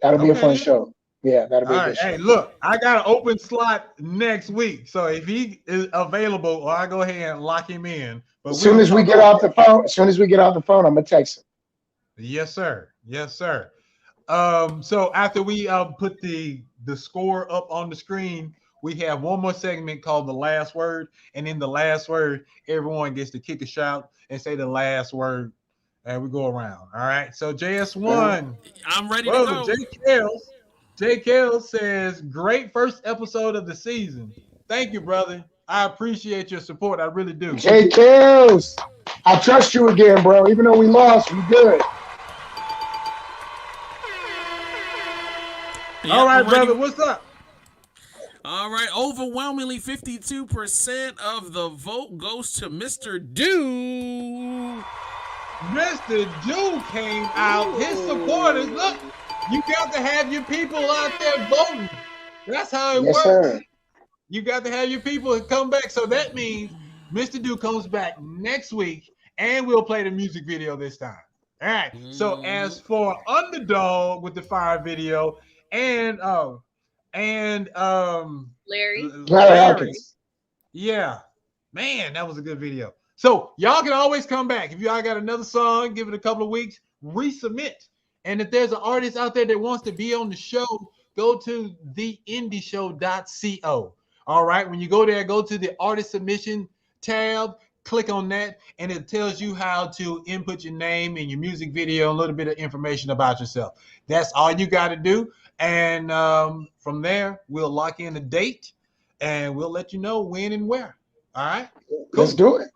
Speaker 6: That'll be a fun show. Yeah, that'll be a good show.
Speaker 3: Hey, look, I got an open slot next week. So if he is available, I go ahead and lock him in. But
Speaker 6: as soon as we get off the phone, I'm gonna text him.
Speaker 3: Yes, sir. Yes, sir. So after we put the score up on the screen, we have one more segment called The Last Word. And in the last word, everyone gets to kick a shout and say the last word. And we go around. All right. So JS1.
Speaker 4: I'm ready to go.
Speaker 3: J. Kells says, great first episode of the season. Thank you, brother. I appreciate your support. I really do.
Speaker 6: J. Kells, I trust you again, bro. Even though we lost, we good.
Speaker 3: All right, brother. What's up?
Speaker 4: All right. Overwhelmingly 52% of the vote goes to Mr. Dew.
Speaker 3: Mr. Dew came out. His supporters, look. You got to have your people out there voting. That's how it works.
Speaker 6: Sir.
Speaker 3: You got to have your people come back. So that means Mr. Do comes back next week, and we'll play the music video this time. All right. So as for Underdog with the fire video, and
Speaker 13: Larry.
Speaker 3: Larry, yeah, man, that was a good video. So y'all can always come back if y'all got another song. Give it a couple of weeks, resubmit. And if there's an artist out there that wants to be on the show, go to theindieshow.co. All right. When you go there, go to the artist submission tab, click on that, and it tells you how to input your name and your music video, a little bit of information about yourself. That's all you got to do. And from there, we'll lock in a date and we'll let you know when and where. All right. Cool.
Speaker 6: Let's do it.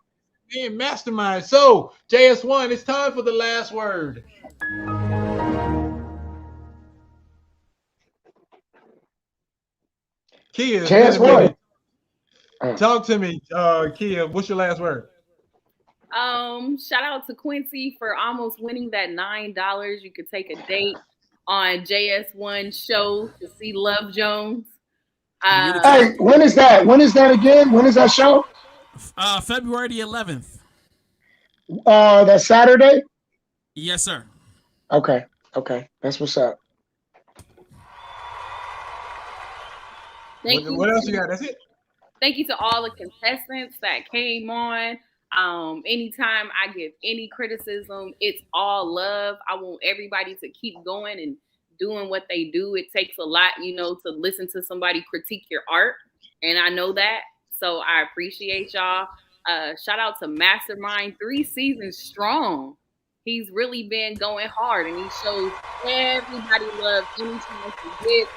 Speaker 3: Man, mastermind. So, JS1, it's time for the last word. Kia,
Speaker 6: JS1.
Speaker 3: Talk to me, Kia. What's your last word?
Speaker 13: Shout out to Quincy for almost winning that $9. You could take a date on JS1 show to see Love Jones.
Speaker 6: Hey, when is that? When is that again? When is that show?
Speaker 4: February the 11th.
Speaker 6: That Saturday?
Speaker 4: Yes, sir.
Speaker 6: Okay. That's what's up.
Speaker 3: What else you got? That's it.
Speaker 13: Thank you to all the contestants that came on. Anytime I give any criticism, it's all love. I want everybody to keep going and doing what they do. It takes a lot, to listen to somebody critique your art. And I know that. So I appreciate y'all. Shout out to Mastermind, 3 seasons strong. He's really been going hard and he shows everybody love anytime he gets.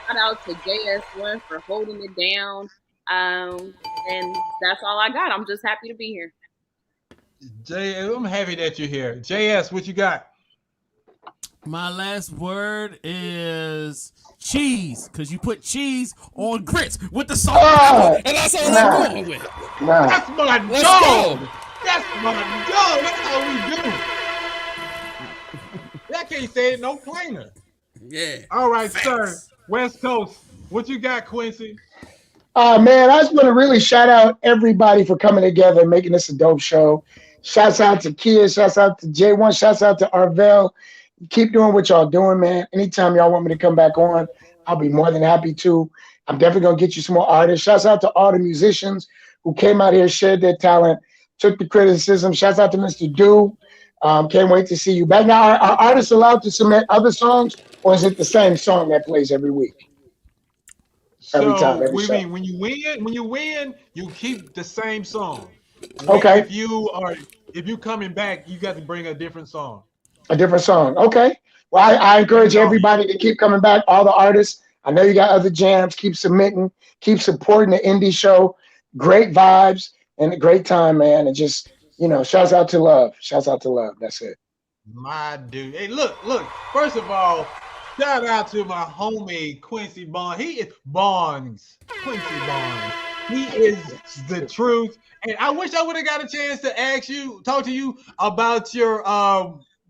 Speaker 13: Shout out to JS1 for holding it down. And that's all I got. I'm just happy to be here.
Speaker 3: I'm happy that you're here. JS, what you got?
Speaker 4: My last word is cheese, because you put cheese on grits with the salt, and that's all I'm going with.
Speaker 3: That's my dog. That's my dog. That's how we do. That can't say it no plainer.
Speaker 4: Yeah.
Speaker 3: All right, sir. West Coast. What you got, Quincy?
Speaker 6: Man, I just want to really shout out everybody for coming together and making this a dope show. Shouts out to Kia. Shouts out to J1. Shouts out to Arvell. Keep doing what y'all doing, man. Anytime y'all want me to come back on, I'll be more than happy to. I'm definitely going to get you some more artists. Shouts out to all the musicians who came out here, shared their talent, took the criticism. Shouts out to Mr. Do. Can't wait to see you back. Now, are artists allowed to submit other songs, or is it the same song that plays every week? Every time, every show.
Speaker 3: When you win, you keep the same song.
Speaker 6: Okay.
Speaker 3: If you coming back, you got to bring a different song.
Speaker 6: A different song. Okay. Well, I encourage everybody to keep coming back. All the artists. I know you got other jams. Keep submitting. Keep supporting the indie show. Great vibes and a great time, man. And just, shouts out to love. Shouts out to love. That's it.
Speaker 3: My dude. Hey, look. First of all, shout out to my homie Quincy Bonds. He is Bonds. Quincy Bonds. He is the truth. And I wish I would have got a chance to talk to you about your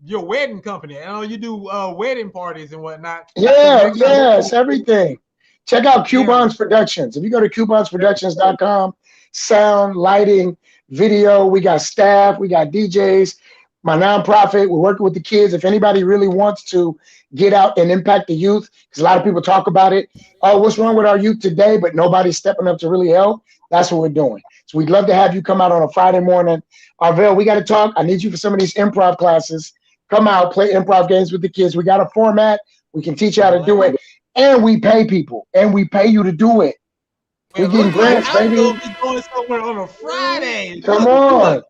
Speaker 3: wedding company. I know you do wedding parties and whatnot.
Speaker 6: Yes, everything. Check out Q Bonds Productions. If you go to qbondsproductions.com, sound, lighting, video, we got staff, we got DJs. My nonprofit, we're working with the kids. If anybody really wants to get out and impact the youth, because a lot of people talk about it. Oh, what's wrong with our youth today? But nobody's stepping up to really help. That's what we're doing. So we'd love to have you come out on a Friday morning. Arvell, we got to talk. I need you for some of these improv classes. Come out, play improv games with the kids. We got a format. We can teach you how to do it. And we pay people. And we pay you to do it. We're getting grants, baby.
Speaker 3: I'll be going somewhere on a Friday.
Speaker 6: Come on.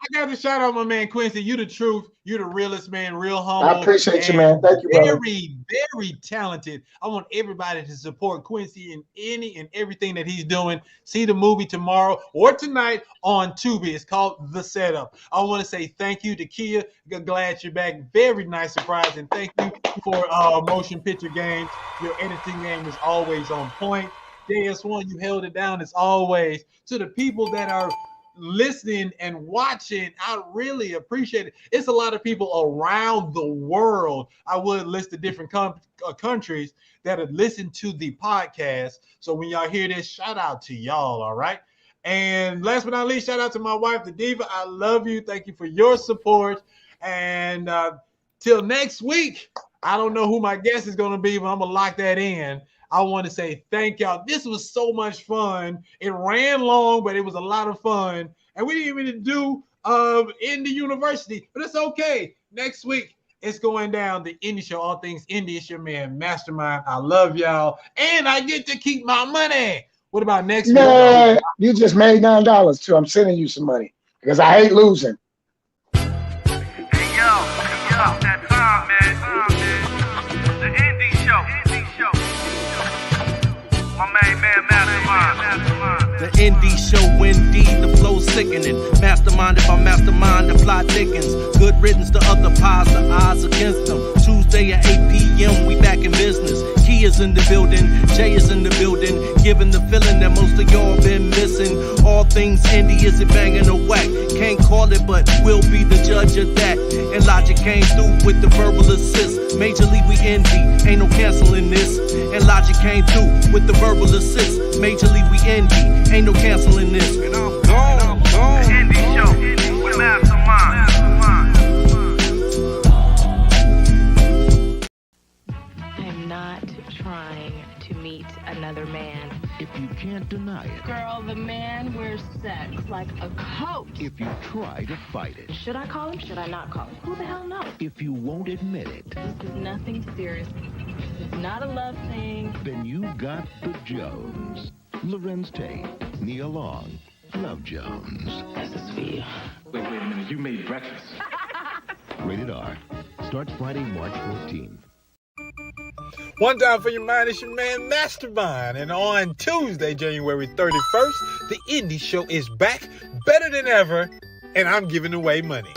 Speaker 3: I got to shout out my man Quincy. You the truth. You the realest man, real humble.
Speaker 6: I appreciate you, man. Thank you, brother.
Speaker 3: Very, very talented. I want everybody to support Quincy in any and everything that he's doing. See the movie tomorrow or tonight on Tubi. It's called The Setup. I want to say thank you to Kia. Glad you're back. Very nice surprise. And thank you for Motion Picture Games. Your editing game is always on point. JS1, you held it down as always. To the people that are listening and watching. I really appreciate it. It's a lot of people around the world. I would list the different countries that have listened to the podcast. So when y'all hear this, shout out to y'all, all right? And last but not least, shout out to my wife, the Diva. I love you. Thank you for your support. And till next week, I don't know who my guest is going to be, but I'm going to lock that in. I want to say thank y'all. This was so much fun. It ran long, but it was a lot of fun. And we didn't even do Indie University, but it's okay. Next week, it's going down, the Indie Show, all things indie. It's your man, Mastermind. I love y'all. And I get to keep my money. What about next week?
Speaker 6: Man, you just made $9 too. I'm sending you some money because I hate losing.
Speaker 2: Hey, yo, that time, man. The Indie Show. My main man, Mastermind. The Indie Show, indeed, the flow sickening. Masterminded by Mastermind, the plot thickens. Good riddance to other pies, the odds against them. Tuesday at 8 p.m., we back in business. Key is in the building, Jay is in the building, giving the feeling that most of y'all been missing. All things indie, is it banging or whack? Can't call it, but we'll be the judge of that. And Logic came through with the verbal assist. Majorly we indie, ain't no canceling this. And Logic came through with the verbal assist. Majorly we indie, ain't no canceling this. And I'm gone. The Indie Show with Mastermind.
Speaker 17: I'm not trying to meet another man.
Speaker 18: If you can't deny it.
Speaker 17: Girl, the man wears sex like a coat.
Speaker 18: If you try to fight it.
Speaker 17: Should I call him? Should I not call him? Who the hell knows?
Speaker 18: If you won't admit it.
Speaker 17: This is nothing serious. It's not a love thing.
Speaker 18: Then you got the Jones. Lorenz Tate, Nia Long, Love Jones.
Speaker 19: This is for you. Wait a minute. You made breakfast.
Speaker 18: Rated R. Starts Friday, March 14th.
Speaker 16: One time for your mind, it's your man Mastermind. And on Tuesday, January 31st, the Indie Show is back, better than ever, and I'm giving away money.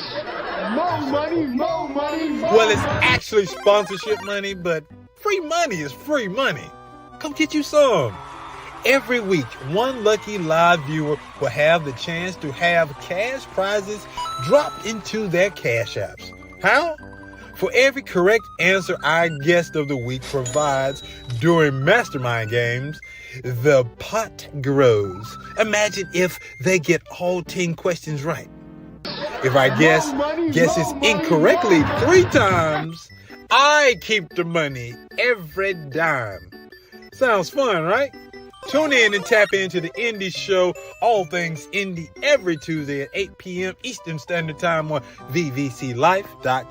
Speaker 12: More money, more money, more
Speaker 16: Well, it's actually sponsorship money, but free money is free money. Come get you some. Every week, one lucky live viewer will have the chance to have cash prizes dropped into their cash apps. How? For every correct answer our guest of the week provides during Mastermind games, the pot grows. Imagine if they get all 10 questions right. If our guest guesses incorrectly 3 times, I keep the money every dime. Sounds fun, right? Tune in and tap into the Indie Show, all things indie, every Tuesday at 8 p.m. Eastern Standard Time on vvclife.com.